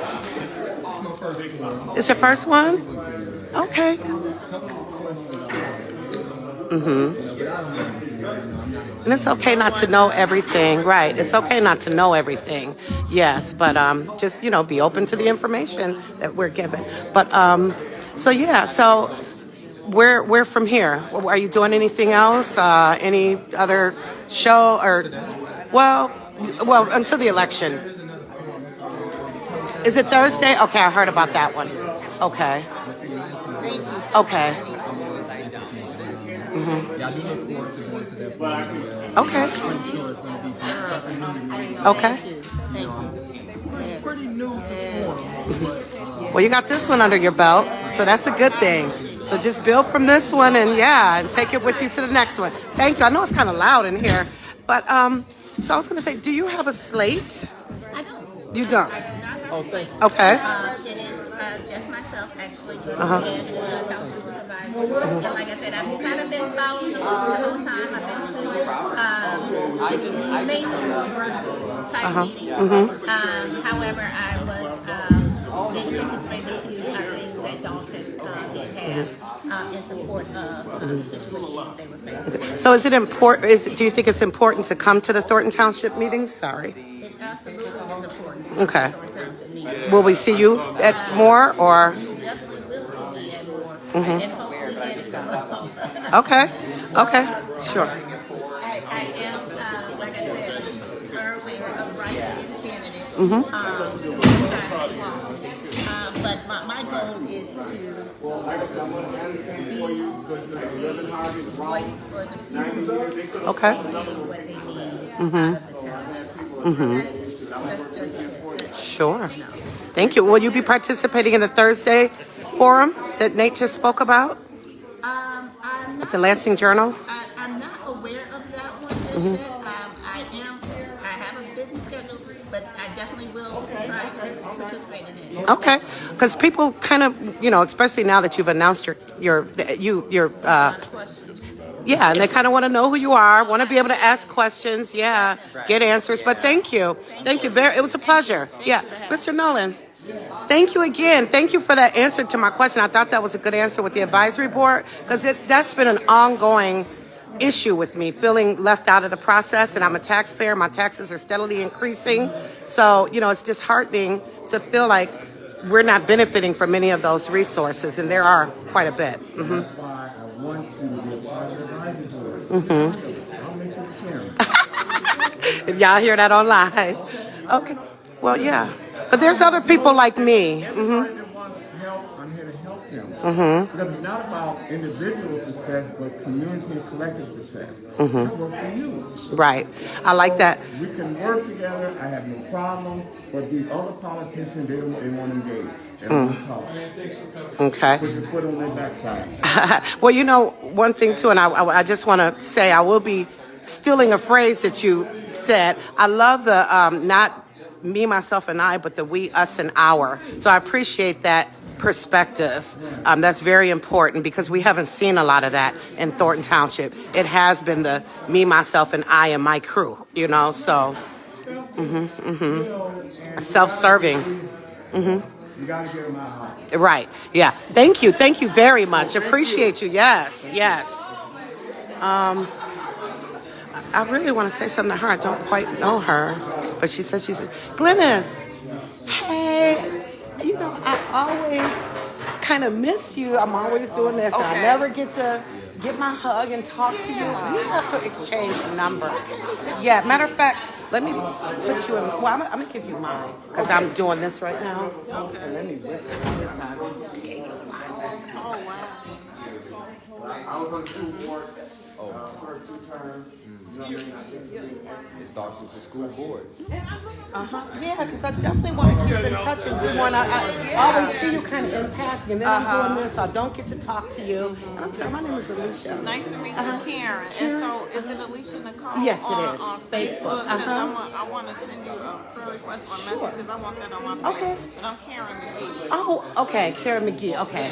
C: It's your first one? Okay.
G: But I don't know everything. I'm not
C: And it's okay not to know everything, right? It's okay not to know everything, yes, but just, be open to the information that we're given. But, so we're from here. Are you doing anything else? Any other show or, well, until the election. Is it Thursday? Okay, I heard about that one. Okay. Okay.
G: Yeah, I do look forward to going to that forum as well.
C: Okay.
G: I'm pretty sure it's going to be something new to me.
C: Okay.
G: I'm pretty new to forums,
C: Well, you got this one under your belt, so that's a good thing. So just build from this one and take it with you to the next one. Thank you. I know it's kind of loud in here, but so I was going to say, do you have a slate?
M: I don't.
C: You don't?
G: Oh, thank you.
C: Okay.
M: It is just myself, actually, as township supervisor. And like I said, I've kind of been following you the whole time. I've been to mainly more virtual type meetings. However, I did participate in a few things that Dalton did have in support of the situation that they were facing.
C: So is it important? Do you think it's important to come to the Thornton Township meetings? Sorry.
M: It absolutely is important.
C: Okay. Will we see you at more or?
M: You definitely will see me at more. And hopefully get it from
C: Okay. Okay. Sure.
M: I am, like I said, aware of writing candidates, Lashunte, Walton. But my goal is to be the voice for the people.
C: Okay.
M: What they need out of the township. That's just it.
C: Sure. Thank you. Will you be participating in the Thursday forum that Nate just spoke about?
M: I'm
C: At
M: not,
C: the Lansing Journal?
M: I'm not aware of that one as yet. I have a busy schedule, but I definitely will try to participate in it.
C: Okay. Because people kind of, especially now that you've announced your
M: Questions.
C: yeah, and they kind of want to know who you are, want to be able to ask questions, get answers. But thank you. Thank you. It was a pleasure. Yeah. Mr. Nolan, thank you again. Thank you for that answer to my question. I thought that was a good answer with the advisory board because that's been an ongoing issue with me, feeling left out of the process, and I'm a taxpayer. My taxes are steadily increasing. So, it's disheartening to feel like we're not benefiting from many of those resources, and there are quite a bit.
H: That's why I want you to be a part of the advisory board. I'll make it clear.
C: Y'all hear that online? Okay. Well, yeah. But there's other people like me.
H: Everybody that wants help, I'm here to help them. Because it's not about individual success, but community and collective success. I work for you.
C: Right. I like that.
H: We can work together. I have no problem. But these other politicians, they want to engage. They don't want to talk.
C: Okay.
H: Put your foot on their backside.
C: Well, one thing too, and I just want to say I will be stealing a phrase that you said. I love the not me, myself, and I, but the we, us, and our. So I appreciate that perspective. That's very important because we haven't seen a lot of that in Thornton Township. It has been the me, myself, and I and my crew, so self-serving.
H: You got to get them out.
C: Right. Yeah. Thank you very much. Appreciate you. Yes. I really want to say something to her. I don't quite know her, but she says she's Glennis. Hey, I always kind of miss you. I'm always doing this. And I never get to get my hug and talk to you. We have to exchange numbers. Yeah. Matter of fact, let me put you in. Well, I'm gonna give you mine because I'm doing this right now. And let me whisper this time.
M: Oh, wow.
H: I was on the school board for 2 terms.
G: It starts with the school board.
C: Yeah, because I definitely want to keep in touch and do more. And I always see you kind of in passing, and then I'm doing this, so I don't get to talk to you. And I'm sorry, my name is Alicia.
N: Nice to meet you, Karen. And so, is it Alicia Nicole
C: Yes, it
N: on,
C: is.
N: on Facebook? Because I want to send you a friend request or messages. I want that on my page.
C: Okay.
N: But I'm Karen McGee.
C: Oh, okay, Karen McGee. Okay.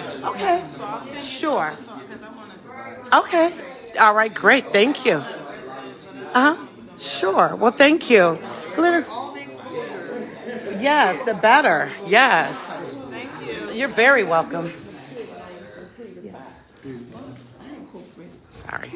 N: So I'll send you
C: Sure.
N: because I want to.
C: Okay. All right, great. Thank you. Sure. Well, thank you. Glennis. Yes, the better. Yes.
N: Thank you.
C: You're very welcome. Sorry.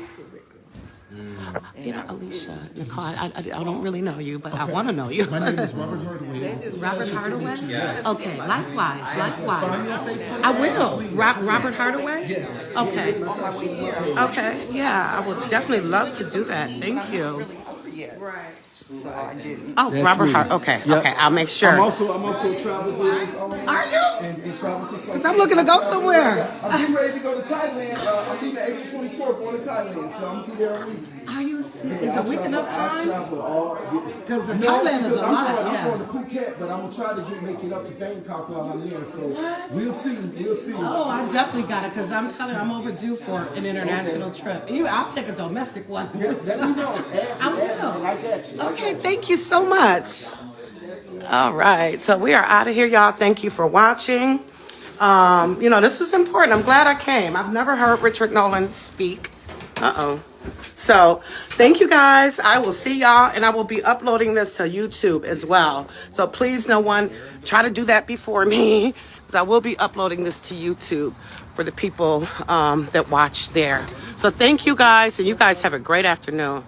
C: You know, Alicia, Nicole, I don't really know you, but I want to know you.
L: My name is Robert Hardaway.
C: Robert Hardaway?
L: Yes.
C: Okay, likewise.
L: Find me on Facebook.
C: I will.
L: Please.
C: Robert Hardaway?
L: Yes.
C: Okay.
K: On my way here.
C: Okay, yeah, I would definitely love to do that. Thank you.
K: Really hungry yet. Right. So I didn't.
C: Oh,
L: That's
C: Robert
L: me.
C: Hart. Okay,
L: Yep.
C: okay, I'll make sure.
L: I'm also a travel business owner.
C: Are you?
L: And travel consultant.
C: 'Cause I'm looking to go somewhere.
L: I'm getting ready to go to Thailand. I'm leaving April 24th, going to Thailand, so I'm gonna be there a week.
C: Are you serious?
L: Yeah,
C: Is a week enough
L: I
C: time?
L: travel all.
C: Because
L: No,
C: Thailand is
L: because
C: a
L: I'm
C: lot,
L: going,
C: yeah.
L: I'm going to Phuket, but I'm gonna try to make it up to Bangkok while I'm there. So
C: What?
L: we'll see. We'll see.
C: Oh, I definitely got it because I'm telling you, I'm overdue for an international trip. I'll take a domestic one.
L: Let me know.
C: I will.
L: I got you.
C: Okay, thank you so much. All right, so we are out of here, y'all. Thank you for watching. You know, this was important. I'm glad I came. I've never heard Richard Nolan speak. So thank you guys. I will see y'all, and I will be uploading this to YouTube as well. So please, no one try to do that before me, because I will be uploading this to YouTube for the people that watch there. So thank you guys, and you guys have a great afternoon.